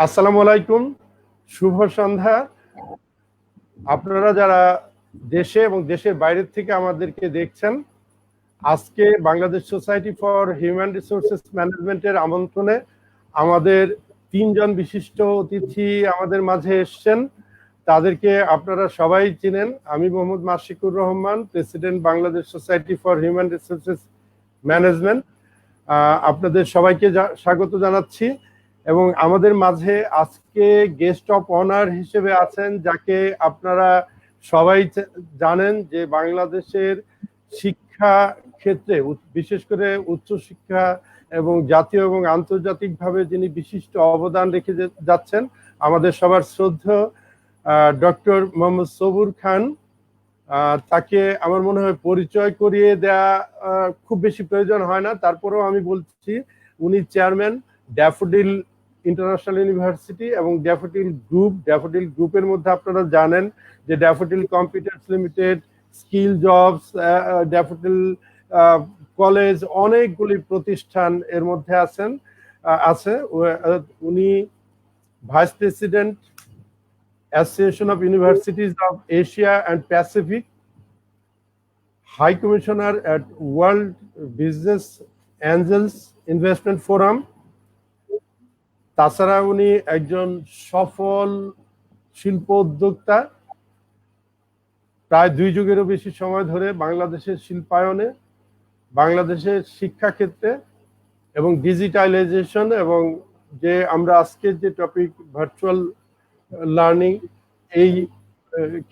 আসসালামু আলাইকুম, শুভ সন্ধ্যা। আপনারা যারা দেশে এবং দেশের বাইরের থেকে আমাদেরকে দেখছেন, আজকে Bangladesh society for human resources ম্যানেজমেন্টের আমন্ত্রণে আমাদের 3 জন বিশিষ্ট অতিথি আমাদের মাঝে এসছেন। তাদেরকে আপনারা সবাই চিনেন। আমি Mohammad Mashikur Rahman, president Bangladesh society for human resources management. আপনাদের সবাইকে স্বাগত জানাচ্ছি। এবং আমাদের মাঝে আজকে গেস্ট অফ অনার হিসেবে আছেন, যাকে আপনারা সবাই জানেন যে বাংলাদেশের শিক্ষা ক্ষেত্রে, বিশেষ করে উচ্চশিক্ষা এবং জাতীয় এবং আন্তর্জাতিকভাবে যিনি বিশিষ্ট অবদান রেখে যাচ্ছেন, আমাদের সবার শ্রদ্ধেয় ডক্টর মোহাম্মদ সবুর খান। তাকে আমার মনে হয় পরিচয় করিয়ে দেয়া খুব বেশি প্রয়োজন হয় না, তারপরেও আমি বলছি, উনি চেয়ারম্যান ড্যাফোডিল ইন্টারন্যাশনাল ইউনিভার্সিটি এবং ড্যাফোডিল গ্রুপের মধ্যে আপনারা জানেন যে daffodil computers limited, skill jobs, daffodil college, অনেকগুলি প্রতিষ্ঠান এর মধ্যে আছে। উনি vice president Association of Universities of Asia and Pacific, High Commissioner at World Business Angels Investment Forum। তাছাড়া উনি একজন সফল শিল্প উদ্যোক্তা। প্রায় 2 যুগেরও বেশি সময় ধরে বাংলাদেশের শিল্পায়নে, বাংলাদেশের শিক্ষাক্ষেত্রে এবং ডিজিটালাইজেশন এবং যে আমরা আজকের যে টপিক ভার্চুয়াল লার্নিং, এই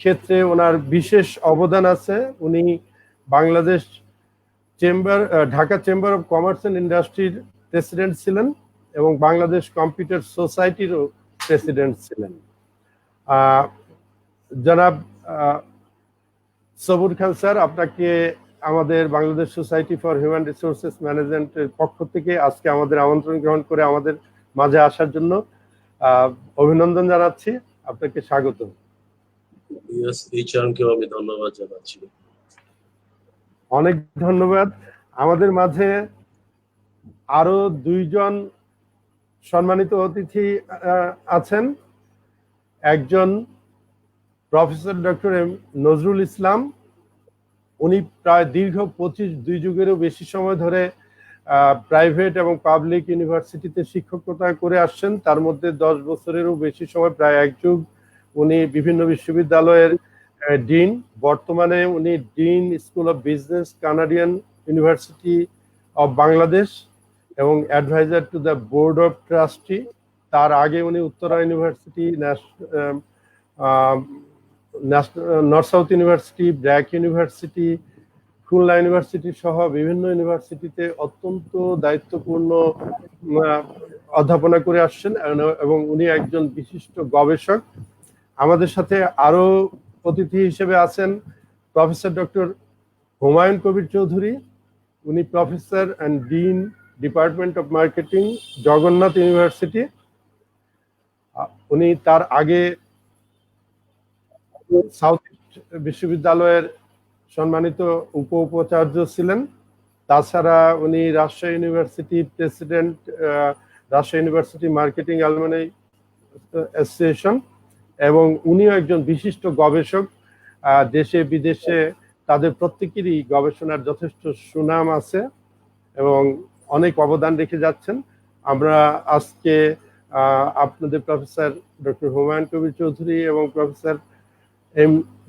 ক্ষেত্রে ওনার বিশেষ অবদান আছে। উনি Bangladesh Dhaka chamber of commerce and ইন্ডাস্ট্রির প্রেসিডেন্ট ছিলেন এবং বাংলাদেশ কম্পিউটার সোসাইটিরও প্রেসিডেন্ট ছিলেন। জনাব সবুর খান স্যার, আপনাকে আমাদের Bangladesh society for human resources ম্যানেজমেন্টের পক্ষ থেকে আজকে আমাদের আমন্ত্রণ গ্রহণ করে আমাদের মাঝে আসার জন্য অভিনন্দন জানাচ্ছি। আপনাকে স্বাগত। আমি ধন্যবাদ জানাচ্ছি। অনেক ধন্যবাদ। আমাদের মাঝে আরো 2 জন সম্মানিত অতিথি আছেন। একজন professor doctor M Nazrul Islam. উনি প্রায় দীর্ঘ 2 যুগেরও বেশি সময় ধরে প্রাইভেট এবং পাবলিক ইউনিভার্সিটিতে শিক্ষকতা করে আসছেন। তার মধ্যে 10 বছরেরও বেশি সময়, প্রায় 1 যুগ, উনি বিভিন্ন বিশ্ববিদ্যালয়ের ডিন। বর্তমানে উনি dean school of business, Canadian university of Bangladesh এবং adviser to the board of trustee. তার আগে উনি Uttara university, north south university, BRAC university, Khulna university সহ বিভিন্ন ইউনিভার্সিটিতে অত্যন্ত দায়িত্বপূর্ণ অধ্যাপনা করে আসছেন এবং উনি একজন বিশিষ্ট গবেষক। আমাদের সাথে আরো অতিথি হিসেবে আছেন প্রফেসর ডক্টর হুমায়ুন কবির চৌধুরী। উনি professor and dean, department of marketing, Jagannath university. উনি তার আগে সাউথ বিশ্ববিদ্যালয়ের সম্মানিত উপাচার্য ছিলেন। তাছাড়া উনি Rajshahi university president, Rajshahi university marketing alumni association, এবং উনিও একজন বিশিষ্ট গবেষক। দেশে বিদেশে তাদের প্রত্যেকেরই গবেষণার যথেষ্ট সুনাম আছে এবং অনেক অবদান রেখে যাচ্ছেন। আমরা আজকে আপনাদের প্রফেসর ডক্টর হুমায়ুন কবির চৌধুরী এবং professor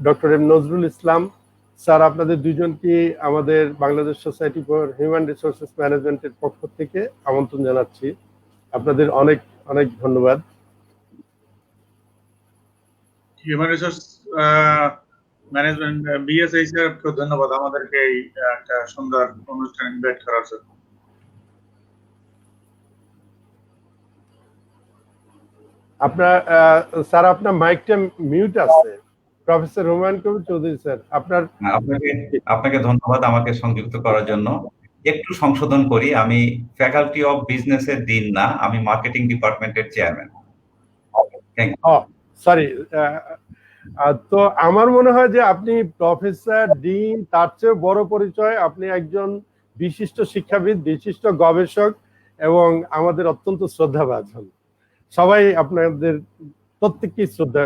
doctor M Nazrul Islam sir, আপনাদের দুজনকে আমাদের Bangladesh society for human resources ম্যানেজমেন্টের পক্ষ থেকে আমন্ত্রণ জানাচ্ছি। আপনাদের অনেক অনেক ধন্যবাদ। হিউম্যান রিসোর্স ম্যানেজমেন্ট বিএসএইচআর কে ধন্যবাদ আমাদেরকে এই একটা সুন্দর অনুষ্ঠানে ইনভাইট করার জন্য। আপনার স্যার, আপনার মাইকটা মিউট আছে। প্রফেসর হুমায়ুন কবির চৌধুরী স্যার, আপনাকে ধন্যবাদ আমাকে সংযুক্ত করার জন্য। একটু সংশোধন করি, আমি ফ্যাকাল্টি অফ বিজনেস এর ডিন না, আমি মার্কেটিং ডিপার্টমেন্টের চেয়ারম্যান। সরি। তো আমার মনে হয় যে আপনি প্রফেসর, ডিন, তার চেয়ে বড় পরিচয়, আপনি একজন বিশিষ্ট শিক্ষাবিদ, বিশিষ্ট গবেষক এবং আমাদের অত্যন্ত শ্রদ্ধাভাজন। সবাই আপনাদের প্রত্যেককে শ্রদ্ধা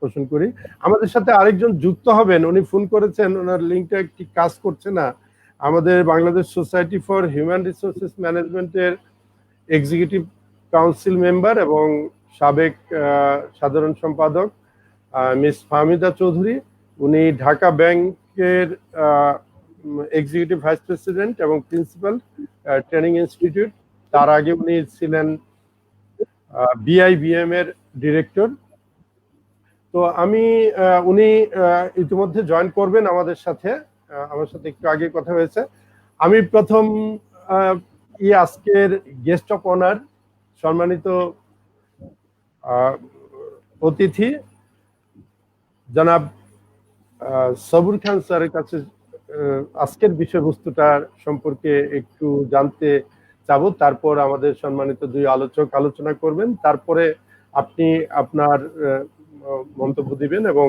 পোষণ করি। আমাদের সাথে আরেকজন যুক্ত হবেন, উনি ফোন করেছেন, ওনার লিঙ্কটা একটি কাজ করছে না। আমাদের Bangladesh society for human resources ম্যানেজমেন্টের এক্সিকিউটিভ কাউন্সিল মেম্বার এবং সাবেক সাধারণ সম্পাদক মিস ফাহমিদা চৌধুরী, উনি ঢাকা ব্যাংকের এক্সিকিউটিভ ভাইস প্রেসিডেন্ট এবং প্রিন্সিপাল ট্রেনিং ইনস্টিটিউট। তার আগে উনি ছিলেন বিআইবিএম এর ডিরেক্টর। তো উনি ইতিমধ্যে জয়েন করবেন আমাদের সাথে, আমার সাথে একটু আগে কথা হয়েছে। আমি প্রথম আজকের গেস্ট অফ অনার সম্মানিত অতিথি জনাব সবুর খান স্যারের কাছে আজকের বিষয়বস্তুটা সম্পর্কে একটু জানতে চাবো। তারপর আমাদের সম্মানিত দুই আলোচক আলোচনা করবেন, তারপরে আপনি আপনার মন্তব্য দিবেন এবং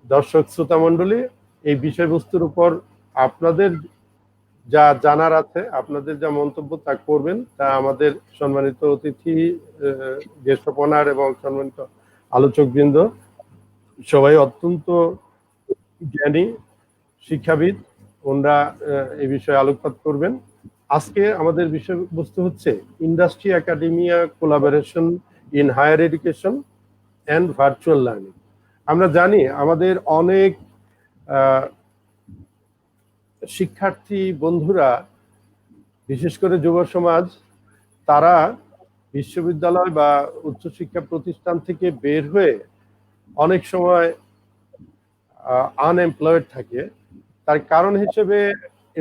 দর্শক শ্রোতা মণ্ডলী এই বিষয়বস্তুর উপর আপনাদের যা জানার আছে, আপনাদের যা মন্তব্য তা করবেন। তা আমাদের সম্মানিত অতিথি, গেস্ট অফ অনার এবং সম্মানিত আলোচকবৃন্দ সবাই অত্যন্ত জ্ঞানী, শিক্ষাবিদ, ওনারা এই বিষয়ে আলোকপাত করবেন। আজকে আমাদের বিষয়বস্তু হচ্ছে industry academia collaboration in higher education and virtual learning. আমরা জানি আমাদের অনেক শিক্ষার্থী বন্ধুরা, বিশেষ করে যুব সমাজ, তারা বিশ্ববিদ্যালয় বা উচ্চশিক্ষা প্রতিষ্ঠান থেকে বের হয়ে অনেক সময় আনএমপ্লয়েড থাকে। তার কারণ হিসেবে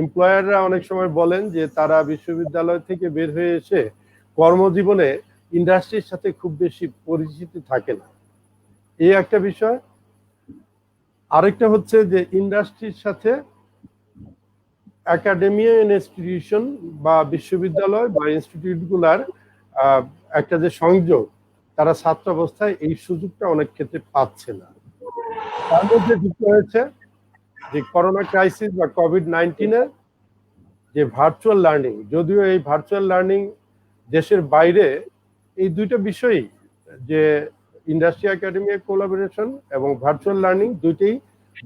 এমপ্লয়াররা অনেক সময় বলেন যে তারা বিশ্ববিদ্যালয় থেকে বের হয়ে এসে কর্মজীবনে ইন্ডাস্ট্রির সাথে খুব বেশি পরিচিতি থাকে না, এই একটা বিষয়। আরেকটা হচ্ছে যে ইন্ডাস্ট্রির সাথে একাডেমিয়া ইনস্টিটিউশন বা বিশ্ববিদ্যালয় বা ইনস্টিটিউটগুলার একটা যে সংযোগ, তারা ছাত্রাবস্থায় এই সুযোগটা অনেক ক্ষেত্রে পাচ্ছে না। তার মধ্যে যুক্ত হয়েছে যে করোনা ক্রাইসিস বা কোভিড-19-এর যে ভার্চুয়াল লার্নিং। যদিও এই ভার্চুয়াল লার্নিং দেশের বাইরে, এই দুইটা বিষয়ই, যে ইন্ডাস্ট্রি একাডেমিয়া কোলাবোরেশন এবং ভার্চুয়াল লার্নিং, দুইটাই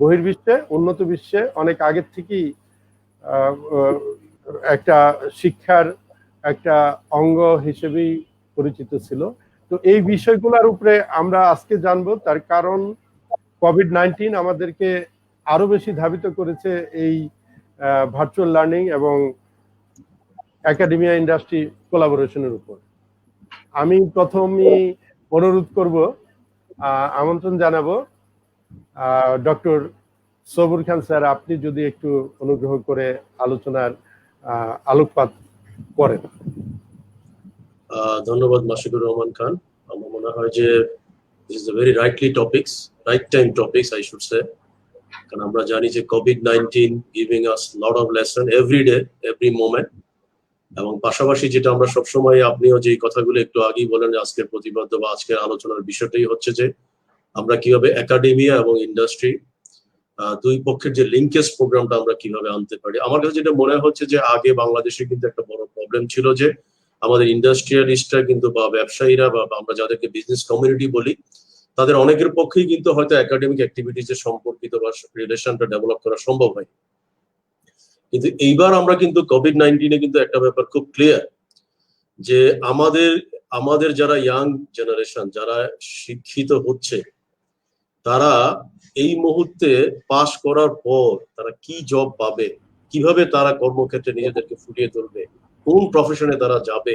বহির্বিশ্বে, উন্নত বিশ্বে অনেক আগের থেকেই একটা শিক্ষার একটা অঙ্গ হিসেবেই পরিচিত ছিল। তো এই বিষয়গুলোর উপরে আমরা আজকে জানবো। তার কারণ কোভিড-19 আমাদেরকে আরো বেশি ধাবিত করেছে এই ভার্চুয়াল লার্নিং এবং একাডেমিয়া ইন্ডাস্ট্রি কোলাবোরেশনের উপর। আমি প্রথমেই অনুরোধ করব, আমন্ত্রণ জানাবো ডক্টর সবুর খান স্যার, আপনি যদি একটু অনুগ্রহ করে আলোচনার আলোকপাত করেন। ধন্যবাদ মাশিকুর রহমান খান। আমার মনে হয় যে this is a very right time topics I should say, কারণ আমরা জানি যে COVID-19 giving us lot of lesson every day, every moment, এবং পাশাপাশি যেটা আমরা সবসময়, আপনিও যে কথাগুলো একটু আগেই বলেন, আজকের প্রতিপাদ্য বা আজকের আলোচনার বিষয়টাই হচ্ছে যে আমরা কিভাবে একাডেমিয়া এবং ইন্ডাস্ট্রি দুই পক্ষের যে লিঙ্কেজ প্রোগ্রামটা আমরা কিভাবে আনতে পারি। আমার কাছে যেটা মনে হচ্ছে যে আগে বাংলাদেশে কিন্তু একটা বড় প্রবলেম ছিল যে আমাদের ইন্ডাস্ট্রিয়ালিস্টরা কিন্তু বা ব্যবসায়ীরা বা আমরা যাদেরকে বিজনেস কমিউনিটি বলি, তাদের অনেকের পক্ষেই কিন্তু হয়তো একাডেমিক অ্যাক্টিভিটিজের সম্পর্কিত বা রিলেশনটা ডেভেলপ করা সম্ভব হয়। কিন্তু এইবার আমরা কিন্তু কোভিড-19-এ কিন্তু একটা ব্যাপার খুব ক্লিয়ার, যে আমাদের যারা ইয়াং জেনারেশন, যারা শিক্ষিত হচ্ছে, তারা এই মুহূর্তে পাস করার পর তারা কি জব পাবে, কিভাবে তারা কর্মক্ষেত্রে নিজেদেরকে ফুটিয়ে তুলবে, কোন প্রফেশনে তারা যাবে,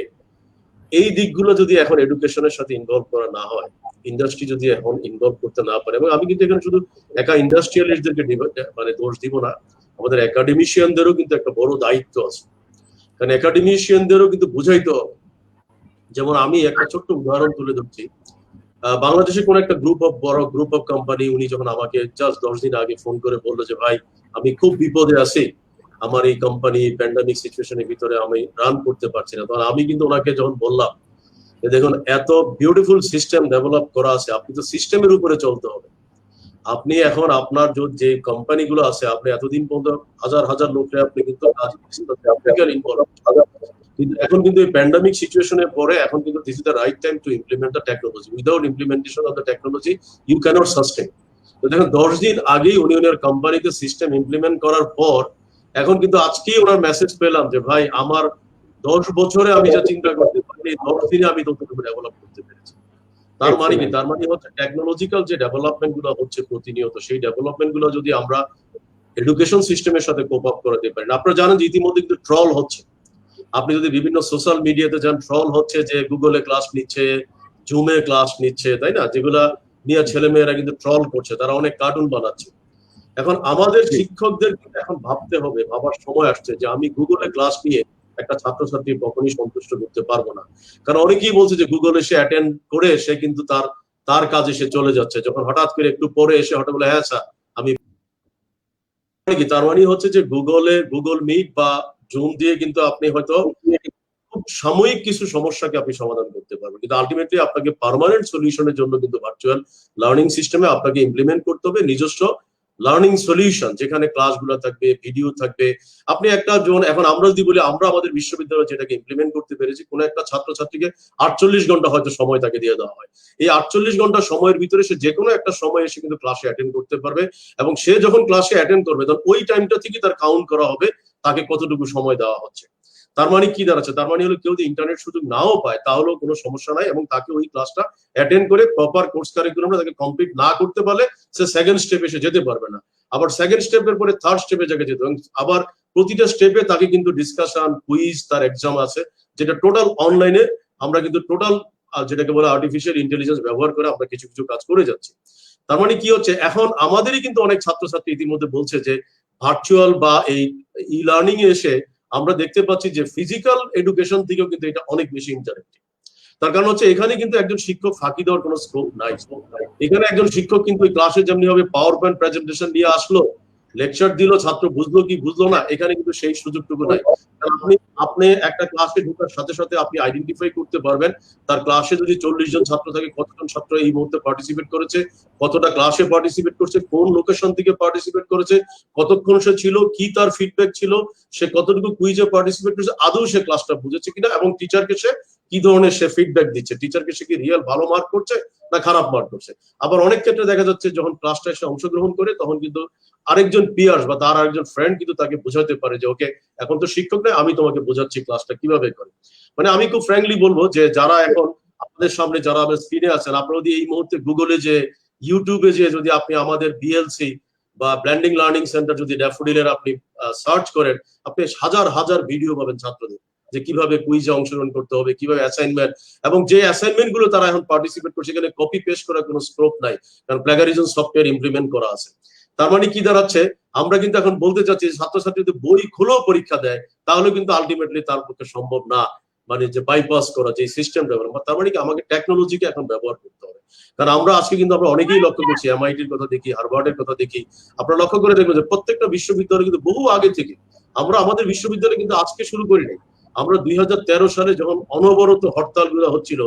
এই দিকগুলো যদি এখন এডুকেশনের সাথে ইনভলভ করা না হয়, ইন্ডাস্ট্রি যদি এখন ইনভলভ করতে না পারে, এবং আমি কিন্তু এখানে শুধু একা ইন্ডাস্ট্রিয়ালিস্টদেরকে মানে দোষ দিব না, আমাদের একাডেমিশিয়ানদেরও কিন্তু একটা বড় দায়িত্ব আছে। কারণ একাডেমিশিয়ানদেরও কিন্তু বুঝাইতে হবে। যেমন আমি একটা ছোট্ট উদাহরণ তুলে ধরছি, বাংলাদেশে কোন একটা বড় গ্রুপ অফ কোম্পানি, উনি যখন আমাকে জাস্ট 10 দিন আগে ফোন করে বললো যে ভাই আমি খুব বিপদে আছি, আমার এই কোম্পানি প্যান্ডামিক সিচুয়েশনের ভিতরে আমি রান করতে পারছি না, তখন আমি কিন্তু ওনাকে যখন বললাম যে দেখুন, এত বিউটিফুল সিস্টেম ডেভেলপ করা আছে, আপনি তো সিস্টেমের উপরে চলতে হবে। আপনি এখন আপনার যে কোম্পানিগুলো আছে, আপনি এতদিন পর্যন্ত হাজার হাজার লোকরে আপনি কিন্তু কিন্তু এখন কিন্তু এই প্যান্ডামিক সিচুয়েশনের পরে এখন কিন্তু this is the right time to implement the technology. Without implementation of the technology you cannot sustain. তো দেখেন 10 দিন আগেই উনি ওনার কোম্পানিতে সিস্টেম ইমপ্লিমেন্ট করার পর এখন কিন্তু আজকেই ওনার মেসেজ পেলাম যে ভাই আমার 10 বছরে আমি যা চিন্তা করতে পারি 10 দিনে আমি ততটুকু ডেভেলপ করতে পেরেছি। তার মানে কি? তার মানে হচ্ছে টেকনোলজিক্যাল যে ডেভেলপমেন্ট গুলো হচ্ছে প্রতিনিয়ত, সেই ডেভেলপমেন্ট গুলো যদি আমরা এডুকেশন সিস্টেমের সাথে কোপ আপ করাতে পারি। আপনারা জানেন যে ইতিমধ্যে কিন্তু ট্রল হচ্ছে, আপনি যদি বিভিন্ন সোশ্যাল মিডিয়াতে যান ট্রল হচ্ছে যে গুগলে ক্লাস নিচ্ছে, জুমে ক্লাস নিচ্ছে, তাই না, যেগুলা নিয়ে ছেলেমেয়েরা কিন্তু ট্রল করছে, তারা অনেক কার্টুন বানাচ্ছে। এখন আমাদের শিক্ষকদের কিন্তু এখন ভাবতে হবে, ভাবার সময় আসছে যে আমি গুগলে ক্লাস নিয়ে একটা ছাত্রছাত্রী কখনই সন্তুষ্ট করতে পারবো না। কারণ অনেকেই বলছে যে গুগলে সে অ্যাটেন্ড করে সে কিন্তু তার কাজে সে চলে যাচ্ছে, যখন হঠাৎ করে একটু পরে এসে হঠাৎ বলে হ্যাঁ স্যার আমি কি। তার মানে হচ্ছে যে গুগল মিট বা জুম দিয়ে কিন্তু আপনি হয়তো খুব সাময়িক কিছু সমস্যাকে আপনি সমাধান করতে পারবেন, কিন্তু আলটিমেটলি আপনাকে পার্মানেন্ট সলিউশনের জন্য কিন্তু ভার্চুয়াল লার্নিং সিস্টেমে আপনাকে ইমপ্লিমেন্ট করতে হবে নিজস্ব লার্নিং সলিউশন, যেখানে ক্লাসগুলো থাকবে, ভিডিও থাকবে। আপনি একটা যেমন এখন আমরা যদি বলি আমরা আমাদের বিশ্ববিদ্যালয়ে যেটাকে ইমপ্লিমেন্ট করতে পেরেছি, কোনো একটা ছাত্রছাত্রীকে 48 ঘন্টা হয়তো সময় তাকে দিয়ে দেওয়া হয়। এই 48 ঘন্টা সময়ের ভিতরে সে যে কোনো একটা সময় এসে কিন্তু ক্লাসে অ্যাটেন্ড করতে পারবে, এবং সে যখন ক্লাসে অ্যাটেন্ড করবে তখন ওই টাইমটা থেকে তার কাউন্ট করা হবে তাকে কতটুকু সময় দেওয়া হচ্ছে। তার মানে কি দাঁড়াচ্ছে? তার মানে হলো কেউ যদি ইন্টারনেট সুযোগ নাও পায় তাহলেও কোনো সমস্যা নাই, এবং তাকে ওই ক্লাসটা অ্যাটেন্ড করে প্রপার কোর্স কারিকুলামটা তাকে কমপ্লিট না করতে পারলে সে সেকেন্ড স্টেপে এসে যেতে পারবে না। আবার সেকেন্ড স্টেপের পরে থার্ড স্টেপে যাকে যেতে হবে, আবার প্রতিটা স্টেপে তাকে কিন্তু ডিসকাশন, কুইজ, তার এক্সাম আছে, যেটা টোটাল অনলাইনে আমরা কিন্তু টোটাল যেটাকে বলে আর্টিফিশিয়াল ইন্টেলিজেন্স ব্যবহার করে আমরা কিছু কিছু কাজ করে যাচ্ছি। তার মানে কি হচ্ছে, এখন আমাদেরই কিন্তু অনেক ছাত্রছাত্রী ইতিমধ্যে বলছে যে ভার্চুয়াল বা এই ই লার্নিং এ এসে আমরা দেখতে পাচ্ছি যে ফিজিক্যাল এডুকেশন থেকেও কিন্তু এটা অনেক বেশি ইন্টারেক্টিভ। তার কারণ হচ্ছে এখানে কিন্তু একজন শিক্ষক ফাঁকি দেওয়ার কোনো স্কোপ নাই। এখানে একজন শিক্ষক কিন্তু ক্লাসে যেমনি হবে পাওয়ার পয়েন্ট প্রেজেন্টেশন নিয়ে আসলো, লেকচার দিল, ছাত্র বুঝলো কি বুঝলো না, এখানে কিন্তু সেই সুযোগটুকু নাই। আপনি একটা ক্লাসে ঢোকার সাথে সাথে আপনি আইডেন্টিফাই করতে পারবেন তার ক্লাসে যদি 40 জন ছাত্র থাকে কতজন ছাত্র এই মুহূর্তে পার্টিসিপেট করেছে, কতটা ক্লাসে পার্টিসিপেট করছে, কোন লোকেশন থেকে পার্টিসিপেট করেছে, কতক্ষণ সে ছিল, কি তার ফিডব্যাক ছিল, সে কতটুকু কুইজে পার্টিসিপেট করেছে, আদৌ সে ক্লাসটা বুঝেছে কিনা, এবং টিচারকে সে কি ধরনের সে ফিডব্যাক দিচ্ছে, টিচারকে সে কি রিয়েল ভালো মার্ক করছে না খারাপ মার্ক করছে। আবার অনেক ক্ষেত্রে দেখা যাচ্ছে যখন ক্লাসটা এসে অংশগ্রহণ করে তখন কিন্তু আরেকজন পিয়ার্স বা তার আরেকজন ফ্রেন্ড কিন্তু তাকে বোঝাতে পারে যে ওকে এখন তো শিক্ষক নয়, আমি তোমাকে বোঝাচ্ছি ক্লাসটা কিভাবে করে। মানে আমি খুব ফ্র্যাঙ্কলি বলবো যে যারা এখন আমাদের সামনে যারা আমাদের স্ক্রিনে আছেন, আপনারা যদি এই মুহূর্তে গুগলে যে ইউটিউবে যে যদি আপনি আমাদের বিএলসি বা ব্ল্যান্ডিং লার্নিং সেন্টার যদি ড্যাফোডিলের আপনি সার্চ করেন, আপনি হাজার হাজার ভিডিও পাবেন ছাত্রদের যে কিভাবে কুইজে অংশগ্রহণ করতে হবে, কিভাবে অ্যাসাইনমেন্ট, এবং যে অ্যাসাইনমেন্ট গুলো তারা এখন পার্টিসিপেট করছে সেখানে কপি পেস্ট করার কোনো স্কোপ নাই, কারণ প্লাগারিজম সফটওয়্যার ইমপ্লিমেন্ট করা আছে। তার মানে কি দাঁড়াচ্ছে, আমরা কিন্তু এখন বলতে চাচ্ছি ছাত্রছাত্রী যদি বই খুলেও পরীক্ষা দেয় তাহলে কিন্তু আলটিমেটলি তার পক্ষে সম্ভব না, মানে যে বাইপাস করা যে সিস্টেম ডেভেলপ। তার মানে কি আমাকে টেকনোলজিকে এখন ব্যবহার করতে হবে। কারণ আমরা আজকে কিন্তু আমরা অনেকেই লক্ষ্য করছি, এমআইটির কথা দেখি, হার্ভার্ডের কথা দেখি, আপনারা লক্ষ্য করে দেখবেন যে প্রত্যেকটা বিশ্ববিদ্যালয় কিন্তু বহু আগে থেকে, আমরা আমাদের বিশ্ববিদ্যালয় কিন্তু আজকে শুরু করি নাই, আমরা 2013 সালে যখন অনবরত হরতাল গুলো হচ্ছিল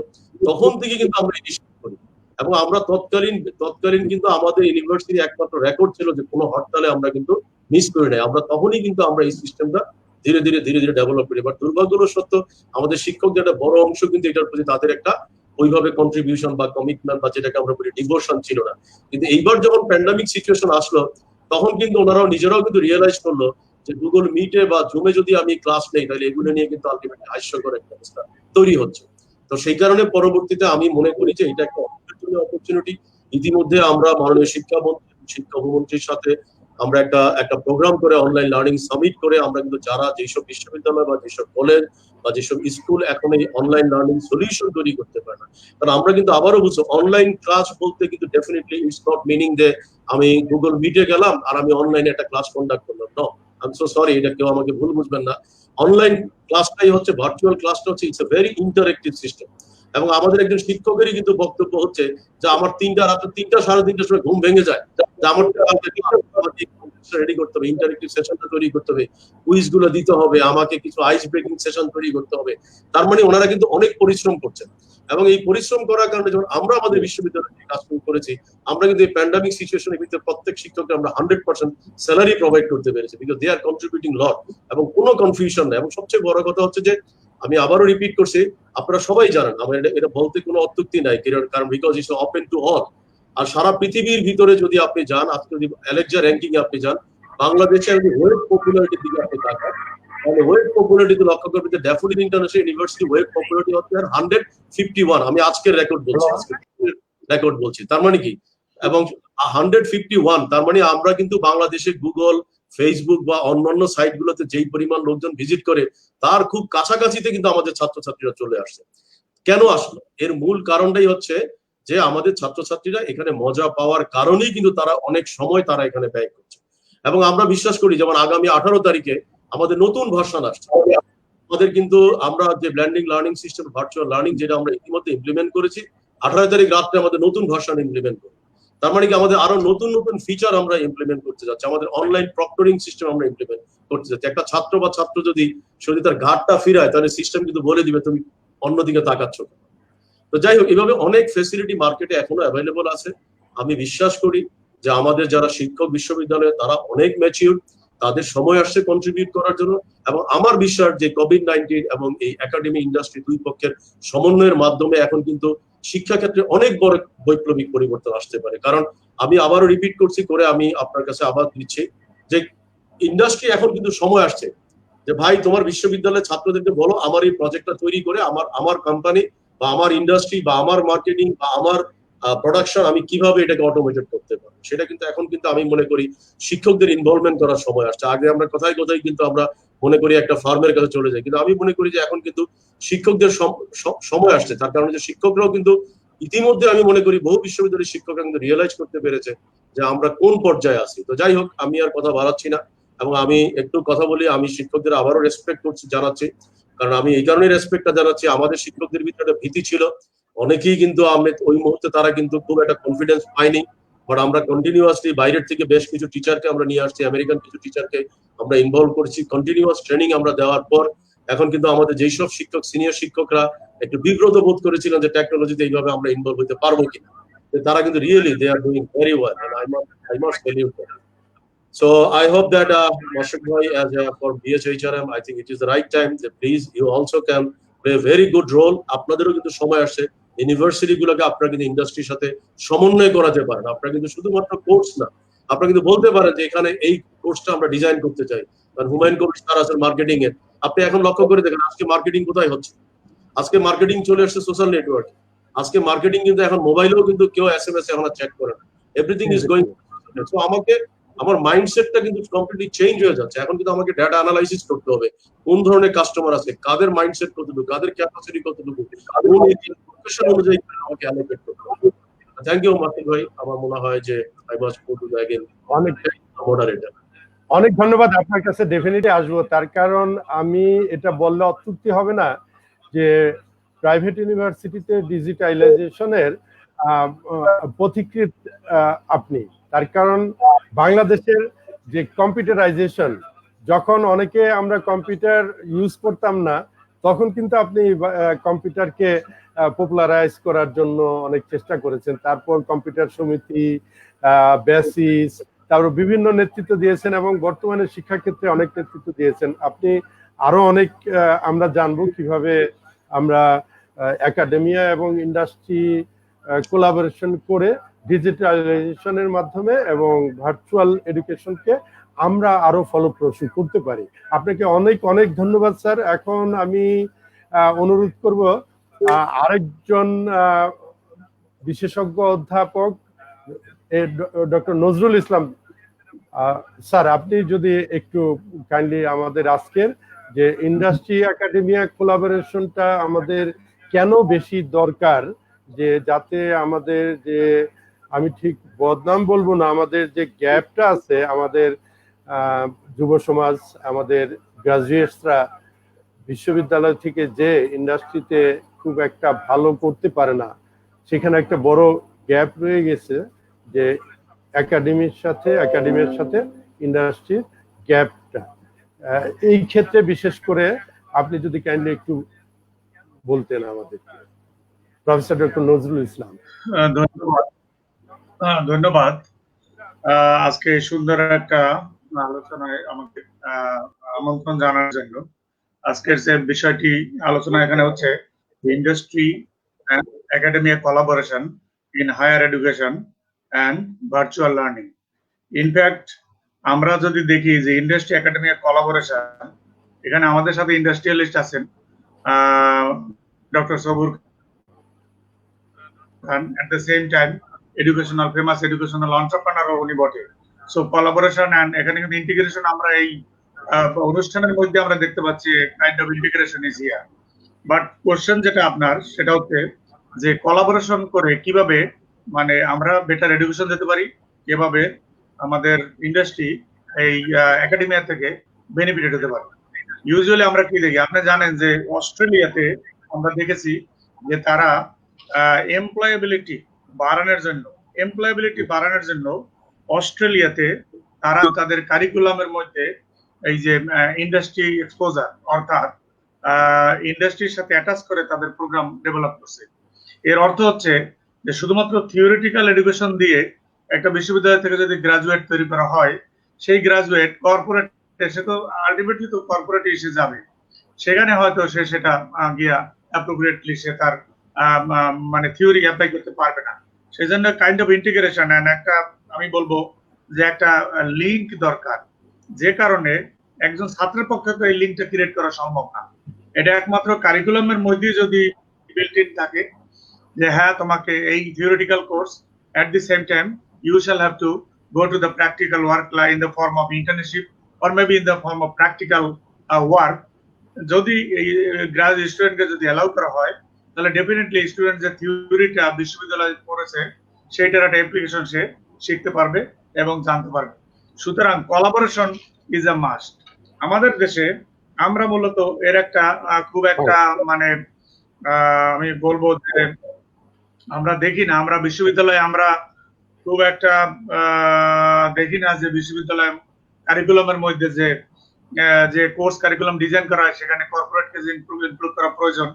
তখন থেকে কিন্তু আমরা ইনিশিয়েট করি, এবং আমরা তৎকালীন কিন্তু আমাদের ইউনিভার্সিটির একমাত্র রেকর্ড ছিল যে কোনো হরতালে আমরা কিন্তু মিস করি নাই। আমরা তখনই কিন্তু আমরা এই সিস্টেমটা ধীরে ধীরে ডেভেলপ করি। বাট দুর্ভাগ্যবশত আমাদের শিক্ষকদের একটা বড় অংশ কিন্তু এটার প্রতি তাদের একটা ওইভাবে কন্ট্রিবিউশন বা কমিটমেন্ট বা যেটাকে আমরা বলি ডিভোশন ছিল না। কিন্তু এইবার যখন প্যান্ডামিক সিচুয়েশন আসলো তখন কিন্তু ওনারাও নিজেরাও কিন্তু রিয়েলাইজ করলো যে গুগল মিটে বা জুমে যদি আমি ক্লাস নেই তাহলে এগুলো নিয়ে কিন্তু আলটিমেটলি হাস্যকর একটা অবস্থা তৈরি হচ্ছে। তো সেই কারণে পরবর্তীতে আমি মনে করি যে এটা একটা অপরচুনিটি। ইতিমধ্যে আমরা মাননীয় শিক্ষা উপমন্ত্রীর সাথে আমরা একটা প্রোগ্রাম করে অনলাইন লার্নিং সামিট করে আমরা কিন্তু যারা যেসব বিশ্ববিদ্যালয় বা যেসব কলেজ বা যেসব স্কুল এখন এই অনলাইন লার্নিং সলিউশন তৈরি করতে পারে না, কারণ আমরা কিন্তু আবারও বুঝছো অনলাইন ক্লাস বলতে কিন্তু ডেফিনেটলি ইটস নট মিনিং যে আমি গুগল মিটে গেলাম আর আমি অনলাইনে একটা ক্লাস কন্ডাক্ট করলাম। No, I am so sorry, এটা কেউ আমাকে ভুল বুঝবেন না। অনলাইন ক্লাসটাই হচ্ছে, ভার্চুয়াল ক্লাসটা হচ্ছে it's a very interactive system. এবং আমাদের একজন শিক্ষকেরই কিন্তু বক্তব্য হচ্ছে যে আমার রাত 3টা সাড়ে 3টার সময় ঘুম ভেঙে যায়, যে আমার রেডি করতে হবে, ইন্টারেক্টিভ সেশনটা তৈরি করতে হবে, কুইজ গুলো দিতে হবে, আমাকে কিছু আইস ব্রেকিং সেশন তৈরি করতে হবে। তার মানে ওনারা কিন্তু অনেক পরিশ্রম করছেন, এবং এই পরিশ্রম করার কারণে যখন আমরা আমাদের বিশ্ববিদ্যালয়ে কাজ করেছি আমরা কিন্তু এই প্যান্ডামিক সিচুয়েশনের ভিতরে প্রত্যেক শিক্ষককে আমরা 100% স্যালারি প্রোভাইড করতে পেরেছি, বিকজ দে আর কন্ট্রিবিউটিং লট, এবং কোনো কনফিউশন নেই। এবং সবচেয়ে বড় কথা হচ্ছে যে আমি আবারও রিপিট করছি, আপনারা সবাই জানেন, আমার এটা বলতে কোনো অত্যুক্তি নাই, কারণ because it's open to all. আর সারা পৃথিবীর ভিতরে যদি আপনি যান, আজকে যদি অ্যালেক্সা র্যাঙ্কিং এ আপনি যান, বাংলাদেশের ওয়েব পপুলারিটির দিকে আপনি তাকান, তাহলে ওয়েব পপুলারিটি লক্ষ্য করবেন যে daffodil international university web popularity হচ্ছে 151। আমি আজকের রেকর্ড বলছি, তার মানে কি, এবং 151 তার মানে আমরা কিন্তু বাংলাদেশে গুগল, ফেসবুক বা অন্যান্য সাইট গুলোতে যেই পরিমাণ লোকজন ভিজিট করে, তার খুব কাছাকাছিতে কিন্তু আমাদের ছাত্রছাত্রীরা চলে আসছে। কেন আসলো? এর মূল কারণটাই হচ্ছে যে আমাদের ছাত্রছাত্রীরা এখানে মজা পাওয়ার কারণেই কিন্তু তারা অনেক সময় তারা এখানে ব্যয় করছে। এবং আমরা বিশ্বাস করি, যেমন আগামী 18 তারিখে আমাদের নতুন ভার্সন আসছে, আমাদের কিন্তু আমরা যে blending learning system, virtual learning, যেটা আমরা ইতিমধ্যে ইমপ্লিমেন্ট করেছি, 18 তারিখ রাত্রে আমাদের নতুন ভার্সন ইমপ্লিমেন্ট করব। তার মানে কি, আমাদের আরো নতুন নতুন ফিচার আমরা ইমপ্লিমেন্ট করতে যাচ্ছি, আমাদের অনলাইন প্রক্টরিং সিস্টেম আমরা ইমপ্লিমেন্ট করতে যাচ্ছি। একটা ছাত্র বা ছাত্র যদি তার ঘাটটা ফিরায়, তাহলে সিস্টেম কিন্তু বলে দিবে তুমি অন্যদিকে তাকাচ্ছ। তো যাই হোক, এভাবে অনেক ফেসিলিটি মার্কেটে এখনো অ্যাভেলেবল আছে। আমি বিশ্বাস করি যে আমাদের যারা শিক্ষক বিশ্ববিদ্যালয়ে তারা অনেক ম্যাচিউর, তাদের সময় আসছে কন্ট্রিবিউট করার জন্য। এবং আমার বিশ্বাস যে কোভিড-19 এবং এই একাডেমি ইন্ডাস্ট্রি দুই পক্ষের সমন্বয়ের মাধ্যমে এখন কিন্তু শিক্ষা ক্ষেত্রে অনেক বড় বৈপ্লবিক পরিবর্তন আসতে পারে। কারণ আমি আবারও রিপিট করছি করে, আমি আপনার কাছে আবার দিচ্ছি যে ইন্ডাস্ট্রি এখন কিন্তু সময় আসছে যে ভাই, তোমার বিশ্ববিদ্যালয়ের ছাত্রদেরকে বলো আমার এই প্রজেক্টটা তৈরি করে আমার কোম্পানি বা আমার ইন্ডাস্ট্রি বা আমার মার্কেটিং বা আমার প্রোডাকশন আমি কিভাবে এটাকে অটোমেটেড করতে পারবো। সেটা কিন্তু এখন কিন্তু আমি মনে করি শিক্ষকদের ইনভলভমেন্ট করার সময় আসছে। আগে আমরা কথায় কথায় কিন্তু আমরা মনে করি একটা ফার্মের কাছে চলে যাই, কিন্তু আমি মনে করি যে এখন কিন্তু শিক্ষকদের সময় আসছে। তার কারণে যে শিক্ষকরাও কিন্তু ইতিমধ্যে আমি মনে করি বহু বিশ্ববিদ্যালয়ের শিক্ষকরা কিন্তু রিয়েলাইজ করতে পেরেছে যে আমরা কোন পর্যায়ে আছি। তো যাই হোক, আমি আর কথা বাড়াচ্ছি না, এবং আমি একটু কথা বলি। আমি শিক্ষকদের আবারও রেসপেক্ট জানাচ্ছি, কারণ আমি এই কারণে রেসপেক্টটা জানাচ্ছি, আমাদের শিক্ষকদের ভিতরে একটা ভীতি ছিল, অনেকেই কিন্তু ওই মুহূর্তে তারা কিন্তু খুব একটা কনফিডেন্স পায়নি। বাট আমরা কন্টিনিউয়াসলি বাইরের থেকে বেশ কিছু টিচারকে আমরা নিয়ে আসছি, আমেরিকান কিছু টিচারকে আমরা ইনভলভ করছি। কন্টিনিউয়াস ট্রেনিং আমরা দেওয়ার পর এখন কিন্তু আমাদের যেই সব শিক্ষক, সিনিয়র শিক্ষকরা একটু বিব্রত বোধ করেছিলেন যে টেকনোলজিতে এইভাবে আমরা ইনভলভ হতে পারবো কিনা, তারা কিন্তু really they are doing very well, and I must salute them. So I hope that Mashuk Bhai, as for BHHRM, I think it is the right time that please you also can play a very good role. আপনাদেরও কিন্তু সময় আসছে university গুলোকে আপনারা কিন্তু ইন্ডাস্ট্রির সাথে সমন্বয় করাতে পারেন। আপনারা কিন্তু শুধুমাত্র কোর্স না, আপনারা কিন্তু বলতে পারেন যে এখানে এই কোর্সটা আমরা ডিজাইন করতে চাই। কারণ হুমায়ুন কবির স্যার আছেন মার্কেটিং এর, আপনি এখন লক্ষ্য করে দেখেন আজকে মার্কেটিং কোথায় হচ্ছে। আজকে মার্কেটিং চলে আসছে সোশ্যাল নেটওয়ার্কে। আজকে মার্কেটিং কিন্তু এখন মোবাইলেও কিন্তু কেউ SMS এখন চেক করে না, এভরিথিং ইজ গোয়িং। সো আমাকে আমার মাইন্ডসেটটা কিন্তু কমপ্লিটলি চেঞ্জ হয়ে যাচ্ছে। এখন কিন্তু আমাকে ডাটা অ্যানালাইসিস করতে হবে, কোন ধরনের কাস্টমার আছে, কাদের মাইন্ডসেট কতটুকু, কাদের ক্যাপাসিটি কতটুকু, কোন প্রফেশন অনুযায়ী আমাকে অ্যালোকেট করতে হবে। থ্যাংক ইউ মার্টিন ভাই। আমার মনে হয় যে I must go to the again moderator. অনেক ধন্যবাদ আপনার কাছে, ডেফিনেটলি আসবো। তার কারণ আমি এটা বললে অত্যুক্তি হবে না যে প্রাইভেট ইউনিভার্সিটিতে ডিজিটালাইজেশনের পথিকৃৎ আপনি। তার কারণ বাংলাদেশের যে কম্পিউটারাইজেশন, যখন অনেকে আমরা কম্পিউটার ইউজ করতাম না, তখন কিন্তু আপনি কম্পিউটারকে পপুলারাইজ করার জন্য অনেক চেষ্টা করেছেন। তারপর কম্পিউটার সমিতি, বেসিস, তারপর বিভিন্ন নেতৃত্ব দিয়েছেন এবং বর্তমানে শিক্ষাক্ষেত্রে অনেক নেতৃত্ব দিয়েছেন আপনি। আরো অনেক আমরা জানবো কিভাবে আমরা একাডেমিয়া এবং ইন্ডাস্ট্রি কোলাবোরেশন করে ডিজিটালাইজেশনের মাধ্যমে এবং ভার্চুয়াল এডুকেশনকে আমরা আরো ফলপ্রসূ করতে পারি। আপনাকে অনেক অনেক ধন্যবাদ স্যার। এখন আমি অনুরোধ করব আরেকজন বিশেষজ্ঞ অধ্যাপক ডক্টর নজরুল ইসলাম স্যার, আপনি যদি একটু কাইন্ডলি আমাদের আজকের যে ইন্ডাস্ট্রি একাডেমিয়া কোলাবোরেশনটা আমাদের কেন বেশি দরকার, যে যাতে আমাদের যে, আমি ঠিক বদনাম বলবো না, আমাদের যে গ্যাপটা আছে, আমাদের যুব সমাজ, আমাদের গ্রাজুয়েটসরা বিশ্ববিদ্যালয় থেকে যে ইন্ডাস্ট্রিতে খুব একটা ভালো করতে পারে না, সেখানে একটা বড় গ্যাপ রয়ে গেছে যে একাডেমির সাথে ইন্ডাস্ট্রির গ্যাপটা। এই ক্ষেত্রে বিশেষ করে আপনি যদি কাইন্ডলি একটু বলতেন আমাদের, প্রফেসর ডক্টর নজরুল ইসলাম। ধন্যবাদ। আজকে সুন্দর একটা আলোচনায় আমাকে আমন্ত্রণ জানার জন্য। আজকের যে বিষয়টি আলোচনা এখানে হচ্ছে industry and academia collaboration in higher education and virtual learning. In fact আমরা যদি দেখি যে ইন্ডাস্ট্রি একাডেমিয়া কোলাবোরেশন, এখানে আমাদের সাথে ইন্ডাস্ট্রিয়ালিস্ট আছেন doctor Sabur Khan, at the same time famous educational entrepreneur উনি বটে। So collaboration and academic integration আমরা এই অনুষ্ঠানের মধ্যে আমরা দেখতে পাচ্ছি kind of integration is here. But question যেটা আপনার সেটা হচ্ছে যে কোলাবোরেশন করে কিভাবে মানে আমরা বেটার এডুকেশন দিতে পারি, কিভাবে আমাদের ইন্ডাস্ট্রি এই একাডেমিয়া থেকে বেনিফিট হতে পারে। ইউজুয়ালি আমরা কি দেখি, আপনি জানেন যে অস্ট্রেলিয়াতে আমরা দেখেছি যে তারা এমপ্লয়াবিলিটি বাড়ানোর জন্য অস্ট্রেলিয়াতে তারা তাদের কারিকুলামের মধ্যে এই যে ইন্ডাস্ট্রি এক্সপোজার অর্থাৎ ইন্ডাস্ট্রির সাথে অ্যাটাচ করে তাদের প্রোগ্রাম ডেভেলপ করছে। এর অর্থ হচ্ছে যে শুধুমাত্র থিওরিটিক্যাল এডুকেশন দিয়ে একটা বিশ্ববিদ্যালয় থেকে যদি গ্রাজুয়েট তৈরি করা হয়, সেই গ্রাজুয়েট কর্পোরেট সে তো আলটিমেটলি তো কর্পোরেটে এসে যাবে, সেখানে হয়তো সে সেটা গিয়া অ্যাপ্রোপ্রিয়েটলি সে তার মানে থিওরি অ্যাপ্লাই করতে পারবে না। সেই জন্য কাইন্ড অফ ইন্টিগ্রেশন অ্যান্ড একটা আমি বলবো যে একটা লিঙ্ক দরকার, যে কারণে একজন ছাত্রের পক্ষে তো এই লিঙ্কটা ক্রিয়েট করা সম্ভব না। এটা একমাত্র কারিকুলামের মধ্যে যদি বিল্ট ইন থাকে যে হ্যাঁ তোমাকে এই theoretical course at the same time you shall have to go to the practical work in the form of internship or maybe in the form of practical work। যদি এই গ্রাজুয়েট স্টুডেন্টকে যদি allow করা হয় তাহলে ডেফিনেটলি স্টুডেন্ট যে থিওরিটা বিশ্ববিদ্যালয়ে পড়েছে সেইটার একটা অ্যাপ্লিকেশন সে শিখতে পারবে এবং জানতে পারবে। সুতরাং কোলাবোরেশন ইজ আ মাস্ট। আমাদের দেশে আমরা মূলত এর একটা খুব একটা মানে আমি বলবো যে আমরা দেখি না, আমরা বিশ্ববিদ্যালয়ে আমরা খুব একটা দেখি না যে বিশ্ববিদ্যালয় কারিকুলামের মধ্যে যে কোর্স কারিকুলাম ডিজাইন করা হয় সেখানে কর্পোরেটকে যে ইনক্লুড করা প্রয়োজন,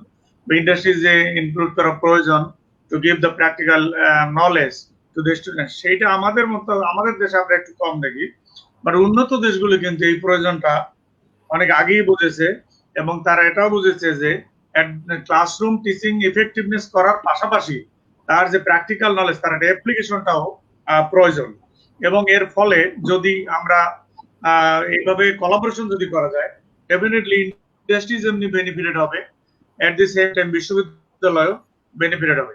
ইন্ডাস্ট্রি যে ইনক্লুড করা প্রয়োজন to give the practical knowledge to the student, সেইটা আমাদের মতো আমাদের দেশে আমরা একটু কম দেখি। বাট উন্নত দেশগুলো কিন্তু এই প্রয়োজনটা অনেক আগেই বুঝেছে এবং তারা এটাও বুঝেছে যে ক্লাসরুম টিচিং ইফেক্টিভনেস করার পাশাপাশি তার যে প্র্যাকটিক্যাল নলেজ তার একটা অ্যাপ্লিকেশনটাও প্রয়োজন। এবং এর ফলে যদি আমরা এইভাবে কোলাবোরেশন যদি করা যায় ডেফিনেটলি ইন্ডাস্ট্রি যেমনি বেনিফিটেড হবে, এট দি সেম টাইম বিশ্ববিদ্যালয়ও বেনিফিটেড হবে।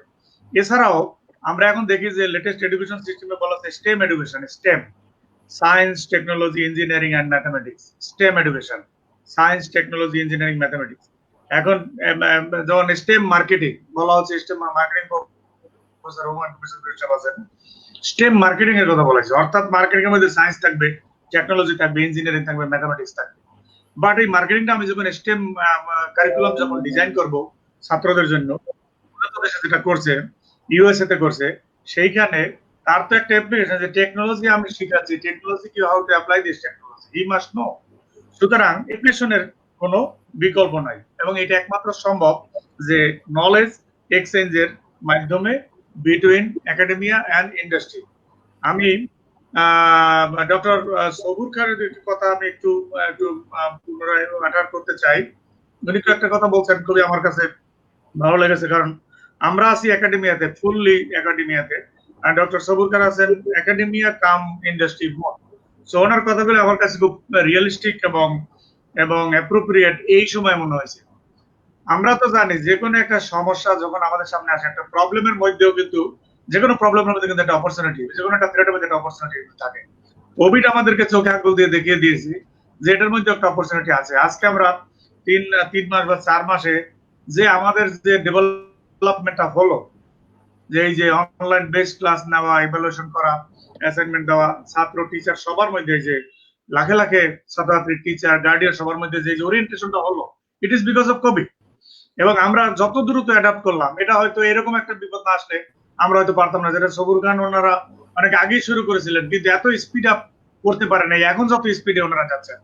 এছাড়াও আমরা এখন দেখি যে লেটেস্ট এডুকেশন সিস্টেমে বলা হচ্ছে stem education, stem science technology engineering and mathematics, stem education science technology engineering mathematics. এখন যেমন স্টেম মার্কেটিং বলা হচ্ছে, স্টেম মার্কেটিং স্টেম মার্কেটিং এর কথা বলা হয়েছে, অর্থাৎ মার্কেটিং এর মধ্যে সায়েন্স থাকবে, টেকনোলজি থাকবে, ইঞ্জিনিয়ারিং থাকবে, ম্যাথামেটিক্স থাকবে। বাট এই মার্কেটিংটা আমি যখন স্টেম কারিকুলাম যখন ডিজাইন করব ছাত্রদের জন্য, উন্নত দেশে যেটা করছে ইউএসএ তে করছে, সেইখানে তার তো একটা অ্যাপ্লিকেশন যে টেকনোলজি আমি শিখাচ্ছি, টেকনোলজি কি how to apply this technology he must know. সুতরাং অ্যাপ্লিকেশনের কোনো বিকল্প নাই এবং এটা একমাত্র সম্ভব যে নলেজ এক্সচেঞ্জের মাধ্যমে বিটুইন একাডেমিয়া অ্যান্ড ইন্ডাস্ট্রি। আমি ডক্টর সবুর খানের কথা আমি একটু পুনরায় আটার করতে চাই। উনি তো একটা কথা বলছেন খুবই আমার কাছে ভালো লেগেছে, কারণ আমরা আছি একাডেমিয়াতে, ফুললি একাডেমিয়াতে, আর ডক্টর সবুর খান আছেন একাডেমিয়া কাম ইন্ডাস্ট্রি বোথ। সো ওনার কথাগুলো আমার কাছে খুব রিয়েলিস্টিক এবং অ্যাপ্রোপ্রিয়েট এই সময় মনে হয়েছে। আমরা তো জানি যে কোনো একটা সমস্যা যখন আমাদের সামনে আসে, একটা প্রবলেমের মধ্যেও কিন্তু যে কোনো প্রবলেমের মধ্যে কিন্তু একটা অপরচুনিটি, যে কোনো একটা থ্রেটের মধ্যে একটা অপরচুনিটি থাকে। কোভিড আমাদেরকে চোখে আঙ্গুল দিয়ে দেখিয়ে দিয়েছে যে এটার মধ্যে একটা অপরচুনিটি আছে। আজকে আমরা 3 মাস বা 4 মাসে যে আমাদের যে ডেভেলপমেন্টটা হলো, যে এই যে অনলাইন বেসড ক্লাস নেওয়া, ইভালুয়েশন করা, অ্যাসাইনমেন্ট দেওয়া, ছাত্র টিচার সবার মধ্যে যে লাখে লাখে ছাত্রছাত্রী টিচার গার্ডিয়ান সবার মধ্যে যে ওরিয়েন্টেশনটা হলো, it is because of Covid. এবং আমরা যত দ্রুত অ্যাডাপ্ট করলাম, এটা হয়তো এরকম একটা বিপদ না আসলে আমরা হয়তো পারতাম না, যেটা সবুর খান ওনারা অনেক আগেই শুরু করেছিলেন, কিন্তু এত স্পিড আপ করতে পারে নাই এখন যত স্পিডে ওনারা যাচ্ছেন।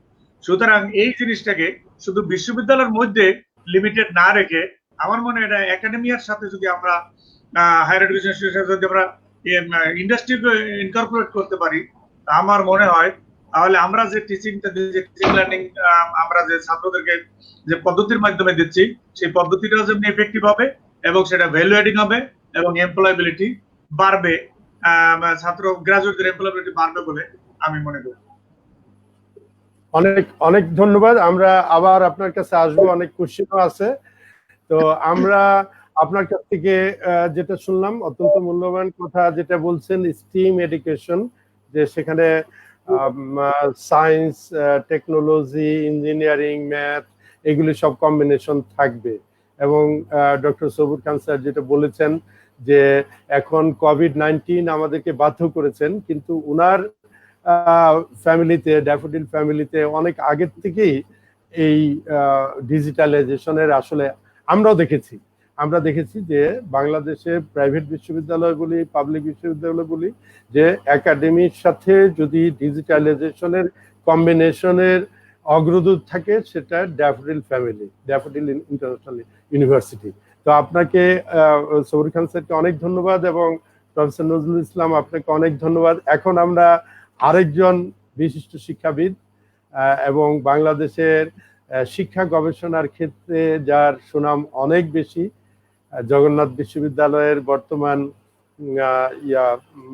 সুতরাং এই জিনিসটাকে শুধু বিশ্ববিদ্যালয়ের মধ্যে লিমিটেড না রেখে আমার মনে হয় এটা একাডেমিয়ার সাথে যদি আমরা হায়ার এডুকেশন সাথে যদি আমরা ইন্ডাস্ট্রিকে ইনকর্পোরেট করতে পারি, আমার মনে হয় তাহলে আমরা যে টিচিংটা যে টিচিং লার্নিং আমরা যে ছাত্রদেরকে যে পদ্ধতির মাধ্যমে দিচ্ছি সেই পদ্ধতিটাও যেমনি এফেক্টিভ হবে এবং সেটা ভ্যালু এডিং হবে এবং এমপ্লয়াবিলিটি বাড়বে, ছাত্র গ্রাজুয়েটদের এমপ্লয়াবিলিটি বাড়বে বলে আমি মনে করি। অনেক অনেক ধন্যবাদ। আমরা আবার আপনার কাছে আসবো, অনেক কোশ্চেনও আছে। তো আমরা আপনার কাছ থেকে যেটা শুনলাম অত্যন্ত মূল্যবান কথা যেটা বলছেন, স্টিম এডুকেশন, যে সেখানে সায়েন্স, টেকনোলজি, ইঞ্জিনিয়ারিং, ম্যাথ এগুলি সব কম্বিনেশন থাকবে। এবং ডক্টর সবুর খান স্যার যেটা বলেছেন যে এখন কোভিড-19 আমাদেরকে বাধ্য করেছেন, কিন্তু উনার ফ্যামিলিতে, ড্যাফোডিল ফ্যামিলিতে অনেক আগের থেকেই এই ডিজিটালাইজেশনের আসলে আমরা দেখেছি যে বাংলাদেশে প্রাইভেট বিশ্ববিদ্যালয়গুলি, পাবলিক বিশ্ববিদ্যালয়গুলি যে একাডেমির সাথে যদি ডিজিটালাইজেশনের কম্বিনেশনের অগ্রদূত থাকে সেটা daffodil family, daffodil international university. তো আপনাকে সবুর খান স্যারকে অনেক ধন্যবাদ এবং প্রফেসর নজরুল ইসলাম আপনাকে অনেক ধন্যবাদ। এখন আমরা আরেকজন বিশিষ্ট শিক্ষাবিদ এবং বাংলাদেশের শিক্ষা গবেষণার ক্ষেত্রে যার সুনাম অনেক বেশি, জগন্নাথ বিশ্ববিদ্যালয়ের বর্তমান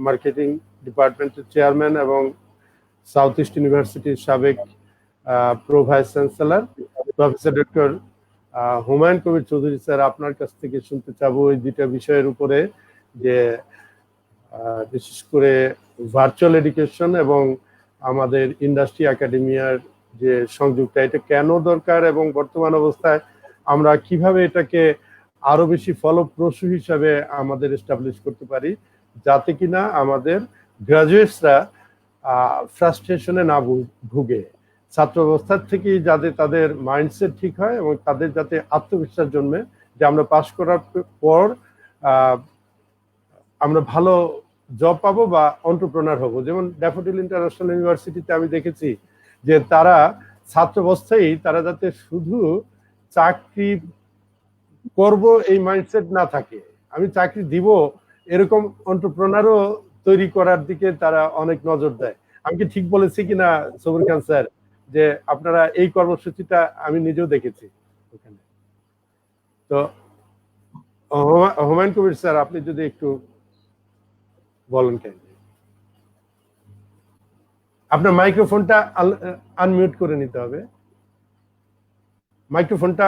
মার্কেটিং ডিপার্টমেন্টের চেয়ারম্যান এবং সাউথ ইস্ট ইউনিভার্সিটির সাবেক pro vice chancellor professor doctor Humayun Kabir Chowdhury sir, আপনার কাছ থেকে শুনতে চাবো এই দুইটা বিষয়ের উপরে, যে বিশেষ করে ভার্চুয়াল এডুকেশন এবং আমাদের ইন্ডাস্ট্রি একাডেমিয়ার যে সংযোগটা, এটা কেন দরকার এবং বর্তমান অবস্থায় আমরা কিভাবে এটাকে আরো বেশি ফলপ্রসূ হিসাবে আমাদের এস্টাবলিশ করতে পারি, যাতে কিনা আমাদের গ্রাজুয়েটসরা ফ্রাস্ট্রেশনে না ভুগে, ছাত্র অবস্থার থেকেই যাতে তাদের মাইন্ডসেট ঠিক হয় এবং তাদের যাতে আত্মবিশ্বাস জন্মে যে আমরা পাশ করার পর আমরা ভালো জব পাবো বা এন্টারপ্রেনার হবো। যেমন ড্যাফোডিল ইন্টারন্যাশনাল ইউনিভার্সিটিতে আমি দেখেছি যে তারা ছাত্র অবস্থায় তারা যাতে শুধু চাকরি করব এই মাইন্ডসেট না থাকে, আমি চাকরি দিব এরকম এন্টারপ্রেনারও তৈরি করার দিকে তারা অনেক নজর দেয়। আমি কি ঠিক বলেছি কিনা সবুর খান স্যার, যে আপনারা এই কর্মসূচিটা আমি নিজেও দেখেছি ওখানে? তো হুমায়ুন কবির স্যার, আপনি যদি একটু বলেন। কেন আপনার মাইক্রোফোনটা আনমিউট করে নিতে হবে, মাইক্রোফোনটা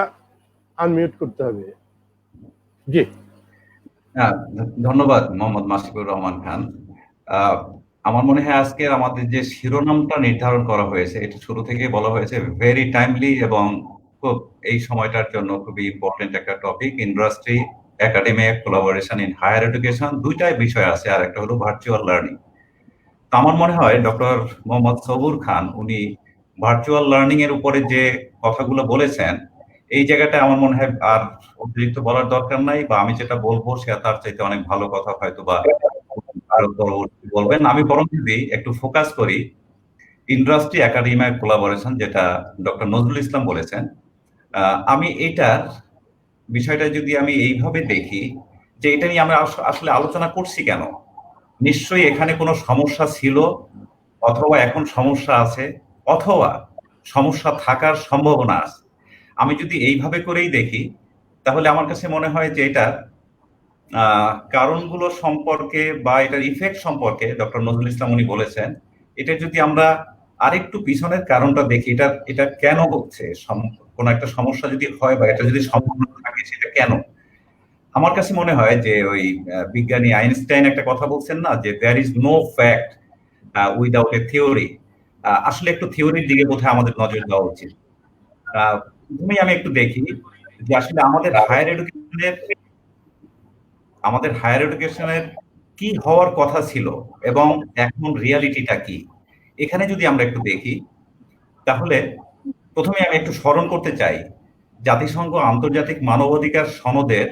আনমিউট করতে হবে। জি, ধন্যবাদ মোহাম্মদ মাশিকুর রহমান খান। আমার মনে হয় আজকে আমাদের যে শিরোনামটা নির্ধারণ করা হয়েছে এটা শুরু থেকে বলা হয়েছে ভেরি টাইমলি এবং খুব এই সময়টার জন্য খুবই ইম্পর্টেন্ট একটা topic, industry academic collaboration in higher education. দুইটাই বিষয় আছে, আর একটা হলো ভার্চুয়াল লার্নিং। তো আমার মনে হয় ডক্টর মোহাম্মদ সবুর খান উনি ভার্চুয়াল লার্নিং এর উপরে যে কথাগুলো বলেছেন এই জায়গাটা আমার মনে হয় আর অতিরিক্ত বলার দরকার নাই, বা আমি যেটা বলবো সেটা তার চাইতে অনেক ভালো কথা হয়তো বা আরো পরবর্তী বলবেন। আমি বরং যদি একটু ফোকাস করি ইন্ডাস্ট্রি একাডেমিক কোলাবোরেশন, যেটা ডক্টর নজরুল ইসলাম বলেছেন, আমি এইটার বিষয়টা যদি আমি এইভাবে দেখি যে এটা নিয়ে আমরা আসলে আলোচনা করছি কেন, নিশ্চয়ই এখানে কোনো সমস্যা ছিল, অথবা এখন সমস্যা আছে, অথবা সমস্যা থাকার সম্ভাবনা আছে। আমি যদি এইভাবে করেই দেখি তাহলে আমার কাছে মনে হয় যে এটা কারণগুলো সম্পর্কে বা এটার ইফেক্ট সম্পর্কে ডক্টর নজরুল ইসলাম উনি বলেছেন, এটা যদি আমরা আরেকটু পিছনের কারণটা দেখি, এটা কেন হচ্ছে, কোনো একটা সমস্যা যদি হয় বা এটা যদি সম্ভাবনা থাকে সেটা কেন। আমার কাছে মনে হয় যে ওই বিজ্ঞানী আইনস্টাইন একটা কথা বলছেন না, যে there is no fact without a theory. আসলে একটু থিওরির দিকে বোধহয় আমাদের নজর দেওয়া উচিত। প্রথমেই আমি একটু দেখি যে আসলে আমাদের হায়ার এডুকেশনের কি হওয়ার কথা ছিল এবং এখন রিয়ালিটিটা কি। এখানে যদি আমরা একটু দেখি তাহলে প্রথমে আমি একটু স্মরণ করতে চাই জাতিসংঘ আন্তর্জাতিক মানবাধিকার সনদের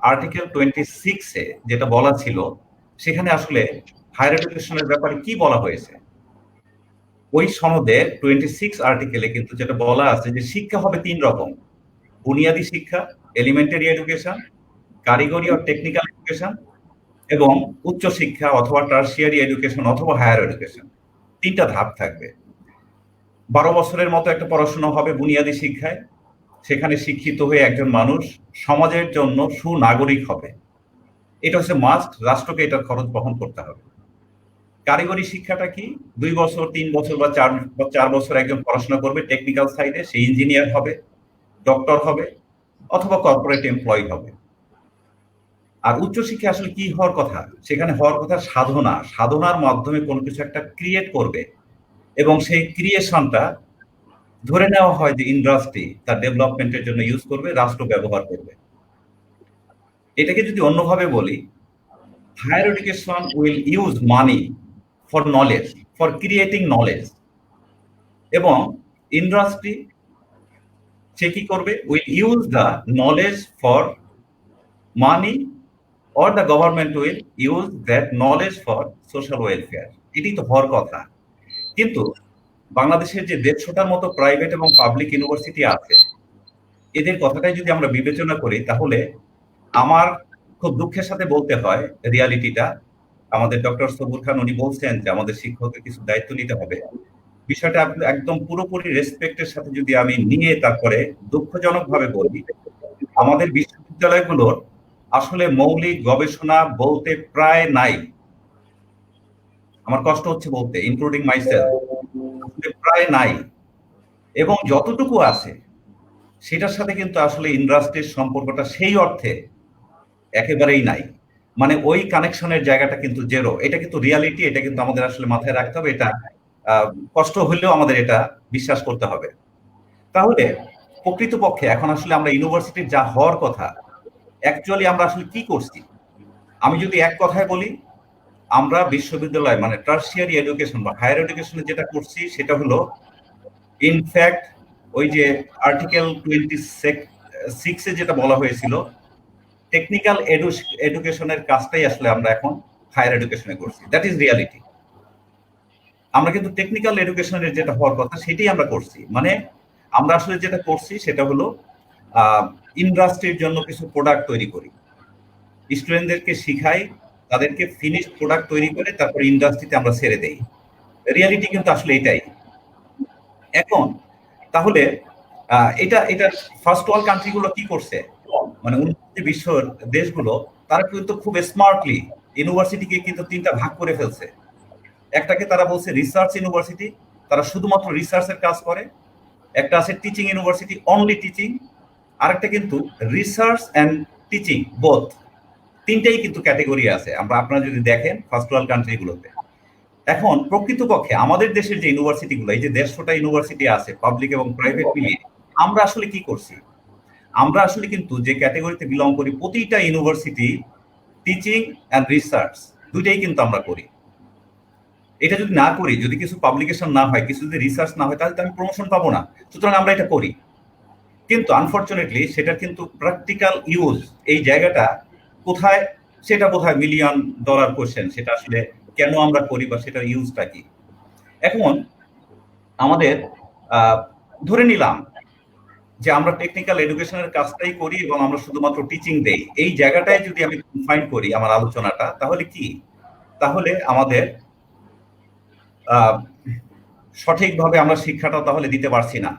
আর্টিকেল 26-এ যেটা বলা ছিল, সেখানে আসলে হায়ার এডুকেশনের ব্যাপারে কি বলা হয়েছে। ওই সনদের 26 আর্টিকেলে কিন্তু যেটা বলা আছে যে শিক্ষা হবে 3 রকম: বুনিয়াদী শিক্ষা, এলিমেন্টারি এডুকেশন, কারিগরি ও টেকনিক্যাল এডুকেশন, এবং উচ্চ শিক্ষা অথবা টার্সিয়ারি এডুকেশন অথবা হায়ার এডুকেশন। 3টা ধাপ থাকবে। 12 বছরের মতো একটা পড়াশোনা হবে বুনিয়াদী শিক্ষায়, সেখানে শিক্ষিত হয়ে একজন মানুষ সমাজের জন্য সুনাগরিক হবে। এটা হচ্ছে মাস্ট, রাষ্ট্রকে এটার খরচ বহন করতে হবে। কারিগরি শিক্ষাটা কি? 2 বছর 3 বছর বা 4 বছর একজন পড়াশোনা করবে টেকনিক্যাল সাইডে, সে ইঞ্জিনিয়ার হবে, ডক্টর হবে, অথবা কর্পোরেট এমপ্লয়ি হবে। আর উচ্চশিক্ষা আসলে কি হওয়ার কথা? সেখানে হওয়ার কথা সাধনা, সাধনার মাধ্যমে কোনো কিছু একটা ক্রিয়েট করবে, এবং সেই ক্রিয়েশনটা ধরে নেওয়া হয় যে ইন্ডাস্ট্রি তার ডেভেলপমেন্টের জন্য ইউজ করবে, রাষ্ট্র ব্যবহার করবে। এটাকে যদি অন্যভাবে বলি, higher education will use money for knowledge, for creating knowledge, এবং ইন্ডাস্ট্রি সে কি করবে? Will use the knowledge for money, or the government will use that knowledge for social welfare. এটাই তো হওয়ার কথা। কিন্তু বাংলাদেশের যে 150টার মতো প্রাইভেট এবং পাবলিক ইউনিভার্সিটি আছে, এদের কথাটাই যদি আমরা বিবেচনা করি, তাহলে আমার খুব দুঃখের সাথে বলতে হয় রিয়ালিটিটা, আমাদের ডক্টর সবুর খান উনি বলছেন যে আমাদের শিক্ষকদের কিছু দায়িত্ব নিতে হবে। বিষয়টা একদম পুরোপুরি রেসপেক্টের সাথে যদি আমি নিয়ে তারপরে দুঃখজনকভাবে বলি, আমাদের বিশ্ববিদ্যালয়গুলোর আসলে মৌলিক গবেষণা বলতে প্রায় নাই। আমার কষ্ট হচ্ছে বলতে, ইনক্লুডিং মাইসেলফ, প্রায় নাই। এবং যতটুকু আছে সেটার সাথে কিন্তু আসলে ইন্ডাস্ট্রির সম্পর্কটা সেই অর্থে একেবারেই নাই। মানে ওই কানেকশনের জায়গাটা কিন্তু জেরো। এটা কিন্তু রিয়ালিটি, এটা কিন্তু আমাদের আসলে মাথায় রাখতে হবে। এটা কষ্ট হলেও আমাদের এটা বিশ্বাস করতে হবে। তাহলে প্রকৃতপক্ষে এখন আসলে আমরা ইউনিভার্সিটির যা হওয়ার কথা, অ্যাকচুয়ালি আমরা আসলে কি করছি? আমি যদি এক কথায় বলি, আমরা বিশ্ববিদ্যালয় মানে টার্সিয়ারি এডুকেশন বা হায়ার এডুকেশনে যেটা করছি সেটা হলো ইনফ্যাক্ট ওই যে আর্টিকেল 26 যেটা বলা হয়েছিল, টেকনিক্যাল এডুকেশনের কাজটাই আসলে আমরা এখন হায়ার এডুকেশনে করছি। That is reality. আমরা কিন্তু টেকনিক্যাল এডুকেশনের যেটা হওয়ার কথা সেটাই আমরা করছি। মানে আমরা আসলে যেটা করছি সেটা হলো ইন্ডাস্ট্রির জন্য কিছু প্রোডাক্ট তৈরি করি, স্টুডেন্টদেরকে শিখাই, তাদেরকে ফিনিশ প্রোডাক্ট তৈরি করে তারপর ইন্ডাস্ট্রিতে আমরা ছেড়ে দেই। রিয়ালিটি কিন্তু আসলে এটাই। এখন তাহলে এটা এটা ফার্স্ট ওয়ার্ল্ড কান্ট্রিগুলো কি করছে, মানে উন্নত বিশ্বর দেশগুলো, তারা কিন্তু খুব স্মার্টলি ইউনিভার্সিটিকে কিন্তু 3টা ভাগ করে ফেলছে। একটাকে তারা বলছে রিসার্চ ইউনিভার্সিটি, তারা শুধুমাত্র রিসার্চের কাজ করে। একটা আছে টিচিং ইউনিভার্সিটি, অনলি টিচিং। আরেকটা কিন্তু রিসার্চ অ্যান্ড টিচিং বোথ, 3টাই কিন্তু ক্যাটেগরি আছে আপনারা যদি দেখেন ফার্স্ট ওয়ার্ল্ড কান্ট্রিগুলোতে। এখন প্রকৃতপক্ষে আমাদের দেশের যে ইউনিভার্সিটিগুলো, এই যে 150টা ইউনিভার্সিটি আছে পাবলিক এবং প্রাইভেট মিলিয়ে, আমরা আসলে কি করছি? আমরা আসলে কিন্তু যে ক্যাটেগরিতে বিলং করি, প্রতিটা ইউনিভার্সিটি টিচিং অ্যান্ড রিসার্চ দুইটাই কিন্তু আমরা করি। এটা যদি না করি, যদি কিছু পাবলিকেশন না হয়, কিছু যদি রিসার্চ না হয়, তাহলে তো আমি প্রমোশন পাবো না। সুতরাং আমরা এটা করি, কিন্তু আনফরচুনেটলি সেটার কিন্তু প্র্যাকটিক্যাল ইউজ এই জায়গাটা কোথায়, সেটা কোথায় $1,000,000 কোশ্চেন। সেটা আসলে কেন আমরা করি বা সেটার ইউজটা কি? এখন আমাদের ধরে নিলাম যে আমরা টেকনিক্যাল এডুকেশনের কাজটাই করি এবং আমরা শুধুমাত্র টিচিং দেই, এই জায়গাটায় যদি আমি কনফাইন করি আমার আলোচনাটা, তাহলে কি? তাহলে আমাদের সঠিকভাবে আমরা শিক্ষাটা তাহলে দিতে পারছি না।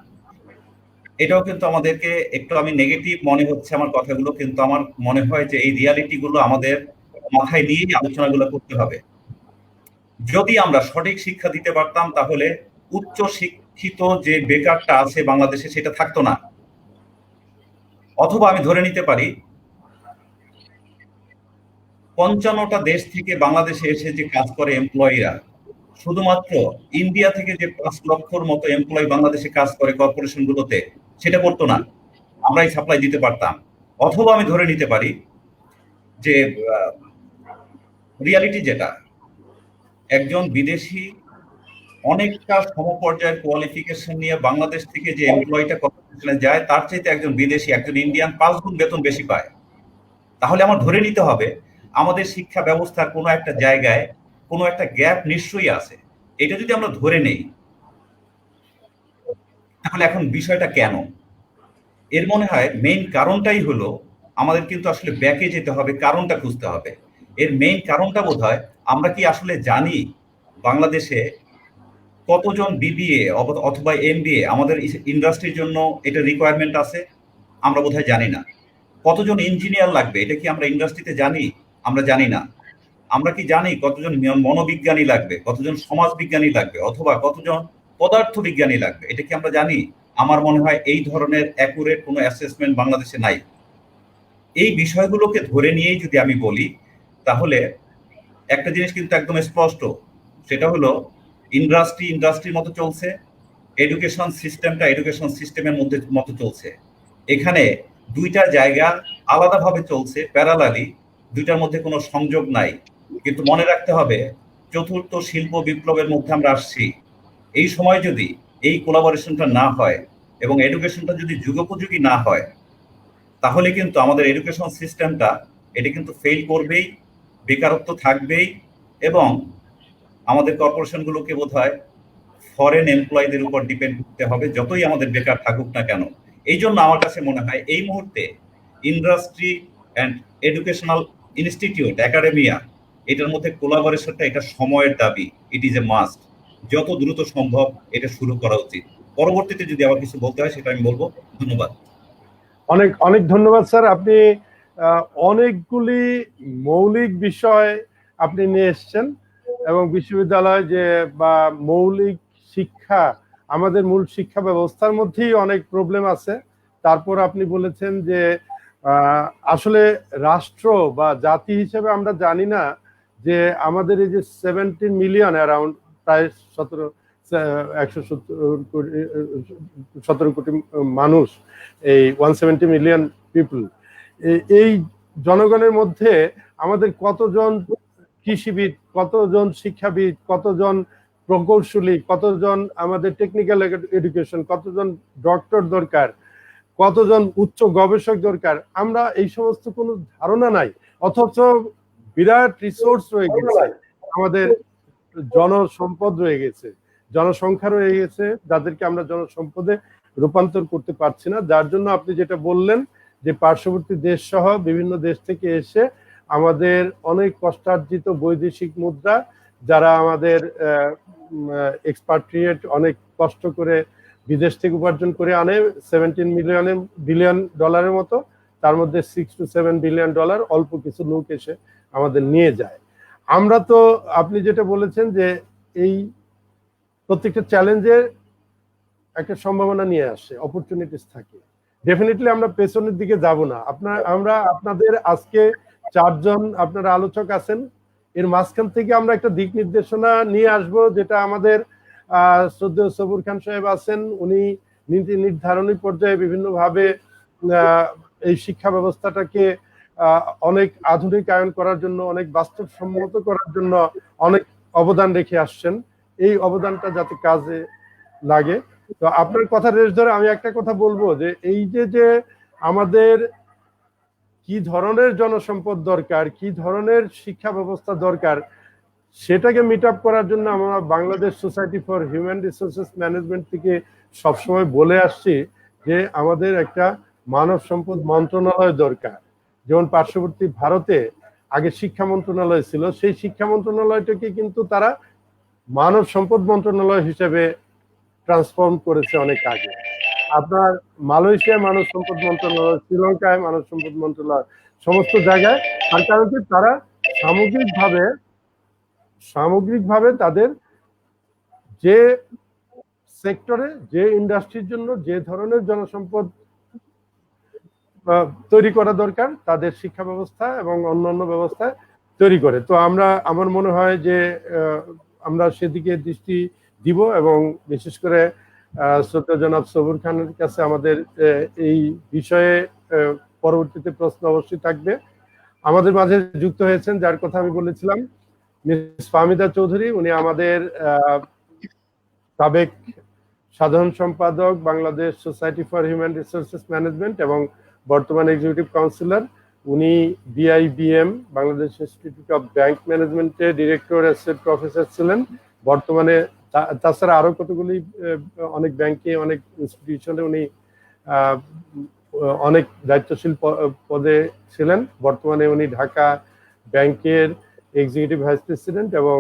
এটাও কিন্তু আমাদেরকে একটু, আমি নেগেটিভ মনে হচ্ছে আমার কথাগুলো, কিন্তু আমার মনে হয় যে এই রিয়ালিটি গুলো আমাদের মাথায় নিয়ে আলোচনাগুলো করতে হবে। যদি আমরা সঠিক শিক্ষা দিতে পারতাম, তাহলে উচ্চ শিক্ষিত যে বেকারটা আছে বাংলাদেশে সেটা থাকতো না। অথবা আমি ধরে নিতে পারি 55টা দেশ থেকে বাংলাদেশে এসে যে কাজ করে এমপ্লয়িরা, শুধুমাত্র ইন্ডিয়া থেকে যে 5 লক্ষর মতো এমপ্লয়ি বাংলাদেশে কাজ করে কর্পোরেশন গুলোতে, সেটা করতো না, আমরাই সাপ্লাই দিতে পারতাম। অথবা আমি ধরে নিতে পারি যে রিয়ালিটি যেটা, একজন বিদেশি অনেকটা সমপর্যায়ের কোয়ালিফিকেশন নিয়ে বাংলাদেশ থেকে যে এমপ্লয়িটা কর্পোরেশনে যায়, তার চাইতে একজন বিদেশি, একজন ইন্ডিয়ান 5 গুণ বেতন বেশি পায়। তাহলে আমার ধরে নিতে হবে আমাদের শিক্ষা ব্যবস্থার কোনো একটা জায়গায় কোনো একটা গ্যাপ নিশ্চয়ই আছে। এটা যদি আমরা ধরে নেই, তাহলে এখন বিষয়টা কেন? এর মনে হয় মেইন কারণটাই হলো আমাদের কিন্তু আসলে ব্যাকে যেতে হবে, কারণটা খুঁজতে হবে। এর মেইন কারণটা বোধহয় আমরা কি আসলে জানি বাংলাদেশে কতজন বিবিএ অথবা এমবিএ আমাদের ইন্ডাস্ট্রির জন্য এটা রিকোয়ারমেন্ট আছে আমরা বোধহয় জানি না। কতজন ইঞ্জিনিয়ার লাগবে এটা কি আমরা ইন্ডাস্ট্রিতে জানি? আমরা জানি না। আমরা কি জানি কতজন মনোবিজ্ঞানী লাগবে, কতজন সমাজবিজ্ঞানী লাগবে, অথবা কতজন পদার্থবিজ্ঞানী লাগবে? এটা কি আমরা জানি? আমার মনে হয় এই ধরনের অ্যাকুরেট কোনো অ্যাসেসমেন্ট বাংলাদেশে নাই। এই বিষয়গুলোকে ধরে নিয়েই যদি আমি বলি, তাহলে একটা জিনিস কিন্তু একদম স্পষ্ট, সেটা হলো ইন্ডাস্ট্রির মতো চলছে, এডুকেশন সিস্টেমের মতো চলছে। এখানে দুইটা জায়গা আলাদাভাবে চলছে, প্যারালালি, দুইটার মধ্যে কোনো সংযোগ নাই। কিন্তু মনে রাখতে হবে, চতুর্থ শিল্প বিপ্লবের মধ্যে আমরা আসছি। এই সময় যদি এই কোলাবোরেশনটা না হয় এবং এডুকেশনটা যদি যুগোপযোগী না হয়, তাহলে কিন্তু আমাদের এডুকেশন সিস্টেমটা এটা কিন্তু ফেল করবেই, বেকারত্ব থাকবেই, এবং আমাদের কর্পোরেশনগুলোকে বোধহয় ফরেন এমপ্লয়ীদের উপর ডিপেন্ড করতে হবে, যতই আমাদের বেকার থাকুক না কেন। এই জন্য আমার কাছে মনে হয় এই মুহূর্তে industry and educational institute, academia, এটার মধ্যে কোলাবোরেশনটা এটা সময়ের দাবি। It is a must. যত দ্রুত সম্ভব এটা শুরু করা উচিত। পরবর্তীতে যদি আবার কিছু বলতে হয় সেটা আমি বলবো। ধন্যবাদ। অনেক অনেক ধন্যবাদ স্যার। আপনি অনেকগুলি মৌলিক বিষয় আপনি নিয়ে এসছেন, এবং বিশ্ববিদ্যালয় যে বা মৌলিক শিক্ষা, আমাদের মূল শিক্ষা ব্যবস্থার মধ্যেই অনেক প্রবলেম আছে। তারপর আপনি বলেছেন যে আসলে রাষ্ট্র বা জাতি হিসেবে আমরা জানি না যে আমাদের এই যে 17 মিলিয়ন অ্যারাউন্ড, প্রায় 117 কোটি মানুষ, এই 170 মিলিয়ন পিপল, এই জনগণের মধ্যে আমাদের কতজন কৃষিবিদ, কতজন শিক্ষাবিদ, কতজন প্রকৌশলী, কতজন আমাদের টেকনিক্যাল এডুকেশন, কতজন ডক্টর দরকার, কতজন উচ্চ গবেষক দরকার, আমরা এই সমস্ত কোনো ধারণা নাই। অথচ বিরাট রিসোর্স রয়ে গেছে, আমাদের জনসম্পদ রয়ে গেছে, জনসংখ্যা রয়ে গেছে, যাদেরকে আমরা জনসম্পদে রূপান্তর করতে পারছি না। যার জন্য আপনি যেটা বললেন যে পার্শ্ববর্তী দেশ সহ বিভিন্ন দেশ থেকে এসে আমাদের অনেক কষ্টার্জিত বৈদেশিক মুদ্রা, যারা আমাদের এক্সপাট্রিয়েট অনেক কষ্ট করে বিদেশ থেকে উপার্জন করে আনে 17 বিলিয়ন ডলারের মতো, তার মধ্যে 6 to 7 বিলিয়ন ডলার অল্প কিছু লোক এসে আমাদের নিয়ে যায়। আমরা তো, আপনি যেটা বলেছেন যে এই প্রত্যেকটা চ্যালেঞ্জের একটা সম্ভাবনা নিয়ে আসে, অপরচুনিটিস থাকে। ডেফিনেটলি আমরা পেছনের দিকে যাব না। আমরা আপনাদের আজকে 4 জন আপনারা আলোচক আছেন, এর মাঝখান থেকে আমরা একটা দিক নির্দেশনা নিয়ে আসব, যেটা আমাদের শ্রদ্ধেয় সবুর খান সাহেব আছেন, উনি নীতি নির্ধারণী পর্যায়ে বিভিন্নভাবে এই শিক্ষা ব্যবস্থাটাকে অনেক আধুনিকায়ন করার জন্য, অনেক বাস্তবসম্মত করার জন্য অনেক অবদান রেখে আসছেন। এই অবদানটা যাতে কাজে লাগে। তো আপনার কথা রেশ ধরে আমি একটা কথা বলবো, যে এই যে আমাদের কি ধরনের জনসম্পদ দরকার, কি ধরনের শিক্ষা ব্যবস্থা দরকার, সেটাকে মিট আপ করার জন্য আমরা Bangladesh society for human resources management থেকে সবসময় বলে আসছি যে আমাদের একটা মানব সম্পদ মন্ত্রণালয় দরকার। যেমন পার্শ্ববর্তী ভারতে আগে শিক্ষা মন্ত্রণালয় ছিল, সেই শিক্ষা মন্ত্রণালয়টাকে কিন্তু তারা মানব সম্পদ মন্ত্রণালয় হিসেবে ট্রান্সফর্ম করেছে অনেক আগে। আপনার মালয়েশিয়ায় মানব সম্পদ মন্ত্রণালয়, শ্রীলঙ্কায় মানব সম্পদ মন্ত্রণালয়, সমস্ত জায়গায়। তার কারণ কি, তারা সামগ্রিকভাবে তাদের যে সেক্টরে, যে ইন্ডাস্ট্রির জন্য যে ধরনের জনসম্পদ তৈরি করা দরকার, তাদের শিক্ষা ব্যবস্থা এবং অন্যান্য ব্যবস্থায় তৈরি করে। তো আমার মনে হয় যে আমরা সেদিকে দৃষ্টি দিব, এবং বিশেষ করে শ্রদ্ধেয় জনাব সবুর খানের কাছে আমাদের এই বিষয়ে পরবর্তীতে প্রশ্ন অবশ্যই থাকবে। আমাদের মাঝে যুক্ত হয়েছেন, যার কথা আমি বলেছিলাম, মিস ফাহমিদা চৌধুরী। উনি আমাদের সাবেক সাধারণ সম্পাদক, Bangladesh society for human resources management, এবং বর্তমান এক্সিকিউটিভ কাউন্সিলর। উনি BIBM, Bangladesh institute of bank ম্যানেজমেন্টে ডিরেক্টর অ্যাসোসিয়েট প্রফেসর ছিলেন। বর্তমানে তাছাড়া আরো কতগুলি অনেক ব্যাংকে, অনেক ইনস্টিটিউশনে উনি অনেক দায়িত্বশীল পদে ছিলেন। বর্তমানে উনি ঢাকা ব্যাংকের এক্সিকিউটিভ ভাইস প্রেসিডেন্ট এবং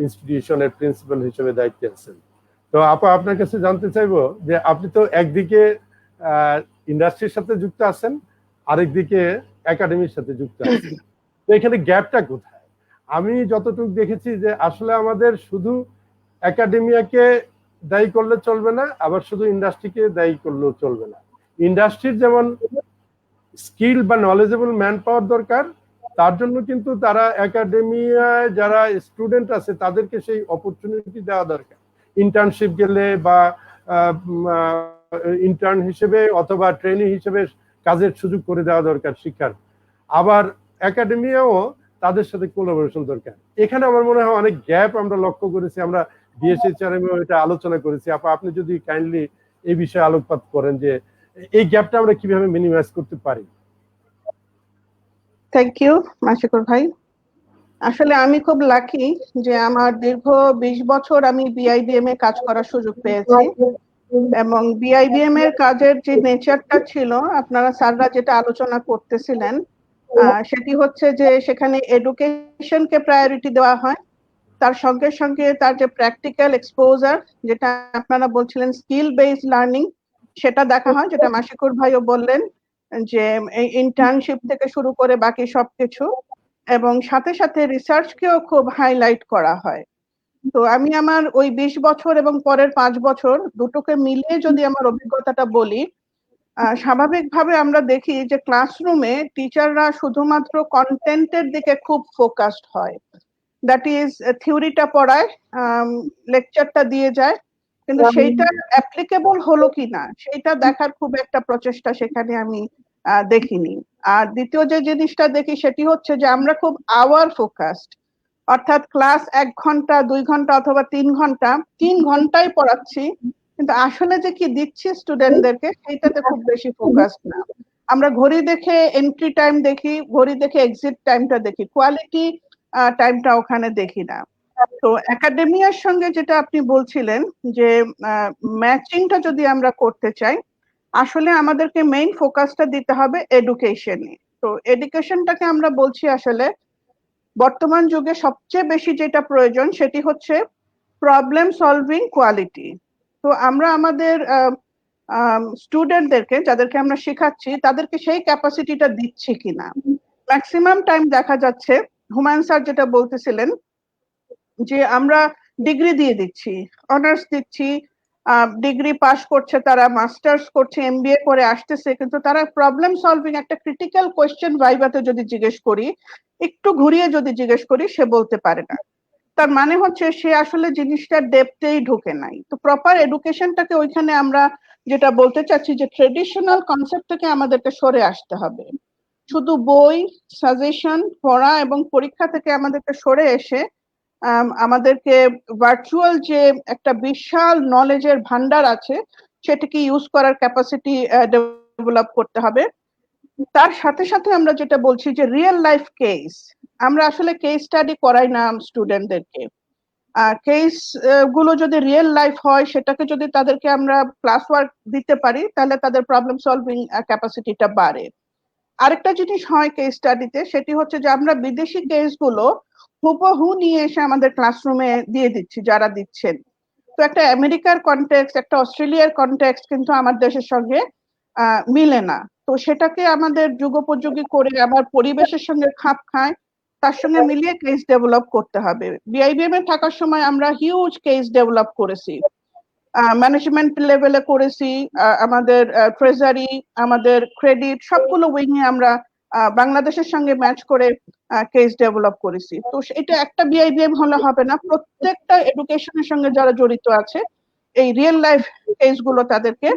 ইনস্টিটিউশনের প্রিন্সিপাল হিসেবে দায়িত্বে আছেন। তো আপা, আপনার কাছে জানতে চাইবো যে আপনি তো একদিকে ইন্ডাস্ট্রির সাথে যুক্ত আছেন, আরেকদিকে একাডেমির সাথে যুক্ত আছেন, তো এখানে গ্যাপটা কোথায়? আমি যতটুকু দেখেছি যে আসলে আমাদের শুধু একাডেমিয়াকে দায়ী করলে চলবে না, আবার শুধু ইন্ডাস্ট্রিকে দায়ী করলেও চলবে না। ইন্ডাস্ট্রির যেমন স্কিল বা নলেজেবল ম্যান পাওয়ার দরকার, তার জন্য কিন্তু তারা একাডেমিয়ায় যারা স্টুডেন্ট আছে তাদেরকে সেই অপরচুনিটি দেওয়া দরকার। ইন্টার্নশিপ গেলে বা ইন্টার্ন হিসেবে অথবা ট্রেনি হিসেবে কাজের সুযোগ করে দেওয়া দরকার শিক্ষার। আবার একাডেমিয়াও তাদের সাথে কোলাবোরেশন দরকার। এখানে আমার মনে হয় অনেক গ্যাপ আমরা লক্ষ্য করেছি, আমরা বিএসএইচআরএম এটা আলোচনা করেছি। আপনি যদি কাইন্ডলি এই বিষয়ে আলোকপাত করেন যে এই গ্যাপটা আমরা কিভাবে মিনিমাইজ করতে পারি। থ্যাংক ইউ মাশিকুর ভাই। আসলে আমি খুব লাকি যে আমার দীর্ঘ 20 বছর আমি বিআইবিএম এ কাজ করার সুযোগ পেয়েছি, এবং বিআইবিএম এর কাজের যে নেচারটা ছিল, আপনারা স্যাররা যেটা আলোচনা করতেছিলেন, সেটি হচ্ছে যে সেখানে এডুকেশনকে প্রায়োরিটি দেওয়া হয়, তার সঙ্গে সঙ্গে তার যে প্র্যাকটিক্যাল এক্সপোজার, যেটা আপনারা বলছিলেন স্কিল বেসড লার্নিং, সেটা দেখা হয়, যেটা মাশিকুর ভাইও বললেন যে ইন্টার্নশিপ থেকে শুরু করে বাকি সবকিছু, এবং সাথে সাথে রিসার্চকেও খুব হাইলাইট করা হয়। তো আমি আমার ওই 20 বছর এবং পরের 5 বছর দুটোকে মিলিয়ে যদি আমার অভিজ্ঞতাটা বলি, স্বাভাবিকভাবে আমরা দেখি যে ক্লাসরুমে টিচাররা শুধুমাত্র কন্টেন্টের দিকে খুব ফোকাসড হয়। দ্যাট ইজ থিওরিটা পড়ায়, লেকচারটা দিয়ে যায়, কিন্তু সেইটা অ্যাপ্লিকেবল হলো কিনা সেইটা দেখার খুব একটা প্রচেষ্টা সেখানে আমি দেখিনি। আর দ্বিতীয় যে জিনিসটা দেখি সেটি হচ্ছে যে আমরা খুব আওয়ার ফোকাসড, অর্থাৎ ক্লাস 1 ঘন্টা 2 ঘন্টা অথবা 3 ঘন্টা 3 ঘন্টাই পড়াচ্ছি, কিন্তু আসলে যে কি দিচ্ছি স্টুডেন্টদেরকে সেইটাতে খুব বেশি ফোকাসড না। আমরা ঘড়ি দেখে এন্ট্রি টাইম দেখি, ঘড়ি দেখে এক্সিট টাইমটা দেখি, কোয়ালিটি টাইমটা ওখানে দেখি না। তো একাডেমিয়ার সঙ্গে যেটা আপনি বলছিলেন যে ম্যাচিংটা যদি আমরা করতে চাই, আসলে আমাদেরকে মেইন ফোকাসটা দিতে হবে এডুকেশনে। তো এডুকেশনটাকে আমরা বলছি আসলে বর্তমান যুগে সবচেয়ে বেশি যেটা প্রয়োজন সেটি হচ্ছে প্রবলেম সলভিং কোয়ালিটি। তো আমরা আমাদের স্টুডেন্টদেরকে, যাদেরকে আমরা শেখাচ্ছি, তাদেরকে সেই ক্যাপাসিটিটা দিচ্ছি কিনা। ম্যাক্সিমাম টাইম দেখা যাচ্ছে, হুমায়ুন স্যার যেটা বলতেছিলেন যে আমরা ডিগ্রি দিয়ে দিচ্ছি, অনার্স দিচ্ছি, ডিগ্রি পাস করছে, তারা মাস্টার্স করছে, এমবিএ করে আসতেছে, কিন্তু তারা প্রবলেম সলভিং একটা ক্রিটিক্যাল কোয়েশ্চেন ভাইভাতে যদি জিজ্ঞেস করি, একটু ঘুরিয়ে যদি জিজ্ঞেস করি, সে বলতে পারে না। তার মানে হচ্ছে সে আসলে জিনিসটা ডেপথেই ঢোকে নাই। তো প্রপার এডুকেশনটাকে ওইখানে আমরা যেটা বলতে চাচ্ছি যে ট্রেডিশনাল কনসেপ্ট থেকে আমাদেরকে সরে আসতে হবে। শুধু বই, সাজেশন পড়া এবং পরীক্ষা থেকে আমাদেরকে সরে এসে আমাদেরকে ভার্চুয়াল যে একটা বিশাল নলেজের ভান্ডার আছে সেটাকে ইউজ করার ক্যাপাসিটি ডেভেলপ করতে হবে। তার সাথে সাথে আমরা যেটা বলছি যে রিয়েল লাইফ কেস, আমরা আসলে কেস স্টাডি করাই না স্টুডেন্টদেরকে। কেস গুলো যদি রিয়েল লাইফ হয়, সেটাকে যদি তাদেরকে আমরা ক্লাস ওয়ার্ক দিতে পারি, তাহলে তাদের প্রবলেম সলভিং ক্যাপাসিটিটা বাড়ে। আরেকটা জিনিস হয় কেস স্টাডিতে, সেটি হচ্ছে যে আমরা বিদেশি কেসগুলো হুবহু নিয়ে এসে আমাদের ক্লাসরুমে দিয়ে দিচ্ছি যারা দিচ্ছেন। তো একটা আমেরিকার কনটেক্সট, একটা অস্ট্রেলিয়ার কনটেক্সট কিন্তু আমার দেশের সঙ্গে মিলে না। তো সেটাকে আমাদের যুগোপযোগী করে আবার পরিবেশের সঙ্গে খাপ খায়, তার সঙ্গে মিলিয়ে কেস ডেভেলপ করতে হবে। বিআইবিএম এ থাকার সময় আমরা হিউজ কেস ডেভেলপ করেছি, ম্যানেজমেন্ট লেভেলে করেছি, আমাদের ট্রেজারি, আমাদের ক্রেডিট, সবগুলো উইং এ আমরা বাংলাদেশের সঙ্গে ম্যাচ করে কেস ডেভেলপ করেছি। তো এটা একটা বিআইবিএম হলে হবে না, প্রত্যেকটা এডুকেশনের সঙ্গে যারা জড়িত আছে এই রিয়েল লাইফ কেস গুলো তাদেরকে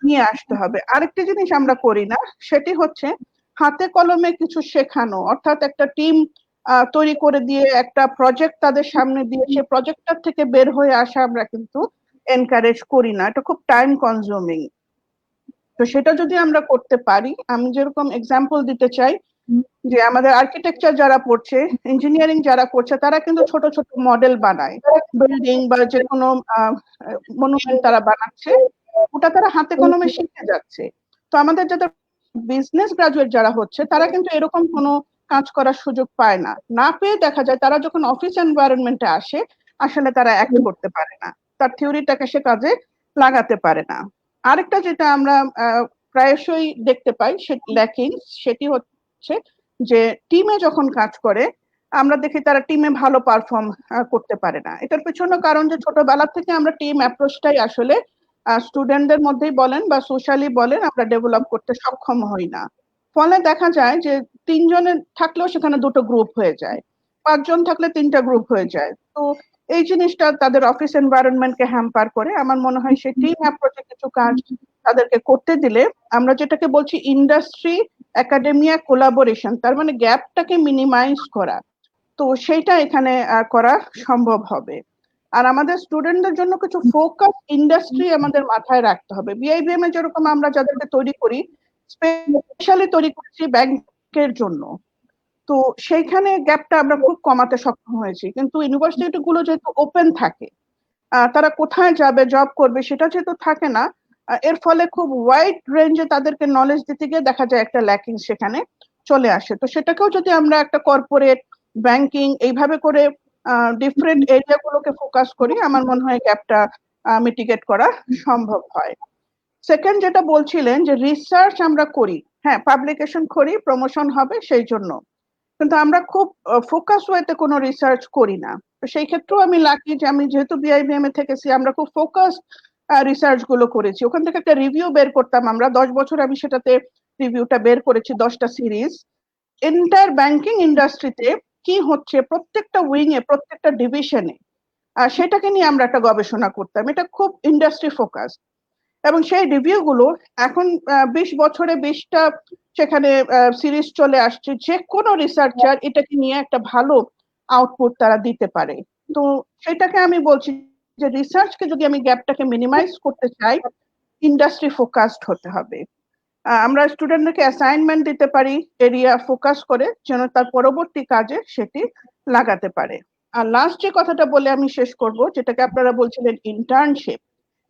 নিয়ে আসতে হবে। আরেকটা জিনিস আমরা করি না, সেটি হচ্ছে হাতে কলমে কিছু শেখানো, অর্থাৎ একটা টিম তৈরি করে দিয়ে একটা প্রজেক্ট তাদের সামনে দিয়ে সে প্রজেক্টটার থেকে বের হয়ে আসা আমরা কিন্তু এনকারেজ করি না, এটা খুব টাইম কনজিউমিং। তো সেটা যদি আমরা করতে পারি, আমি যেরকম এক্সাম্পল দিতে চাই যে আমাদের আর্কিটেকচার যারা পড়ছে, ইঞ্জিনিয়ারিং যারা করছে, তারা কিন্তু ছোট ছোট মডেল বানায়, বিল্ডিং বা যে কোনো মনুমেন্ট তারা বানাচ্ছে, ওটা তারা হাতে কলমে শিখে যাচ্ছে। তো আমাদের যাদের বিজনেস গ্রাজুয়েট যারা হচ্ছে, তারা কিন্তু এরকম কোনো কাজ করার সুযোগ পায় না, না পেয়ে দেখা যায় তারা যখন অফিস এনভায়রনমেন্টে আসে আসলে তারা অ্যাক্ট করতে পারে না, তার থিওরিটাকে সে কাজে লাগাতে পারে না। আরেকটা যেটা আমরা প্রায়শই দেখতে পাই ল্যাকিং, সেটি হচ্ছে যে টিমে যখন কাজ করে আমরা দেখি তারা টিমে ভালো পারফর্ম করতে পারে না। এটার পেছনে কারণ যে ছোটবেলা থেকে আমরা টিম অ্যাপ্রোচটাই আসলে স্টুডেন্টদের মধ্যেই বলেন বা সোশ্যালি বলেন আমরা ডেভেলপ করতে সক্ষম হই না। ফলে দেখা যায় যে 3 জনের থাকলেও সেখানে 2টো গ্রুপ হয়ে যায়, 5 জন থাকলে 3টা গ্রুপ হয়ে যায়। তো এই জিনিসটা তাদের অফিস এনভায়রনমেন্টকে হ্যাম্পার করে। আমার মনে হয় সেই টিম অ্যাপ্রোচে কিছু কাজ তাদেরকে করতে দিলে, আমরা যেটাকে বলছি ইন্ডাস্ট্রি একাডেমিয়া কোলাবোরেশন, তার মানে গ্যাপটাকে মিনিমাইজ করা, তো সেইটা এখানে করা সম্ভব হবে। আর আমাদের স্টুডেন্টদের জন্য কিছু ফোকাস ইন্ডাস্ট্রি আমাদের মাথায় রাখতে হবে। বিআইবিএম এ যেরকম আমরা যাদেরকে তৈরি করি, স্পেশালি তৈরি করছি ব্যাংকের জন্য, তো সেইখানে গ্যাপটা আমরা খুব কমাতে সক্ষম হয়েছি। কিন্তু ইউনিভার্সিটি গুলো যেহেতু ওপেন থাকে, তারা কোথায় যাবে জব করবে সেটা যেহেতু থাকে না, এর ফলে খুব ওয়াইড রেঞ্জে তাদেরকে নলেজ দিতে গিয়ে দেখা যায় একটা ল্যাকিং সেখানে চলে আসে। তো সেটাকেও যদি আমরা একটা কর্পোরেট ব্যাংকিং এইভাবে করে ডিফারেন্ট এরিয়া গুলোকে ফোকাস করি, আমার মনে হয় গ্যাপটা মিটিগেট করা সম্ভব হয়। সেকেন্ড যেটা বলছিলেন যে রিসার্চ আমরা করি, হ্যাঁ পাবলিকেশন করি, প্রমোশন হবে সেই জন্য, কিন্তু আমরা খুব ফোকাস ওয়েতে কোনো রিসার্চ করি না। তো সেই ক্ষেত্রেও আমি লাকি যে আমি যেহেতু বিআইবিএম এ থেকেছি, আমরা খুব ফোকাস রিসার্চ গুলো করেছি। ওখান থেকে একটা রিভিউ বের করতাম আমরা, 10 বছর আমি সেটাতে রিভিউটা বের করেছি, 10টা সিরিজ। এন্টায়ার ব্যাংকিং ইন্ডাস্ট্রিতে কি হচ্ছে প্রত্যেকটা উইং এ, প্রত্যেকটা ডিভিশনে, সেটাকে নিয়ে আমরা একটা গবেষণা করতাম। এটা খুব ইন্ডাস্ট্রি ফোকাস, এবং সেই রিভিউ গুলো এখন 20 বছরে 20টা সেখানে সিরিজ চলে আসছে। যে কোনো রিসার্চার এটাকে নিয়ে একটা ভালো আউটপুট তারা দিতে পারে। তো সেটাকে আমি বলছি যে রিসার্চকে যদি আমি গ্যাপটাকে মিনিমাইজ করতে চাই, ইন্ডাস্ট্রি ফোকাসড হতে হবে। আমরা স্টুডেন্টদেরকে অ্যাসাইনমেন্ট দিতে পারি এরিয়া ফোকাস করে, যেন তার পরবর্তী কাজে সেটি লাগাতে পারে। আর লাস্ট যে কথাটা বলে আমি শেষ করব, যেটাকে আপনারা বলছিলেন ইন্টার্নশিপ।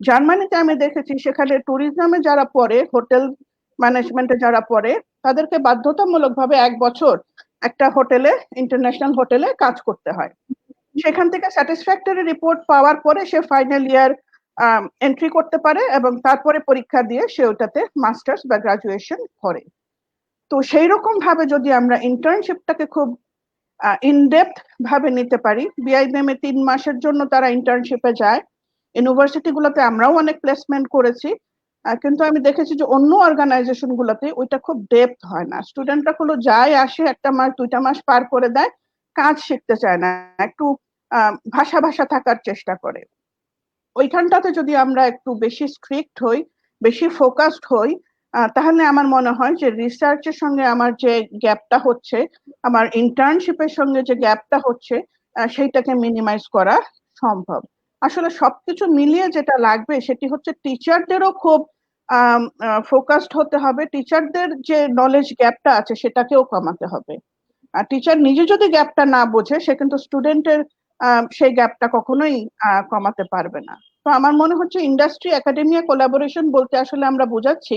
জার্মানিতে আমি দেখেছি সেখানে ট্যুরিজমে যারা পড়ে, হোটেল ম্যানেজমেন্টে যারা পড়ে, তাদেরকে বাধ্যতামূলকভাবে 1 বছর একটা হোটেলে, ইন্টারন্যাশনাল হোটেলে কাজ করতে হয়। সেখান থেকে স্যাটিসফ্যাক্টরি রিপোর্ট পাওয়ার পরে সে ফাইনাল ইয়ার এন্ট্রি করতে পারে এবং তারপরে পরীক্ষা দিয়ে সে ওটাতে মাস্টার্স বা গ্রাজুয়েশন করে। তো সেই রকম ভাবে যদি আমরা ইন্টার্নশিপটাকে খুব ইনডেপথ ভাবে নিতে পারি, বিআইবিএম এ 3 মাসের জন্য তারা ইন্টার্নশিপে যায়। ইউনিভার্সিটি গুলোতে আমরাও অনেক প্লেসমেন্ট করেছি, কিন্তু আমি দেখেছি যে অন্য অর্গানাইজেশন গুলোতে ওইটা খুব ডেপথ হয় না। স্টুডেন্টরা গুলো যায় আসে, 1টা মাস 2টা মাস পার করে দেয়, কাজ শিখতে চায় না, একটু ভাষা থাকার চেষ্টা করে। ওইখানটাতে যদি আমরা একটু বেশি স্ট্রিক্ট হই, বেশি ফোকাসড হই, তাহলে আমার মনে হয় যে রিসার্চের সঙ্গে আমার যে গ্যাপটা হচ্ছে, আমার ইন্টার্নশিপের সঙ্গে যে গ্যাপটা হচ্ছে, সেইটাকে মিনিমাইজ করা সম্ভব। আসলে সবকিছু মিলিয়ে যেটা লাগবে সেটি হচ্ছে টিচারদেরও খুব ফোকাসড হতে হবে, টিচারদের যে নলেজ গ্যাপটা আছে সেটাকেও কমাতে হবে। আর টিচার নিজে যদি গ্যাপটা না বোঝে, সে কিন্তু স্টুডেন্টের সেই গ্যাপটা কখনোই কমাতে পারবে না। তো আমার মনে হচ্ছে ইন্ডাস্ট্রি একাডেমিয়া কোলাবোরেশন বলতে আসলে আমরা বোঝাচ্ছি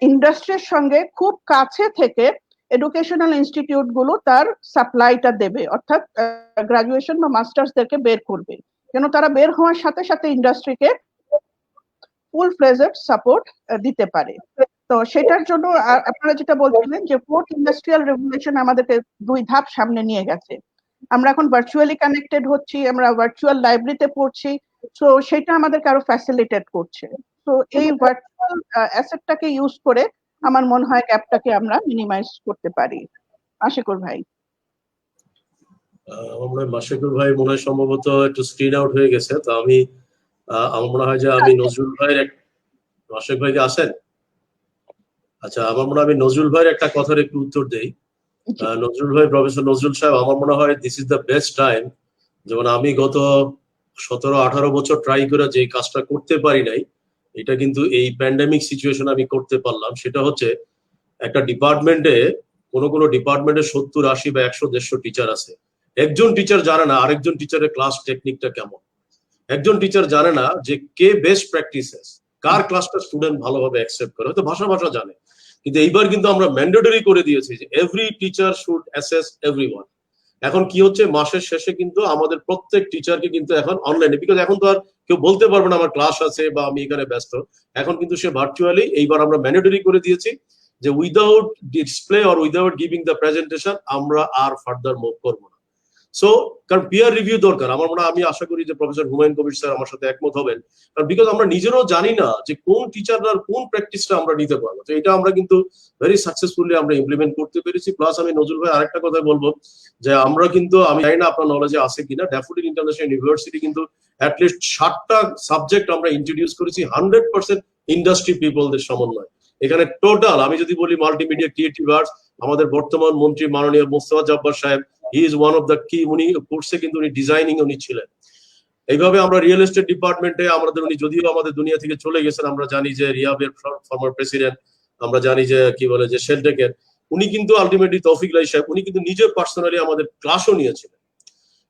ইন্ডাস্ট্রির সঙ্গে খুব কাছে থেকে এডুকেশনাল ইনস্টিটিউট গুলো তার সাপ্লাইটা দেবে, অর্থাৎ গ্রাজুয়েশন বা মাস্টার্সদেরকে বের করবে, যেন তারা বের হওয়ার সাথে সাথে ইন্ডাস্ট্রিকে ফুল ফ্লেজড সাপোর্ট দিতে পারে। তো সেটার জন্য আপনারা যেটা বলছিলেন যে 4th ইন্ডাস্ট্রিয়াল রেভলিউশন আমাদেরকে 2 ধাপ সামনে নিয়ে গেছে। আমরা এখন ভার্চুয়ালি কানেক্টেড হচ্ছি, আমরা ভার্চুয়াল লাইব্রেরিতে পড়ছি, তো সেটা আমাদেরকে আরো ফ্যাসিলিটেট করছে। তো এই ভার্চুয়াল অ্যাসেটটাকে ইউজ করে আমার মনে হয় গ্যাপটাকে আমরা মিনিমাইজ করতে পারি। আশিকুর ভাই। আমার মনে হয় মাশিকুর ভাই মনে হয় সম্ভবত একটু স্ক্রিন আউট হয়ে গেছে। তো আমি আমার মনে হয় যে আমি নজরুল ভাইয়ের মাশিক ভাই কি আছেন? আচ্ছা, আমার মনে হয় আমি নজরুল ভাইয়ের একটা কথার একটু উত্তর দেই। নজরুল ভাই, প্রফেসর নজরুল সাহেব, আমার মনে হয় this is the best time. যেমন আমি গত 17-18 বছর ট্রাই করে যে কাজটা করতে পারি নাই, এটা কিন্তু এই প্যান্ডেমিক সিচুয়েশন আমি করতে পারলাম। সেটা হচ্ছে একটা ডিপার্টমেন্টে, কোনো ডিপার্টমেন্টে 70, 80 বা 100, 150 টিচার আছে। একজন টিচার জানে না আরেকজন টিচারের ক্লাস টেকনিকটা কেমন। একজন টিচার জানে না যে কে বেস্ট প্র্যাকটিসেস, কার ক্লাসটা স্টুডেন্ট ভালোভাবে অ্যাকসেপ্ট করে, হয়তো ভাষা জানে, কিন্তু এইবার কিন্তু আমরা ম্যান্ডেটরি করে দিয়েছি যে every teacher should assess everyone. এখন কি হচ্ছে, মাসের শেষে কিন্তু আমাদের প্রত্যেক টিচারকে কিন্তু এখন অনলাইনে, বিকজ এখন তো আর কেউ বলতে পারবে না আমার ক্লাস আছে বা আমি এখানে ব্যস্ত, এখন কিন্তু সে ভার্চুয়ালি এইবার আমরা ম্যান্ডেটরি করে দিয়েছি যে without display or without giving the presentation আমরা আর ফার্দার মুভ করবো না। সো কারণ পিয়ার রিভিউ দরকার, আমার মনে হয়, আমি আশা করি যে প্রফেসর হুমায়ুন কবির স্যার আমার সাথে একমত হবেন, কারণ বিকজ আমরা নিজেরাও জানি না যে কোন টিচাররা কোন প্র্যাকটিসটা আমরা নিতে পারবো। তো এটা আমরা কিন্তু ভেরি সাকসেসফুলি আমরা ইমপ্লিমেন্ট করতে পেরেছি। প্লাস আমি নজরুল ভাই আরেকটা কথা বলবো যে আমরা কিন্তু, আমি জানি না আপনার নলেজে আছে কিনা, ড্যাফোডিল ইন্টারন্যাশনাল ইউনিভার্সিটি কিন্তু অ্যাটলিস্ট 60টা সাবজেক্ট আমরা ইন্ট্রোডিউস করেছি 100% ইন্ডাস্ট্রি পিপলদের সমন্বয়। এখানে টোটাল আমি যদি বলি মাল্টিমিডিয়া ক্রিয়েটিভ আর্টস, আমাদের বর্তমান মন্ত্রী মাননীয় মোস্তফা জব্বার সাহেব, he is one of the কি, উনি কোর্সে কিন্তু উনি ডিজাইনিং উনি ছিলেন। এইভাবে আমরা রিয়েল এস্টেট ডিপার্টমেন্টে আমাদের, উনি যদিও আমাদের দুনিয়া থেকে চলে গেছেন, আমরা জানি যে রিয়াবের ফর্মার প্রেসিডেন্ট, আমরা জানি যে কি বলে যে শেলটেকের, উনি কিন্তু আলটিমেটলি তৌফিক লাই সাহেব, উনি কিন্তু নিজে পার্সোনালি আমাদের ক্লাসও নিয়েছিলেন।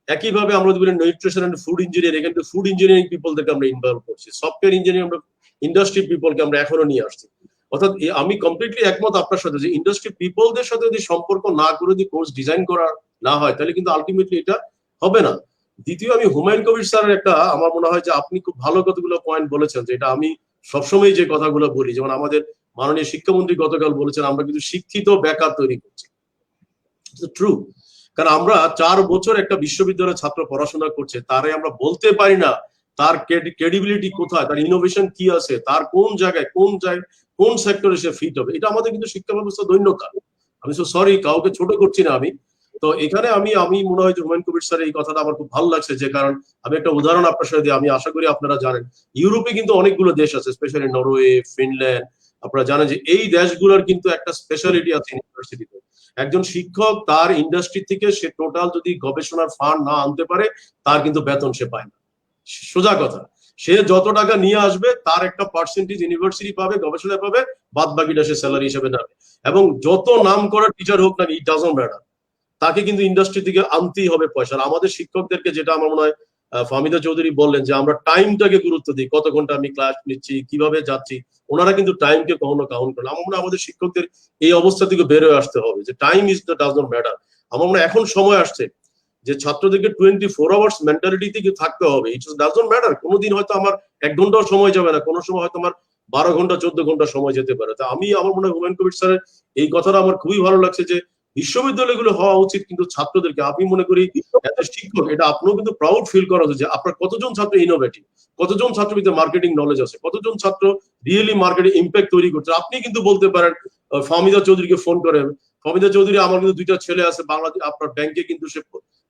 একইভাবে আমরা যদি বলি নিউট্রিশন এন্ড ফুড ইঞ্জিনিয়ারিং, এখানে ফুড ইঞ্জিনিয়ারিং পিপলদেরকে আমরা ইনভলভ করছি, সফটওয়্যার ইঞ্জিনিয়ারিং আমরা ইন্ডাস্ট্রি পিপলকে আমরা এখনো নিয়ে আসছি। অর্থাৎ আমি কমপ্লিটলি একমত আপনার সাথে যে ইন্ডাস্ট্রি পিপলদের সাথে যদি সম্পর্ক না করে যদি কোর্স ডিজাইন করা না হয় তাহলে কিন্তু আলটিমেটলি এটা হবে না। দ্বিতীয়, আমি হুমায়ুন কবির স্যারের একটা, আমার মনে হয় যে আপনি খুব ভালো কতগুলো পয়েন্ট বলেছেন, যে এটা আমি সবসময় যে কথাগুলো বলি, যেমন আমাদের মাননীয় শিক্ষামন্ত্রী গতকাল বলেছেন আমরা কিন্তু শিক্ষিত বেকার তৈরি করছি। ট্রু, কারণ আমরা 4 বছর একটা বিশ্ববিদ্যালয়ের ছাত্র পড়াশোনা করছে, তারে আমরা বলতে পারি না তার ক্রেডিবিলিটি কোথায়, তার ইনোভেশন কি আছে, তার কোন জায়গায় কোন সেক্টরে সে ফিট হবে। এটা আমাদের কিন্তু শিক্ষা ব্যবস্থা দৈন্যতা। আমি সরি, কাউকে ছোট করছি না আমি। তো এখানে আমি মনে হয় যে হুমায়ুন কবির স্যার এই কথাটা আমার খুব ভালো লাগছে, যে কারণ আমি একটা উদাহরণ আপনার সাথে দিই, আমি আশা করি আপনারা জানেন ইউরোপে কিন্তু অনেকগুলো দেশ আছে, স্পেশালি নরওয়ে, ফিনল্যান্ড, আপনারা জানেন যে এই দেশগুলোর কিন্তু একটা স্পেশালিটি আছে ইউনিভার্সিটিতে। একজন শিক্ষক তার ইন্ডাস্ট্রি থেকে সে টোটাল যদি গবেষণার ফান্ড না আনতে পারে তার কিন্তু বেতন সে পায় না। সোজা কথা, সে যত টাকা নিয়ে আসবে তার একটা পার্সেন্টেজ ইউনিভার্সিটি পাবে, গবেষণায় পাবে, বাদ বাকিটা সে স্যালারি হিসেবে নেবে। এবং যত নাম করা টিচার হোক না, ইট ডাজন্ট ম্যাটার, তাকে কিন্তু ইন্ডাস্ট্রি থেকে আনতেই হবে পয়সা। আর আমাদের শিক্ষকদেরকে, যেটা আমার মনে হয় ফাহমিদা চৌধুরী বললেন, যে আমরা টাইমটাকে গুরুত্ব দিই, কত ঘন্টা আমি ক্লাস নিচ্ছি, কিভাবে যাচ্ছি, ওনারা কিন্তু টাইমকে কখনো কাউন্ট করেন। আমার মনে হয় আমাদের শিক্ষকদের এই অবস্থা থেকে বেরোয় আসতে হবে, যে time is the does not matter. আমার মনে হয় এখন সময় আসছে যে ছাত্রদেরকে 24 আওয়ার্স মেন্টালিটি থেকে থাকতে হবে। ইট ডাজ নট ম্যাটার, কোনোদিন হয়তো আমার 1 ঘন্টাও সময় যাবে না, কোনো সময় হয়তো আমার 12 ঘন্টা 14 ঘন্টা সময় যেতে পারে। তা আমার মনে হয় হুমায়ুন কবির স্যারের এই কথাটা আমার খুবই ভালো লাগছে, যে বিশ্ববিদ্যালয়গুলো হওয়া উচিত কিন্তু ছাত্রদেরকে, আমি মনে করি এত শিক্ষক, এটা আপনিও কিন্তু প্রাউড ফিল করা উচিত যে আপনার কতজন ছাত্র ইনোভেটিভ, কতজন ছাত্র ভিতরে মার্কেটিং নলেজ আছে, কতজন ছাত্র রিয়েলি মার্কেটিং ইম্প্যাক্ট তৈরি করছে। আপনি কিন্তু বলতে পারেন ফাহমিদা চৌধুরীকে ফোন করেন, ফাহমিদা চৌধুরী, আমার কিন্তু 2টা ছেলে আছে বাংলাদেশ, আপনার ব্যাংকে কিন্তু সে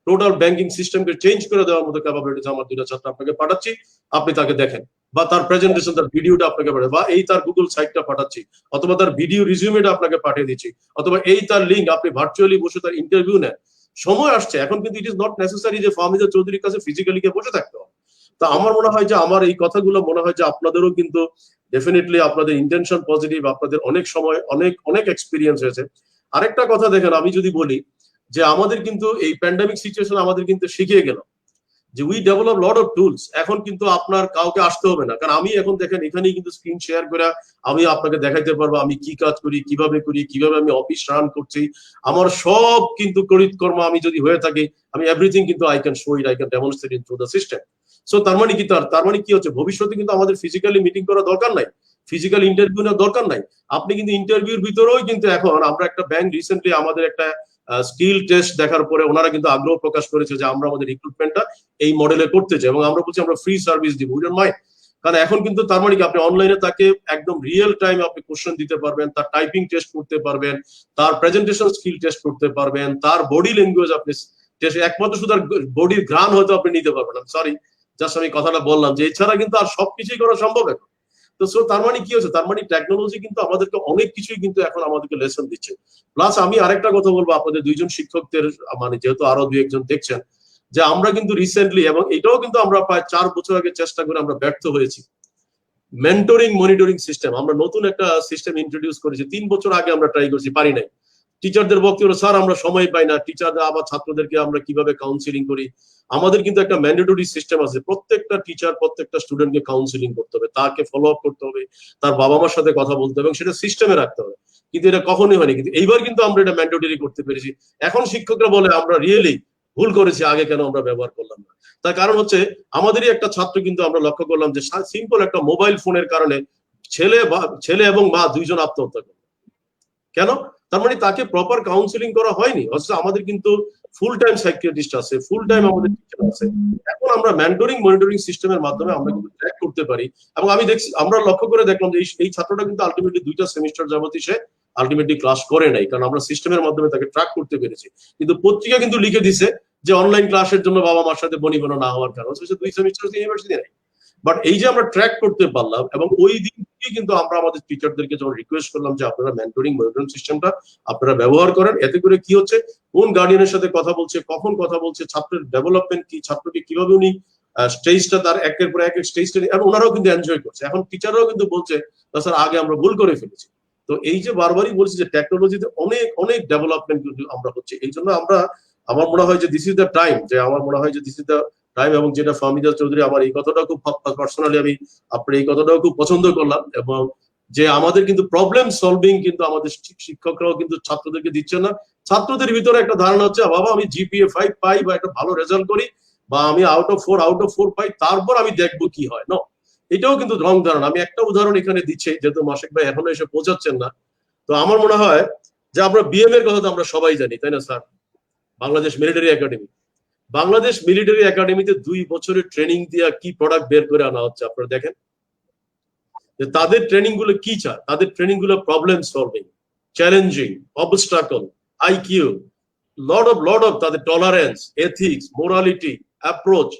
টোটাল ব্যাংকিং সিস্টেমকে চেঞ্জ করে দেওয়ার মতো ক্যাপাবিলিটি, আমার 2টা ছাত্র আপনাকে পাঠাচ্ছি, আপনি তাকে দেখেন, বা তার প্রেজেন্টেশন, তার ভিডিওটা আপনাকে পাঠাই, বা এই তার গুগল সাইটটা পাঠাচ্ছি, অথবা তার ভিডিও রিজিউমেটা আপনাকে পাঠিয়ে দিচ্ছি, অথবা এই তার লিঙ্ক, আপনি ভার্চুয়ালি বসে তার ইন্টারভিউ নেন। সময় আসছে এখন, কিন্তু ইট ইজ নট নেসেসারি যে ফাহমিদা চৌধুরীর কাছে ফিজিক্যালি গিয়ে বসে থাকতে হবে। তা আমার মনে হয় যে আমার এই কথাগুলো মনে হয় যে আপনাদেরও কিন্তু ডেফিনেটলি আপনাদের ইন্টেনশন পজিটিভ, আপনাদের অনেক সময় অনেক এক্সপিরিয়েন্স হয়েছে। আরেকটা কথা দেখেন, আমি যদি বলি যে আমাদের কিন্তু এই প্যান্ডামিক সিচুয়েশন আমাদের কিন্তু শিখিয়ে গেল যে we develop lot of tools. এখন কিন্তু আপনার কাউকে আসতে হবে না, কারণ আমি এখন দেখেন এখানেই কিন্তু স্ক্রিন শেয়ার করে আমি আপনাকে দেখাইতে পারবো আমি কি কাজ করি, কিভাবে আমি অফিস রান করছি, আমার সব কিন্তু কর্ম আমি যদি হয়ে থাকি, আমি এভরিথিং কিন্তু I can show it, I can demonstrate in through the system. So তার মানে কি হচ্ছে, ভবিষ্যতে কিন্তু আমাদের ফিজিক্যালি মিটিং করা দরকার নাই, ফিজিক্যাল ইন্টারভিউ নেওয়ার দরকার নাই। আপনি কিন্তু ইন্টারভিউর ভিতরেও কিন্তু এখন আমরা একটা ব্যাংক রিসেন্টলি আমাদের একটা স্কিল টেস্ট দেখার পরে ওনারা কিন্তু আগ্রহ প্রকাশ করেছে যে আমরা আমাদের রিক্রুটমেন্টটা এই মডেলে করতে চাই, এবং আমরা বলছি আমরা ফ্রি সার্ভিস দিব, উই ডোন্ট মাইন্ড। কারণ এখন কিন্তু তার মানে কি, আপনি অনলাইনে তাকে একদম রিয়েল টাইম আপনি কোশ্চেন দিতে পারবেন, তার টাইপিং টেস্ট করতে পারবেন, তার প্রেজেন্টেশন স্কিল টেস্ট করতে পারবেন, তার বডি ল্যাঙ্গুয়েজ আপনি টেস্ট, একমাত্র শুধু তার বডির ঘ্রাণ হয়তো আপনি নিতে পারবেন না, সরি জাস্ট আমি কথাটা বললাম, যে এছাড়া কিন্তু আর সবকিছুই করা সম্ভব এখন। তো সো তার মানে কি হচ্ছে, তার মানে টেকনোলজি কিন্তু আমাদেরকে অনেক কিছুই কিন্তু এখন আমাদেরকে লেসন দিচ্ছে। প্লাস আমি আরেকটা কথা বলবো আপনাদের 2জন শিক্ষকদের, মানে যেহেতু আরো 2-1জন দেখছেন, যে আমরা কিন্তু রিসেন্টলি, এবং এটাও কিন্তু আমরা প্রায় 4 বছর আগে চেষ্টা করে আমরা ব্যর্থ হয়েছি, মেন্টরিং মনিটরিং সিস্টেম, আমরা নতুন একটা সিস্টেম ইন্ট্রোডিউস করেছি, 3 বছর আগে আমরা ট্রাই করেছি, পারি নাই। টিচারদের বক্তব্য, স্যার আমরা সময় পাই না, টিচাররা আবার ছাত্রদেরকে আমরা কিভাবে কাউন্সিলিং করি। আমাদের কিন্তু একটা ম্যান্ডেটরি সিস্টেম আছে, প্রত্যেকটা টিচার প্রত্যেকটা স্টুডেন্টকে কাউন্সিলিং করতে হবে, তাকে ফলো আপ করতে হবে, তার বাবা মার সাথে কথা বলতে হবে, এবং সেটা সিস্টেমে রাখতে হবে। কিন্তু এটা কখনোই হয়নি। কিন্তু এইবার কিন্তু আমরা এটা ম্যান্ডেটরি করতে পেরেছি। এখন শিক্ষকরা বলে আমরা রিয়েলি ভুল করেছি, আগে কেন আমরা ব্যবহার করলাম না। তার কারণ হচ্ছে আমাদেরই একটা ছাত্র কিন্তু আমরা লক্ষ্য করলাম যে সিম্পল একটা মোবাইল ফোনের কারণে ছেলে এবং মা দুইজন আত্মহত্যা করে। কেন? তার মানে তাকে প্রপার কাউন্সিলিং করা হয়নি। অথচ আমাদের কিন্তু ফুল টাইম সাইকিয়াট্রিস্ট আছে, ফুল টাইম আমাদের টিচার আছে। এখন আমরা মনিটরিং সিস্টেমের মাধ্যমে আমরা কিন্তু ট্র্যাক করতে পারি। এবং আমি দেখছি, আমরা লক্ষ্য করে দেখলাম যে এই ছাত্রটা কিন্তু আলটিমেটলি 2টা সেমিস্টার যাবতই সে আলটিমেটলি ক্লাস করে নাই, কারণ আমরা সিস্টেমের মাধ্যমে তাকে ট্র্যাক করতে পেরেছি। কিন্তু পত্রিকা কিন্তু লিখে দিছে যে অনলাইন ক্লাসের জন্য বাবা মার সাথে বনিবনা না হওয়ার কারণ হচ্ছে 2 সেমিস্টার ইউনিভার্সিটি নাই। বাট এই যে আমরা ট্র্যাক করতে পারলাম, এবং ওই দিন থেকে কিন্তু আমরা আমাদের টিচারদেরকে যখন রিকোয়েস্ট করলাম যে আপনারা মনিটরিং সিস্টেমটা আপনারা ব্যবহার করেন, এতে করে কি হচ্ছে, কোন গার্ডিয়ানের সাথে কথা বলছে, কখন কথা বলছে, ছাত্রের ডেভেলপমেন্ট কি, ছাত্রকে কিভাবে উনি স্টেজটা তার একের পর এক স্টেজটা, এবং ওনারাও কিন্তু এনজয় করছে। এখন টিচাররাও কিন্তু বলছে স্যার আগে আমরা ভুল করে ফেলেছি। তো এই যে বারবারই বলছি যে টেকনোলজিতে অনেক অনেক ডেভেলপমেন্ট কিন্তু আমরা হচ্ছে। এই জন্য আমার মনে হয় যে দিস ইজ দ্য টাইম, এবং যেটা ফাহমিদা চৌধুরী আমার এই কথাটাও খুব পার্সোনালি আমি আপনার এই কথাটাও খুব পছন্দ করলাম, এবং যে আমাদের কিন্তু প্রবলেম সলভিং কিন্তু আমাদের শিক্ষকরাও কিন্তু ছাত্রদেরকে দিচ্ছে না। ছাত্রদের ভিতরে একটা ধারণা হচ্ছে বাবা আমি জিপিএ 5 পাই বা একটা ভালো রেজাল্ট করি, বা আমি আউট অফ 4 পাই, তারপর আমি দেখবো কি হয়। না, এটাও কিন্তু রং ধারণা। আমি একটা উদাহরণ এখানে দিচ্ছি, যেহেতু মাসিক ভাই এখনো এসে পৌঁছাচ্ছেন না। তো আমার মনে হয় যে আমরা বিএম এর কথা তো আমরা সবাই জানি, তাই না স্যার? বাংলাদেশ মিলিটারি একাডেমিতে 2 বছরের ট্রেনিং দিয়ে কি প্রোডাক্ট বের করে আনা হচ্ছে আপনারা দেখেন। যে তাদের ট্রেনিং গুলো কি চায়, তাদের ট্রেনিং গুলো problem solving, challenging, obstacle, IQ, lot of তাদের tolerance, ethics, morality, approach,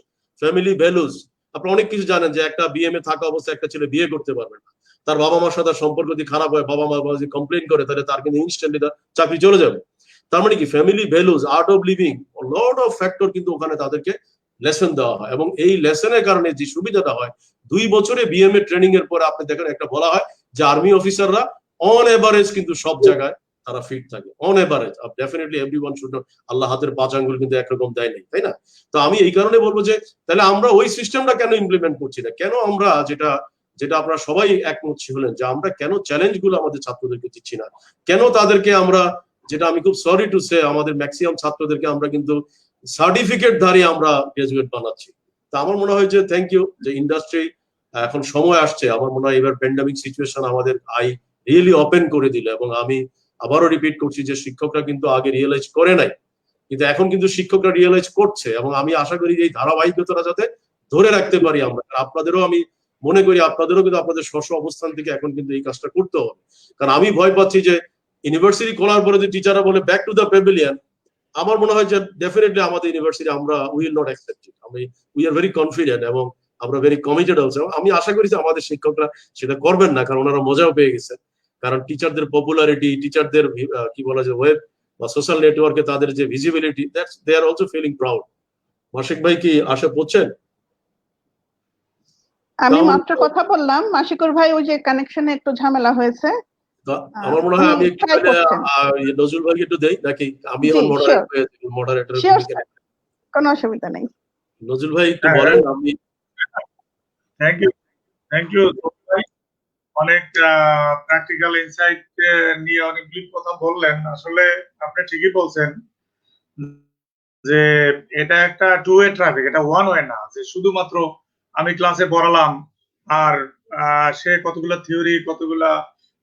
family values. আপনারা অনেক কিছু জানেন যে একটা বিএমএ থাকা অবস্থায় একটা ছেলে বিয়ে করতে পারবে না। তার বাবা মার সাথে সম্পর্ক যদি খারাপ হয়, বাবা মা যদি কমপ্লেন করে, তাহলে তার কিন্তু ইনস্ট্যান্টলি চাকরি চলে যাবে। তার মানে কি, family values, art of living, lot of factor কিন্তু ওখানে তাদেরকে লেসন দেওয়া হয়। এবং এই লেসনের কারণে যে সুবিধাটা হয়, 2 বছরে বিএমএ ট্রেনিং এর পরে আপনি দেখেন একটা বলা হয় যে আর্মি অফিসাররা অন এভারেজ কিন্তু সব জায়গায় তারা ফিট থাকে, on average. Definitely everyone should know, আল্লাহ হাতের 5 আঙ্গুল কিন্তু একরকম দেয় নাই, তাই না? তো আমি এই কারণে বলবো যে তাহলে আমরা ওই সিস্টেমটা কেন ইমপ্লিমেন্ট করছি না? কেন আমরা যেটা আপনারা সবাই একমত হলেন যে আমরা কেন চ্যালেঞ্জ গুলো আমাদের ছাত্রদেরকে দিচ্ছি না? কেন তাদেরকে আমরা, যেটা আমি খুব সরি টু সে, আমাদের ম্যাক্সিমাম ছাত্রদেরকে আমরা কিন্তু সার্টিফিকেট ধারী আমরা গ্রাজুয়েট বানাচ্ছি। তা আমার মনে হয় যে থ্যাংক ইউ যে ইন্ডাস্ট্রি এখন সময় আসছে। আমার মনে হয় এবার প্যান্ডামিক সিচুয়েশন আমাদের আই রিয়েলি ওপেন করে দিল, এবং আমি আবারও রিপিট করছি যে শিক্ষকরা কিন্তু আগে রিয়েলাইজ করে নাই, কিন্তু এখন কিন্তু শিক্ষকরা রিয়েলাইজ করছে। এবং আমি আশা করি এই ধারাবাহিকতাটা যাতে ধরে রাখতে পারি আমরা। আপনাদেরও আমি মনে করি আপনাদেরও কিন্তু আপনাদের স্ব অবস্থান থেকে এখন কিন্তু এই কাজটা করতে হবে। কারণ আমি ভয় পাচ্ছি যে ইউনিভার্সিটি খোলার পরে যে টিচাররা বলে ব্যাক টু দ্য প্যাভিলিয়ন, আমার মনে হয় যে ডেফিনেটলি আমাদের ইউনিভার্সিটি আমরা will not accept it. We are very confident এবং আমরা ভেরি কমিটেড অলসো। আমি আশা করি যে আমাদের শিক্ষকরা সেটা করবেন না, কারণ ওনারা মজাও পেয়ে গেছে। কারণ টিচারদের পপুলারিটি, টিচারদের কি বলা যায় ওয়েব বা সোশ্যাল নেটওয়ার্কে তাদের যে visibility, that's they are also feeling proud. মাসিক ভাই কি আশা করছেন? আমি মাত্র কথা বললাম, মাসিকুর ভাই ওই যে কানেকশনে একটু ঝামেলা হয়েছে। আমার মনে হয় আমি একটু নজরুল ভাইকে একটু দেই, নাকি আমি মডারেটর? কোনো অসুবিধা নেই। নজরুল ভাই একটু বলেন। আমি থ্যাংক ইউ ভাই, অনেক প্র্যাকটিক্যাল ইনসাইট নিয়ে অনেকগুলি কথা বললেন। আসলে আপনি ঠিকই বলছেন যে এটা একটা টু ওয়ে ট্রাফিক, এটা ওয়ান ওয়ে না যে শুধুমাত্র আমি ক্লাসে পড়ালাম আর সে কতগুলা থিওরি, কতগুলা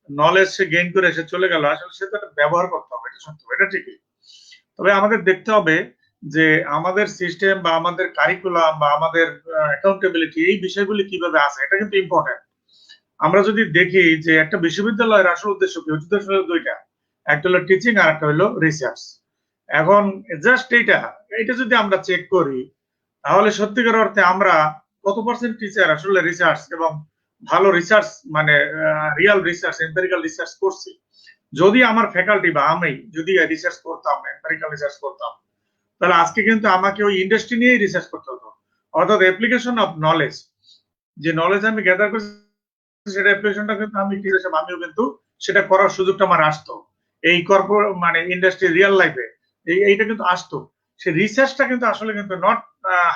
নলেজ সে গেইন করে সে চলে গেল। আসলে সে তো ব্যবহার করতে হবে, এটা সত্য, এটা ঠিকই। তবে আমাদের দেখতে হবে যে আমাদের সিস্টেম বা আমাদের কারিকুলাম বা আমাদের অ্যাকাউন্টেবিলিটি, এই বিষয়গুলি কিভাবে আছে, এটা কিন্তু ইম্পর্টেন্ট। আমরা যদি দেখি যে একটা বিশ্ববিদ্যালয়ের আসল উদ্দেশ্য কি, উদ্দেশ্য হলো দুইটা, একটা হলো টিচিং আর একটা হলো রিসার্চ। এখন জাস্ট এইটা যদি আমরা চেক করি, তাহলে সত্যিকার অর্থে আমরা কত পার্সেন্ট টিচার আসলে রিসার্চ এবং ভালো রিসার্চ, মানে রিয়েল রিসার্চ, এম্পিরিক্যাল রিসার্চ করছি। যদি আমার ফ্যাকাল্টি বা আমি যদি রিসার্চ করতাম, এম্পিরিক্যাল রিসার্চ করতাম, তাহলে আজকে কিন্তু আমাকে ওই ইন্ডাস্ট্রি নিয়েই রিসার্চ করতে হতো। অর্থাৎ অ্যাপ্লিকেশন অফ নলেজ, যে নলেজ আমি গ্যাদার করছি সেটা অ্যাপ্লিকেশনটা কিন্তু আমি টিচার হিসেবে আমিও কিন্তু সেটা করার সুযোগটা আমার আসতো। এই কর্পোরেট মানে ইন্ডাস্ট্রি রিয়েল লাইফে এইটা কিন্তু আসতো। সেই রিসার্চটা কিন্তু আসলে কিন্তু নট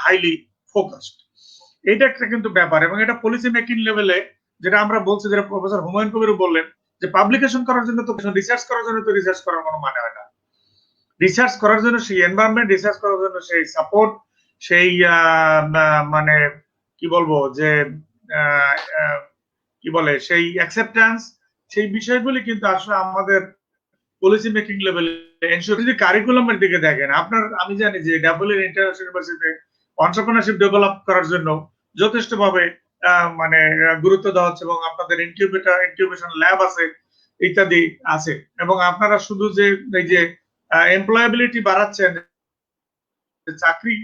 হাইলি ফোকাসড। এইটা একটা কিন্তু ব্যাপার, এবং এটা পলিসি মেকিং লেভেলে, যেটা আমরা বলছি, যেটা প্রফেসর হুমায়ুন কবির বললেন, যে পাবলিকেশন করার জন্য তো রিসার্চ করার জন্য তো রিসার্চ করার কোনো মানে হয় না। রিসার্চ করার জন্য সেই এনভায়রনমেন্ট, রিসার্চ করার জন্য সেই সাপোর্ট, সেই মানে কি বলবো যে কি বলে সেই অ্যাকসেপ্টেন্স, সেই বিষয়গুলি কিন্তু আসলে আমাদের পলিসি মেকিং লেভেলে এনশিওর। যদি কারিকুলামের দিকে দেখেন আপনার, আমি জানি যে ডাবলিন ইন্টারন্যাশনাল ইউনিভার্সিটিতে এন্টারপ্রেনারশিপ ডেভেলপ করার জন্য যথেষ্টভাবে মানে গুরুত্ব দেওয়া হচ্ছে এবং আপনাদের ইনকিউবেশন ল্যাব আছে ইত্যাদি আছে, এবং আপনারা শুধু যে এই যে এমপ্লয়াবিলিটি বাড়াচ্ছেন, চাকরি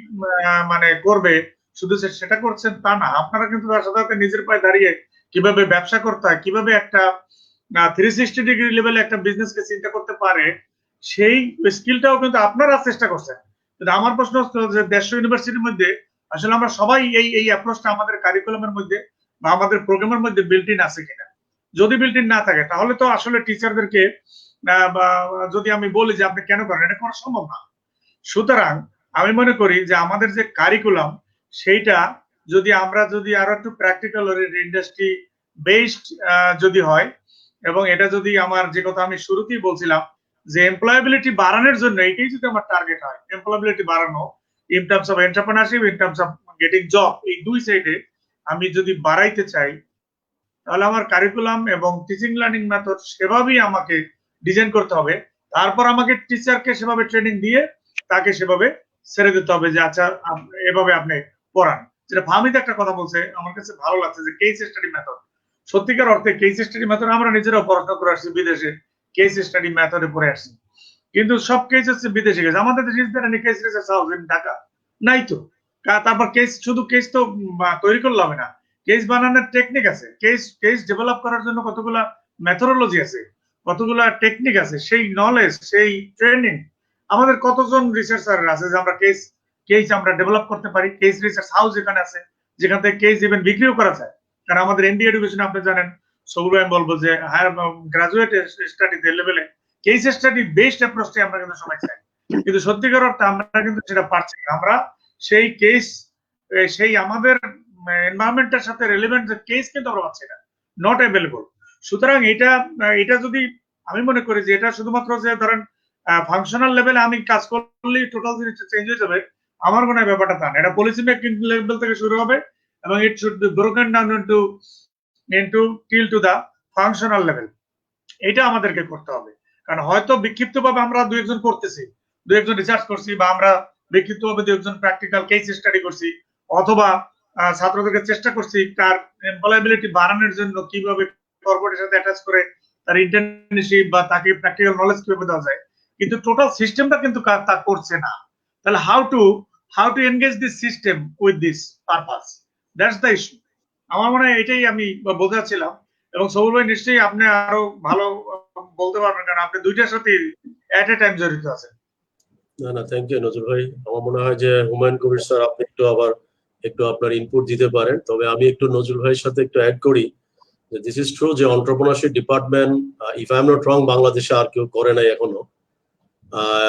মানে করবে শুধু সেটা করছেন তা না, আপনারা কিন্তু তার সাথে সাথে নিজের পায়ে দাঁড়িয়ে কিভাবে ব্যবসা করতে হয়, কিভাবে একটা 360 ডিগ্রি লেভেলে একটা বিজনেসকে চিন্তা করতে পারে, সেই স্কিলটাও কিন্তু আপনারা চেষ্টা করছেন। কিন্তু আমার প্রশ্ন হচ্ছে যে 150 ইউনিভার্সিটির মধ্যে আসলে আমরা সবাই এই অ্যাপ্রোচটা আমাদের কারিকুলামের মধ্যে বা আমাদের প্রোগ্রামের মধ্যে বিল্ট ইন আছে কিনা। যদি বিল্ট ইন না থাকে তাহলে তো আসলে টিচারদেরকে যদি আমি বলি যে আপনি কেন করেন, এটা করা সম্ভব না। সুতরাং আমি মনে করি যে আমাদের যে কারিকুলাম সেইটা যদি আমরা যদি আরো একটু প্র্যাকটিক্যাল ইন্ডাস্ট্রি বেসড যদি হয়, এবং এটা যদি আমার যে কথা আমি শুরুতেই বলছিলাম যে এমপ্লয়াবিলিটি বাড়ানোর জন্য এটাই যদি আমার টার্গেট হয়, এমপ্লয়াবিলিটি বাড়ানো in terms of entrepreneurship, in terms of getting job, এই দুই সাইডে আমি যদি বাড়াইতে চাই, তাহলে আমার কারিকুলাম এবং টিচিং লার্নিং মেথড সেভাবেই আমাকে ডিজাইন করতে হবে। তারপর আমাকে টিচারকে সেভাবে ট্রেনিং দিয়ে তাকে সেভাবে ছেড়ে দিতে হবে যে আচ্ছা এভাবে আপনি পড়ান। যেটা ফাহমিদ একটা কথা বলছে আমার কাছে ভালো লাগছে যে কেস স্টাডি মেথড। সত্যিকার অর্থে কেস স্টাডি মেথড আমরা নিজেরাও পড়াশোনা করে আসছি, বিদেশে কেস স্টাডি মেথডে পড়ে আসছি, কিন্তু সব কেস হচ্ছে বিদেশে গেছে। আমাদের দেশে case research house in Dhaka নাই তো। তারপর কেস শুধু কেস তো তৈরি করলে হবে না, কেস বানানোর টেকনিক আছে, কেস ডেভেলপ করার জন্য কতগুলা মেথোডোলজি আছে, কতগুলা টেকনিক আছে, সেই নলেজ, সেই ট্রেনিং আমাদের কতজন রিসার্চার আছে যে আমরা কেস আমরা ডেভেলপ করতে পারি। কেস রিসার্চ হাউস এখানে আছে যেখান থেকে কেস ইভেন বিক্রিও করা যায়। কারণ আমাদের এনডি এডুকেশন আপনি জানেন, সবুজ আমি বলবো যে হায়ার গ্রাজুয়েট স্টাডিতে লেভেলে কেস স্টাডি বেসড অ্যাপ্রোচটাই আমরা কিন্তু সবাই চাই, কিন্তু সত্যিকার অর্থে আমরা কিন্তু সেটা পারছি না। আমরা সেই কেস, সেই আমাদের এনভায়রনমেন্টের সাথে রিলেভেন্ট যে কেস কিন্তু আমরা পাচ্ছি না, নট অ্যাভেলেবল। সুতরাং এটা যদি আমি মনে করি যে এটা শুধুমাত্র যে ধরেন ফাংশনাল লেভেলে আমি কাজ করলেই টোটাল জিনিসটা চেঞ্জ হয়ে যাবে, আমার মনে হয় ব্যাপারটা তা না। এটা পলিসি মেকিং লেভেল থেকে শুরু হবে এবং it should be broken down into till to the functional level. এটা আমাদেরকে করতে হবে। কারণ হয়তো বিক্ষিপ্তভাবে আমরা দুই একজন করতেছি, দুই একজন রিসার্চ করছি, বা আমরা বিক্ষিপ্তভাবে দুই একজন প্র্যাকটিক্যাল কেস স্টাডি করছি, অথবা ছাত্রদেরকে চেষ্টা করছি তার এমপ্লয়াবিলিটি বাড়ানোর জন্য কিভাবে কর্পোরেটের সাথে অ্যাটাচ করে তার ইন্টার্নশিপ বা তাকে প্র্যাকটিক্যাল নলেজ কিভাবে দেওয়া যায়, কিন্তু টোটাল সিস্টেমটা কিন্তু তা করছে না। তাহলে how to engage this system with this purpose, that's the issue. আমার মনে হয় এটাই আমি বলতে চাচ্ছিলাম, এবং সবুজ ভাই নিশ্চয়ই আপনি আরো ভালো বলতে পারবেন কারণ আপনি দুইটার সাথে এট এ টাইম জড়িত আছেন। না থ্যাংক ইউ নজরুল ভাই। আমার মনে হয় যে হুমায়ুন কবির স্যার আপনি একটু আপনার ইনপুট দিতে পারেন, তবে আমি একটু নজরুল ভাইয়ের সাথে একটু অ্যাড করি যে দিস ইজ ট্রু যে entrepreneurship department if I am not wrong বাংলাদেশে আর কেউ করে নাই এখনো।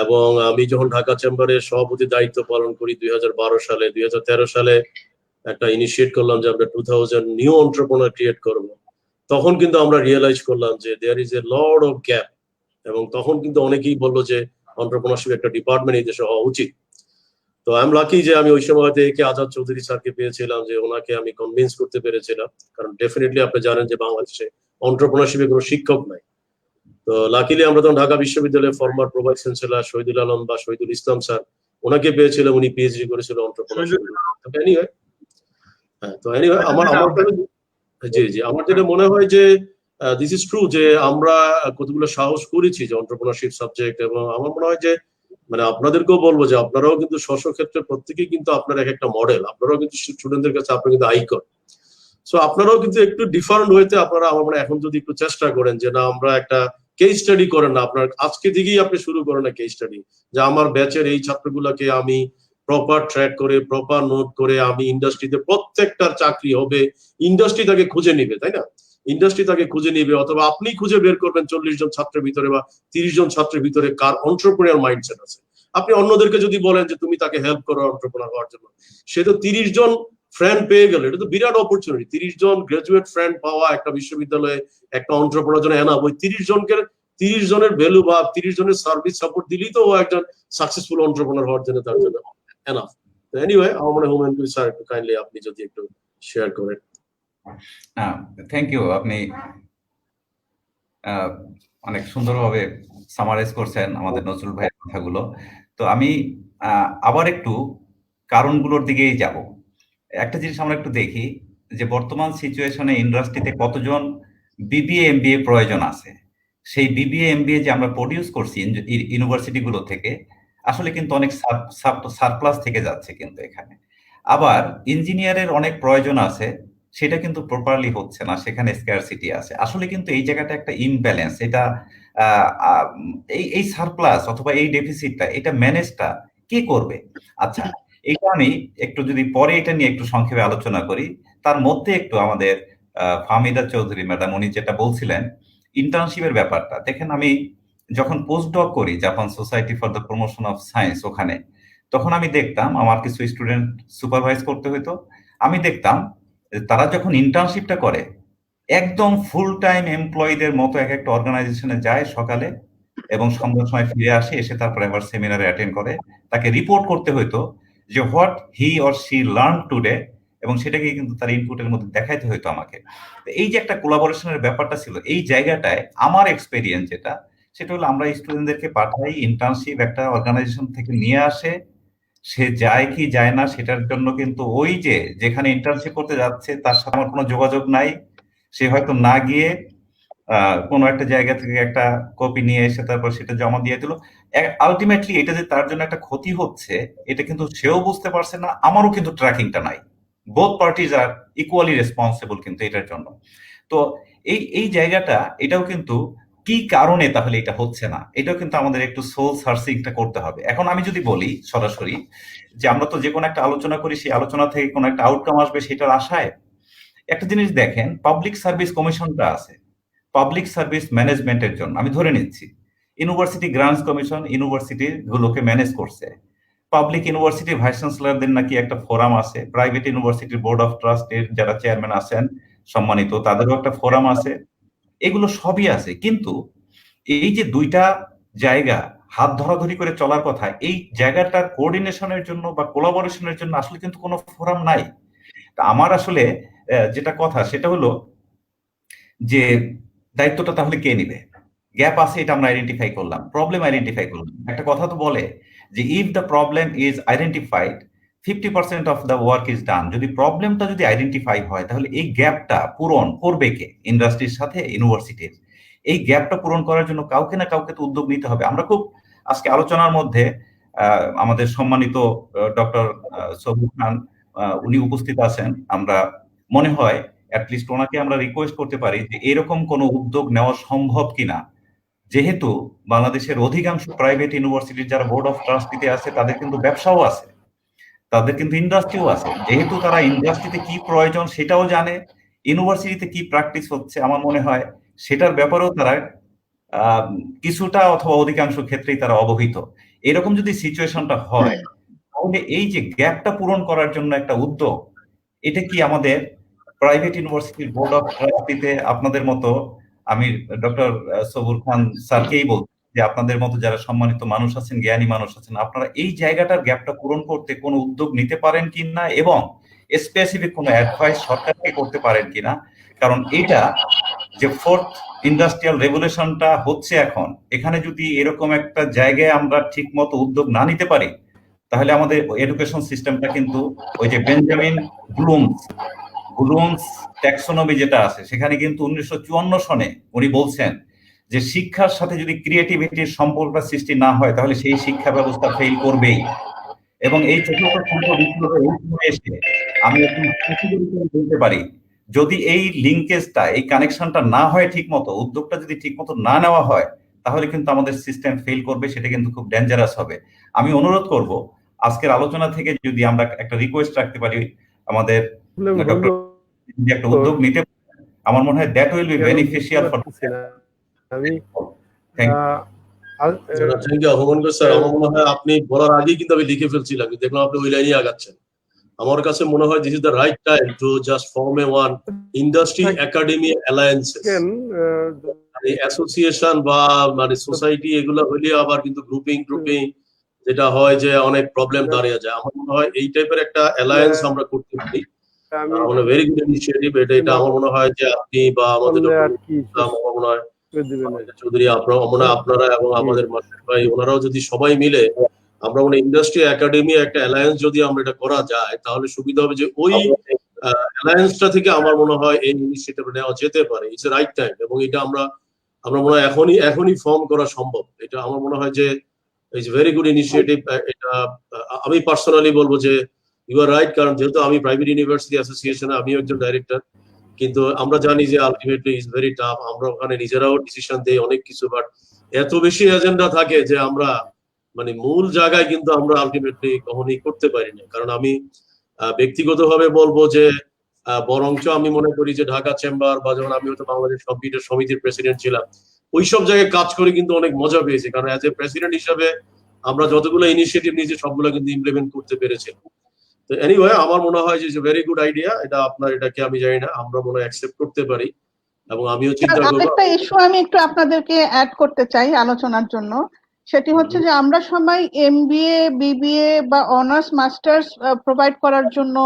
এবং আমি যখন ঢাকা চেম্বারের সভাপতি দায়িত্ব পালন করি 2012 সালে, 2013 সালে একটা ইনিশিয়েট করলাম যে আমরা 2000 নিউ এন্টারপ্রেনার ক্রিয়েট করব, তখন কিন্তু আমরা রিয়েলাইজ করলাম যে there is a lot of gap, এবং তখন কিন্তু অনেকেই বললো যে এন্টারপ্রেনারশিপ একটা ডিপার্টমেন্ট এই দেশে হওয়া উচিত। তো আই এম লাকি যে আমি ওই সময় থেকে আজাদ চৌধুরী স্যারকে পেয়েছিলাম, যে ওনাকে আমি কনভিন্স করতে পেরেছিলাম, কারণ ডেফিনেটলি আপনি জানেন যে বাংলাদেশে এন্টারপ্রেনারশিপে কোনো শিক্ষক নাই। তো লাকিলি আমরা তখন ঢাকা বিশ্ববিদ্যালয়ের former pro vice chancellor Shahidul Alam বা শহীদুল ইসলাম স্যার, ওনাকে পেয়েছিলাম, উনি পিএইচডি করেছিল এন্টারপ্রেনারশিপ। এনিওয়ে তো এনিওয়ে আমার আমার যেটা মনে হয় যে দিস ইজ ট্রু যে আমরা কতগুলো সাহস করেছি যে এন্টারপ্রেনারশিপ সাবজেক্ট, এবং আমার মনে হয় যে মানে আপনাদেরকেও বলবো যে আপনারাও কিন্তু স্ব ক্ষেত্রে প্রত্যেকেই কিন্তু আপনার এক একটা মডেল, আপনারাও কিন্তু স্টুডেন্টদের কাছে আপনারা কিন্তু আইকন। সো আপনারাও কিন্তু একটু ডিফারেন্ট হইতে আপনারা আমার মনে এখন যদি একটু চেষ্টা করেন যে না আমরা একটা কেস স্টাডি করেন না, আপনার আজকে থেকেই আপনি শুরু করেন না কেস স্টাডি, যে আমার ব্যাচের এই ছাত্রগুলোকে আমি প্রপার ট্র্যাক করে প্রপার নোট করে আমি ইন্ডাস্ট্রিতে প্রত্যেকটার চাকরি হবে, ইন্ডাস্ট্রি তাকে খুঁজে নিবে, তাই না? ইন্ডাস্ট্রি তাকে খুঁজে নিবে, অথবা আপনি খুঁজে বের করবেন 40 জন ছাত্রের ভিতরে বা 30 জন ছাত্রের ভিতরে কার এন্টারপ্রেনার মাইন্ডসেট আছে। আপনি অন্যদেরকে যদি বলেন যে তুমি তাকে হেল্প করো এন্টারপ্রেনার হওয়ার জন্য, সে তো 30 জন ফ্রেন্ড পেয়ে গেল, এটা তো বিরাট অপরচুনিটি। 30 জন গ্রাজুয়েট ফ্রেন্ড পাওয়া একটা বিশ্ববিদ্যালয়ে একটা অন্টারপ্রেনার জন্য এনাফ। ওই 30 জনের ভ্যালু বা 30 জনের সার্ভিস সাপোর্ট দিলেই তো ও একজন সাকসেসফুল অন্টারপ্রেনার হওয়ার জন্য তার জন্য এনাফ। এনিওয়ে, আমার মনে হয় হুমায়ুন স্যার একটু কাইন্ডলি আপনি যদি একটু শেয়ার করেন। Thank you. আপনি অনেক সুন্দরভাবে সামারাইজ করছেন আমাদের নজরুল ভাইয়ের কথাগুলো। তো আমি আবার একটু কারণগুলোর দিকেই যাব। একটা জিনিস আমরা একটু দেখি যে বর্তমান সিচুয়েশনে ইন্ডাস্ট্রিতে কতজন বিবিএ এমবিএ প্রয়োজন আছে। সেই বিবিএ এমবিএ যে আমরা প্রডিউস করছি ইউনিভার্সিটিগুলো থেকে, আসলে কিন্তু অনেক সারপ্লাস থেকে যাচ্ছে কিন্তু এখানে। আবার ইঞ্জিনিয়ারের অনেক প্রয়োজন আছে, সেটা কিন্তু প্রপারলি হচ্ছে না, সেখানে স্কারসিটি আছে। আসলে কিন্তু এই জায়গাটা একটা ইমব্যালেন্স। এটা এই সারপ্লাস অথবা এই ডেফিসিটটা, এটা ম্যানেজটা কে করবে? আচ্ছা, এটা আমি একটু যদি পরে এটা নিয়ে একটু সংক্ষেপে আলোচনা করি। তার মধ্যে একটু আমাদের ফাহমিদা চৌধুরী ম্যাডাম উনি যেটা বলছিলেন ইন্টার্নশিপের ব্যাপারটা দেখেন। আমি যখন পোস্ট ডক করি Japan society for the promotion of science ওখানে, তখন আমি দেখতাম আমার কিছু স্টুডেন্ট সুপারভাইজ করতে হইতো। আমি দেখতাম তারা যখন ইন্টার্নশিপটা করে একদম ফুল টাইম এমপ্লয়ীদের মতো এক একটা অর্গানাইজেশনে যায় সকালে এবং সন্ধ্যার সময় ফিরে আসে, এসে তারপরে আবার সেমিনারে অ্যাটেন্ড করে। তাকে রিপোর্ট করতে হইতো যে what he or she learn today, এবং সেটাকে কিন্তু তার ইনপুটের মধ্যে দেখাইতে হইতো আমাকে। এই যে একটা কোলাবোরেশনের ব্যাপারটা ছিল, এই জায়গাটায় আমার এক্সপেরিয়েন্স যেটা, সেটা হলো আমরা স্টুডেন্টদেরকে পাঠাই, ইন্টার্নশিপ একটা অর্গানাইজেশন থেকে নিয়ে আসে, সে যায় কি যায় না সেটার জন্য কিন্তু ওই যে যেখানে ইন্টার্নশিপ করতে যাচ্ছে তার সাথে আমার কোনো যোগাযোগ নাই। সে হয়তো না গিয়ে কোনো একটা জায়গা থেকে একটা কপি নিয়ে এসে তারপর সেটা জমা দিয়ে দিল। আলটিমেটলি এটা যে তার জন্য একটা ক্ষতি হচ্ছে, এটা কিন্তু সেও বুঝতে পারছে না, আমারও কিন্তু ট্র্যাকিংটা নাই। Both parties are equally responsible কিন্তু এটার জন্য। তো এই জায়গাটা, এটাও কিন্তু কি কারণে তাহলে এটা হচ্ছে না, এটাও কিন্তু আমাদের একটু সোল সার্চিংটা করতে হবে। এখন আমি যদি বলি সরাসরি যে আমরা তো যে কোনো একটা আলোচনা করি, সেই আলোচনা থেকে কোনো একটা আউটকাম আসবে সেটার আশায়। একটা জিনিস দেখেন, পাবলিক সার্ভিস কমিশনটা আছে পাবলিক সার্ভিস ম্যানেজমেন্টের জন্য। আমি ধরে নিচ্ছি ইউনিভার্সিটি গ্রান্টস কমিশন ইউনিভার্সিটি গুলোকে ম্যানেজ করছে। পাবলিক ইউনিভার্সিটি ভাইস চ্যান্সেলরদের নাকি একটা ফোরাম আছে। প্রাইভেট ইউনিভার্সিটির বোর্ড অফ ট্রাস্টের যারা চেয়ারম্যান আছেন সম্মানিত, তাদেরও একটা ফোরাম আছে। এগুলো সবই আছে, কিন্তু এই যে দুইটা জায়গা হাত ধরাধরি করে চলার কথা, এই জায়গাটার কোঅর্ডিনেশনের জন্য বা কোলাবোরেশনের জন্য আসলে কিন্তু কোনো ফোরাম নাই। তা আমার আসলে যেটা কথা সেটা হলো যে দায়িত্বটা তাহলে কে নিবে? গ্যাপ আছে এটা আমরা আইডেন্টিফাই করলাম, প্রবলেম আইডেন্টিফাই করলাম। একটা কথা তো বলে যে if the problem is identified 50% of the work is done. যদি প্রবলেমটা যদি আইডেন্টিফাই হয় তাহলে এই গ্যাপটা পূরণ করবে কে? ইন্ডাস্ট্রির সাথে ইউনিভার্সিটির। এই গ্যাপটা পূরণ করার জন্য কাউকে না কাউকে তো উদ্যোগ নিতে হবে। আমরা খুব আজকে আলোচনার মধ্যে আমাদের সম্মানিত ডক্টর সবুর খান উনি উপস্থিত আছেন। আমরা মনে হয় অ্যাটলিস্ট ওনাকে আমরা রিকোয়েস্ট করতে পারি যে এরকম কোনো উদ্যোগ নেওয়া সম্ভব কিনা, যেহেতু বাংলাদেশের অধিকাংশ প্রাইভেট ইউনিভার্সিটির যারা বোর্ড অফ ট্রাস্টিতে আছে তাদের কিন্তু ব্যবসাও আছে, তাদের কিন্তু ইন্ডাস্ট্রিও আছে। যেহেতু তারা ইন্ডাস্ট্রিতে কি প্রয়োজন সেটাও জানে, ইউনিভার্সিটিতে কি প্র্যাকটিস হচ্ছে আমার মনে হয় সেটার ব্যাপারেও তারা কিছুটা অথবা অধিকাংশ ক্ষেত্রেই তারা অবহিত। এরকম যদি সিচুয়েশনটা হয় তাহলে এই যে গ্যাপটা পূরণ করার জন্য একটা উদ্যোগ, এটা কি আমাদের প্রাইভেট ইউনিভার্সিটির বোর্ড অফ ট্রাস্টিতে আপনাদের মতো, আমি ডক্টর সবুর খান স্যারকেই বলছি যে আপনাদের মতো যারা সম্মানিত মানুষ আছেন, জ্ঞানী মানুষ আছেন, আপনারা এই জায়গাটার গ্যাপটা পূরণ করতে কোনো উদ্যোগ নিতে পারেন কিনা এবং স্পেসিফিক কোনো অ্যাডভাইস সরকারকে করতে পারেন কিনা? কারণ এটা যে ফোর্থ ইন্ডাস্ট্রিয়াল রেভলিউশনটা হচ্ছে এখন, এখানে যদি এরকম একটা জায়গায় আমরা ঠিক মতো উদ্যোগ না নিতে পারি তাহলে আমাদের এডুকেশন সিস্টেমটা কিন্তু ওই যে বেঞ্জামিন ব্লুমস ট্যাক্সোনমি যেটা আছে সেখানে কিন্তু 1954 সনে উনি বলছেন যে শিক্ষার সাথে যদি ক্রিয়েটিভিটির সম্পর্ক সৃষ্টি না হয় তাহলে সেই শিক্ষা ব্যবস্থা ফেল করবেই। এবং এই চতুর্থ সংখ্যা বিপ্লবের এই সময় এসে আমি বলতে পারি যদি এই লিঙ্কেজটা, এই কানেকশনটা না হয় ঠিক মতো, উদ্যোগটা যদি ঠিক মতো না নেওয়া হয় তাহলে কিন্তু আমাদের সিস্টেম ফেল করবে, সেটা কিন্তু খুব ডেঞ্জারাস হবে। আমি অনুরোধ করব আজকের আলোচনা থেকে যদি আমরা একটা রিকোয়েস্ট রাখতে পারি আমাদের একটা উদ্যোগ নিতে, আমার মনে হয় that will be beneficial for. আমি থ্যাংক ইউ হুমায়ুন স্যার। আমার মনে হয় আপনি বলার আগেই কিন্তু আমি লিখে ফেলছিলাম, দেখলাম আপনি ওই লাইনই আগাচ্ছেন। আমার কাছে মনে হয় this is the right time two just form A one industry academy alliances. Association বা মানে সোসাইটি এগুলো হইলে আবার কিন্তু গ্রুপিং যেটা হয় যে অনেক প্রবলেম দাঁড়িয়ে যায়। আমার মনে হয় এই টাইপের একটা অ্যালায়েন্স আমরা করতে পারি। মানে ভেরি গুড ইনিশিয়েটিভ এটা আমার মনে হয় যে আপনি বা আমাদের আমার মনে হয় চৌধুরী আপনারা এবং আমাদের মাসুদ ভাই ওনারাও যদি সবাই মিলে আমরা মনে ইন্ডাস্ট্রি একাডেমি একটা অ্যালায়েন্স যদি আমরা এটা করা যায় তাহলে সুবিধা হবে যে ওই অ্যালায়েন্সটা থেকে আমার মনে হয় এই ইনিশিয়েটিভ নেওয়া যেতে পারে। ইটস এ রাইট টাইম এবং এটা আমরা মনে হয় এখনই ফর্ম করা সম্ভব। এটা আমার মনে হয় যে ইটস ভেরি গুড ইনিশিয়েটিভ। এটা আমি পার্সোনালি বলবো যে ইউ আর রাইট, কারণ যেহেতু আমি প্রাইভেট ইউনিভার্সিটি অ্যাসোসিয়েশনে আমিও একজন ডাইরেক্টর, কিন্তু আমরা জানি যে আলটিমেটলি ইজ ভেরি টাফ। আমরা ওখানে নিজেরাও ডিসিশন দেই অনেক কিছু, বাট এত বেশি এজেন্ডা থাকে যে আমরা মানে মূল জায়গায় কিন্তু আমরা আলটিমেটলি কখনোই করতে পারি না। কারণ আমি ব্যক্তিগতভাবে বলবো যে বরঞ্চ আমি মনে করি যে ঢাকা চেম্বার বা যখন আমি হয়তো বাংলাদেশ কম্পিউটার সমিতির প্রেসিডেন্ট ছিলাম ওইসব জায়গায় কাজ করে কিন্তু অনেক মজা পেয়েছি, কারণ অ্যাজ এ প্রেসিডেন্ট হিসাবে আমরা যতগুলো ইনিশিয়েটিভ নিয়েছি সবগুলো কিন্তু ইমপ্লিমেন্ট করতে পেরেছিলাম। তো এনিওয়ে আমার মনে হয় যে ভেরি গুড আইডিয়া এটা আপনার, এটাকে আমি জানি না আমরা মনে হয় অ্যাকসেপ্ট করতে পারি এবং আমিও চিন্তা করব। আরেকটা ইস্যু আমি একটু আপনাদেরকে অ্যাড করতে চাই আলোচনার জন্য, সেটি হচ্ছে যে আমরা সবাই এমবিএ বিবিএ বা অনার্স মাস্টার্স প্রোভাইড করার জন্য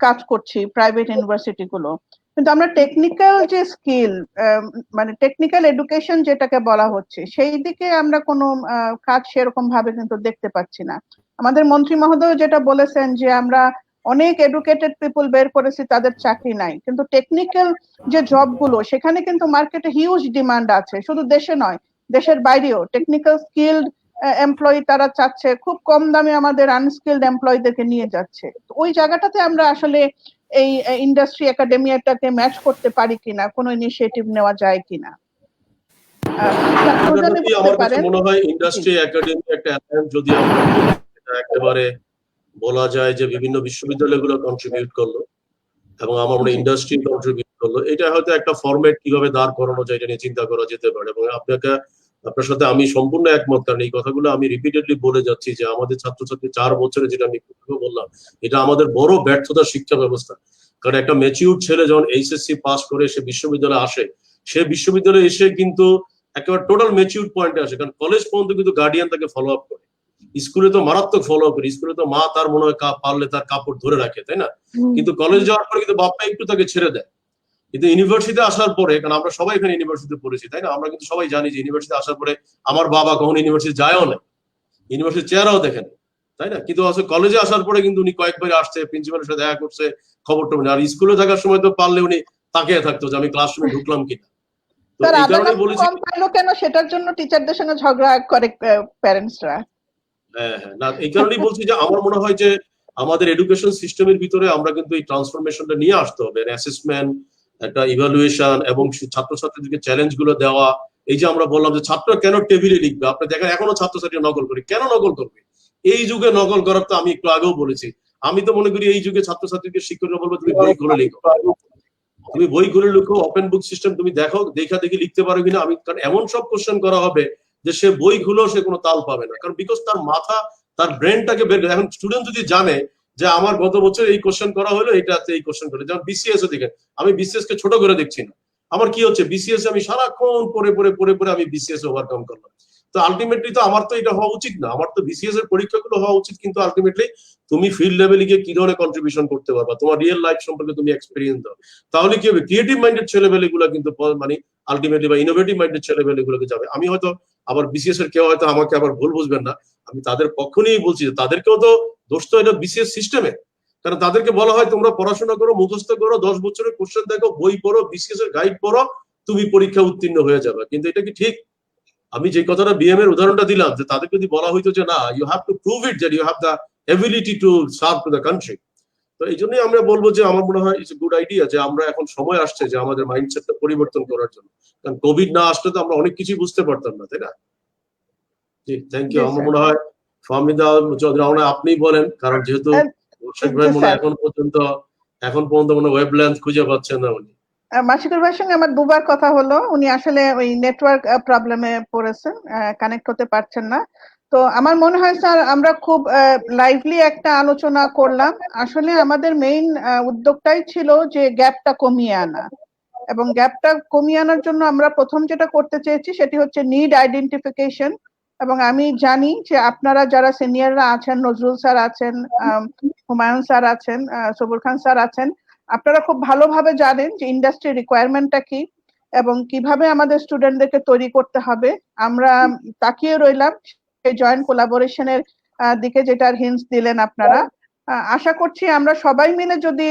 কাজ করছি প্রাইভেট ইউনিভার্সিটি গুলো, কিন্তু আমরা টেকনিক্যাল যে স্কিল মানে টেকনিক্যাল এডুকেশন যেটাকে বলা হচ্ছে সেই দিকে আমরা কোনো কাজ সেরকম ভাবে কিন্তু দেখতে পাচ্ছি না। আমাদের মন্ত্রী মহোদয় যেটা বলেছেন যে আমরা অনেক এডুকেটেড পিপল বের করেছি, তাদের চাকরি নাই, কিন্তু টেকনিক্যাল যে জবগুলো সেখানে কিন্তু মার্কেটে হিউজ ডিমান্ড আছে, শুধু দেশে নয় দেশের বাইরেও টেকনিক্যাল স্কিলড এমপ্লয়ি তারা চাচ্ছে, খুব কম দামে আমাদের আনস্কিলড এমপ্লয়ীদেরকে নিয়ে যাচ্ছে। ওই জায়গাটাতে আমরা আসলে এই ইন্ডাস্ট্রি একাডেমিয়াটাকে ম্যাচ করতে পারি কিনা, কোনো ইনিশিয়েটিভ নেওয়া যায় কিনা। আমার কাছে মনে হয় ইন্ডাস্ট্রি একাডেমি একটা যদি আমরা একেবারে বলা যায় যে বিভিন্ন বিশ্ববিদ্যালয়গুলো কন্ট্রিবিউট করলো এবং আমার মনে ইন্ডাস্ট্রি কন্ট্রিবিউট করলো, এটা হয়তো একটা ফরম্যাট কিভাবে দাঁড় করানো যায় এটা নিয়ে চিন্তা করা যেতে পারে। এবং আপনার সাথে আমি সম্পূর্ণ একমত, কারণ এই কথাগুলো আমি রিপিটেডলি বলে যাচ্ছি যে আমাদের ছাত্রছাত্রী 4 বছরে যেটা আমি বললাম এটা আমাদের বড় ব্যর্থতা শিক্ষা ব্যবস্থা। কারণ একটা ম্যাচিউর ছেলে যখন এইচএসসি পাস করে সে বিশ্ববিদ্যালয়ে আসে, সে বিশ্ববিদ্যালয়ে এসে কিন্তু একেবারে টোটাল ম্যাচিউর পয়েন্টে আসে, কারণ কলেজ পর্যন্ত কিন্তু গার্ডিয়ান তাকে ফলো আপ করে। স্কুলে তো মারাত্মক ফলো আপ করে, স্কুলে তো মা তার মনে হয় পারলে তার কাপড় ধরে রাখে, তাই না? কিন্তু কলেজ যাওয়ার পরে কিন্তু বাপ্পা একটু তাকে ছেড়ে দেয়। কিন্তু ইউনিভার্সিটিতে আসার পরে, কারণ আমরা সবাই এখানে ইউনিভার্সিটিতে পড়েছি, তাই না? আমরা কিন্তু সবাই জানি যে ইউনিভার্সিটি আসার পরে আমার বাবা কখনো ইউনিভার্সিটি যায়ও না, ইউনিভার্সিটি চেহারাও দেখেন, তাই না? কিন্তু কলেজে আসার পরে কিন্তু উনি কয়েকবার আসছে, প্রিন্সিপালের সাথে দেখা করছে, খবর টবর। আর স্কুলে থাকার সময় তো পারলে উনি তাকিয়ে থাকতো যে আমি ক্লাসরুমে ঢুকলাম কিনা। তো এই কারণে বলেছি কেন সেটার জন্য টিচারদের সঙ্গে ঝগড়া করে প্যারেন্টসরা। হ্যাঁ না, এই কারণেই বলছি যে আমার মনে হয় যে আমাদের এডুকেশন সিস্টেমের ভিতরে আমরা কিন্তু এই ট্রান্সফরমেশনটা নিয়ে আসতে হবে, অ্যাসেসমেন্ট, একটা ইভালুয়েশন এবং ছাত্রছাত্রীদেরকে চ্যালেঞ্জ গুলো দেওয়া। এই যে আমরা বললাম যে ছাত্র কেন টেবিলে লিখবে, আপনি দেখেন এখনো ছাত্রছাত্রী নকল করে, কেন নকল করবে? এই যুগে নকল করার তো আমি একটু আগেও বলেছি, আমি তো মনে করি এই যুগে ছাত্রছাত্রীকে শিক্ষকরা বলবো তুমি বই খুলে লিখো, তুমি বই খুলে লিখো, ওপেন বুক সিস্টেম তুমি দেখো, দেখা দেখি লিখতে পারো কিনা। আমি কারণ এমন সব কোশ্চেন করা হবে যে সে বই খুলেও সে কোনো তাল পাবে না, কারণ বিকজ তার মাথা তার ব্রেনটাকে বের করে। এখন স্টুডেন্ট যদি জানে যে আমার গত বছর এই কোশ্চেন করা হলো, এটাতে এই কোশ্চেন করে, যেমন বিসিএস এ দেখেন, আমি বিসিএস কে ছোট করে দেখছি না, আমার কি হচ্ছে বিসিএস আমি সারাক্ষণ পড়ে আমি বিসিএস ওভারকাম করলাম। তো আলটিমেটলি তো আমার তো এটা হওয়া উচিত না, আমার তো বিসিএস এর পরীক্ষাগুলো হওয়া উচিত, কিন্তু আলটিমেটলি তুমি ফিল্ড লেভেলে গিয়ে কি ধরনের কন্ট্রিবিউশন করতে পারবা, তোমার রিয়েল লাইফ সম্পর্কে তুমি এক্সপেরিয়েন্স দাও, তাহলে কি হবে ক্রিয়েটিভ মাইন্ডেড ছেলেবেলেগুলো কিন্তু মানে আলটিমেটলি বা ইনোভেটিভ মাইন্ডেড ছেলেবেলেগুলোকে যাবে। আমি হয়তো আবার বিসিএস এর কেউ হয়তো আমাকে আবার ভুল বুঝবেন না, আমি তাদের পক্ষ নিয়েই বলছি যে তাদেরকেও তো দোষ তো এটা বিসিএস সিস্টেমে, কারণ তাদেরকে বলা হয় তোমরা পড়াশোনা করো, মুখস্থ করো, 10 বছরের কোশ্চেন দেখো, বই পড়ো, বিসিএস এর গাইড পড়ো, তুমি পরীক্ষা উত্তীর্ণ হয়ে যাবে। কিন্তু এটা কি ঠিক? আমি যে কথাটা বিএম এর উদাহরণটা দিলাম, যে তাদেরকে যদি বলা হইতো যে না, you have to prove it that you have the ability to serve to the country. তো এই জন্যই আমরা বলবো যে আমার মনে হয় ইটস এ গুড আইডিয়া যে আমরা এখন সময় আসছে যে আমাদের মাইন্ডসেটটা পরিবর্তন করার জন্য, কারণ কোভিড না আসলে তো আমরা অনেক কিছুই বুঝতে পারতাম না, তাই না? জি, থ্যাংক ইউ। আমার মনে হয় ফাহমিদা চৌধুরী আপনি বলেন, কারণ যেহেতু মোর্শেদ ভাই মনে হয় এখন পর্যন্ত মনে ওয়েব লেন্থ খুঁজে পাচ্ছেন না উনি। মাসিকুর ভাইয়ের সঙ্গে আমার দুবার কথা হলো, উনি আসলে ওই নেটওয়ার্ক প্রবলেমে পড়েছেন, কানেক্ট হতে পারছেন না। তো আমার মনে হয় স্যার আমরা খুব লাইভলি একটা আলোচনা করলাম। আসলে আমাদের মেইন উদ্যোগটাই ছিল যে গ্যাপটা কমিয়ে আনা, এবং গ্যাপটা কমিয়ে আনার জন্য আমরা প্রথম যেটা করতে চেয়েছি সেটি হচ্ছে নিড আইডেন্টিফিকেশন। এবং আমি জানি যে আপনারা যারা সিনিয়ররা আছেন, নজরুল স্যার আছেন, হুমায়ুন স্যার আছেন, সবুর খান স্যার আছেন, আপনারা খুব ভালোভাবে জানেন যে ইন্ডাস্ট্রি রিকোয়ারমেন্টটা কি এবং কিভাবে আমাদের স্টুডেন্টদেরকে তৈরি করতে হবে। আমরা তাকিয়ে রইলাম সেই জয়েন্ট কোলাবোরেশনের দিকে, যেটার হিন্টস দিলেন আপনারা। আশা করছি আমরা সবাই মিলে যদি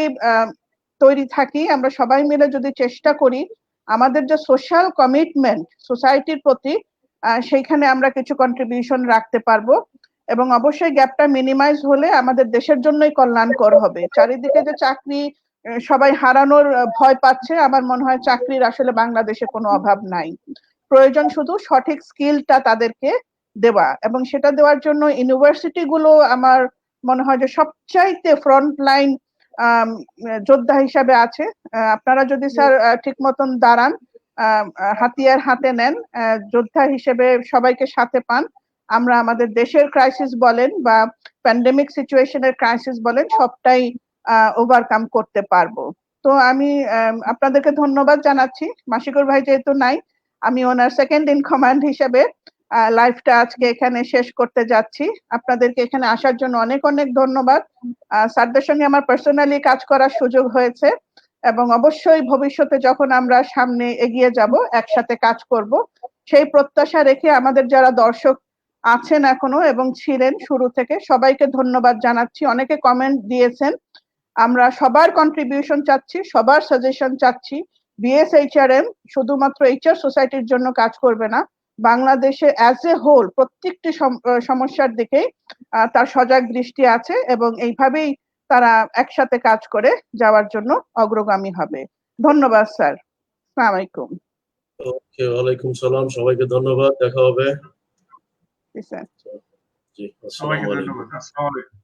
তৈরি থাকি, আমরা সবাই মিলে যদি চেষ্টা করি আমাদের যে সোশ্যাল কমিটমেন্ট সোসাইটির প্রতি, সেইখানে আমরা কিছু কন্ট্রিবিউশন রাখতে পারবো। এবং অবশ্যই গ্যাপটা মিনিমাইজ হলে আমাদের দেশের জন্যই কল্যাণকর হবে। চারিদিকে যে চাকরি সবাই হারানোর ভয় পাচ্ছে, আমার মনে হয় চাকরির আসলে বাংলাদেশে কোনো অভাব নাই। প্রয়োজন শুধু সঠিক স্কিলটা তাদেরকে দেওয়া, এবং সেটা দেওয়ার জন্য ইউনিভার্সিটি গুলো আমার মনে হয় যে সবচাইতে ফ্রন্ট লাইন যোদ্ধা হিসাবে আছে। আপনারা যদি স্যার ঠিক মতন দাঁড়ান, হাতিয়ার হাতে নেন, যোদ্ধা হিসেবে সবাইকে সাথে পান, আমরা আমাদের দেশের ক্রাইসিস বলেন বা প্যান্ডেমিক সিচুয়েশনের ক্রাইসিস বলেন, সবটাই ওভারকাম করতে পারবো। তো আমি আপনাদেরকে ধন্যবাদ জানাচ্ছি। মাশিকুর ভাই যেহেতু নাই, আমি ওনার সেকেন্ড ইন কমান্ড হিসেবে লাইভটা আজকে এখানে শেষ করতে যাচ্ছি। আপনাদেরকে এখানে আসার জন্য অনেক অনেক ধন্যবাদ। স্যারদের সঙ্গে আমার পার্সোনালি কাজ করার সুযোগ হয়েছে, এবং অবশ্যই ভবিষ্যতে যখন আমরা সামনে এগিয়ে যাব একসাথে কাজ করব, সেই প্রত্যাশা রেখে আমাদের যারা দর্শক আছেন এখনো এবং ছিলেন শুরু থেকে, সবাইকে ধন্যবাদ জানাচ্ছি। অনেকে কমেন্ট দিয়েছেন, আমরা সবার কন্ট্রিবিউশন চাচ্ছি, সবার সাজেশন চাচ্ছি। বিএসএইচআরএম শুধুমাত্র এইচআর সোসাইটির জন্য কাজ করবে না, বাংলাদেশে অ্যাজ এ হোল প্রত্যেকটি সমস্যার দিকে তার সজাগ দৃষ্টি আছে, এবং এইভাবেই তারা একসাথে কাজ করে যাওয়ার জন্য অগ্রগামী হবে। ধন্যবাদ স্যার। আসসালামু আলাইকুম। ওকে, ওয়ালাইকুম সালাম, সবাইকে ধন্যবাদ, দেখা হবে। জি স্যার। জি, সবাইকে আসসালামু আলাইকুম। ধন্যবাদ। আসসালামু আলাইকুম।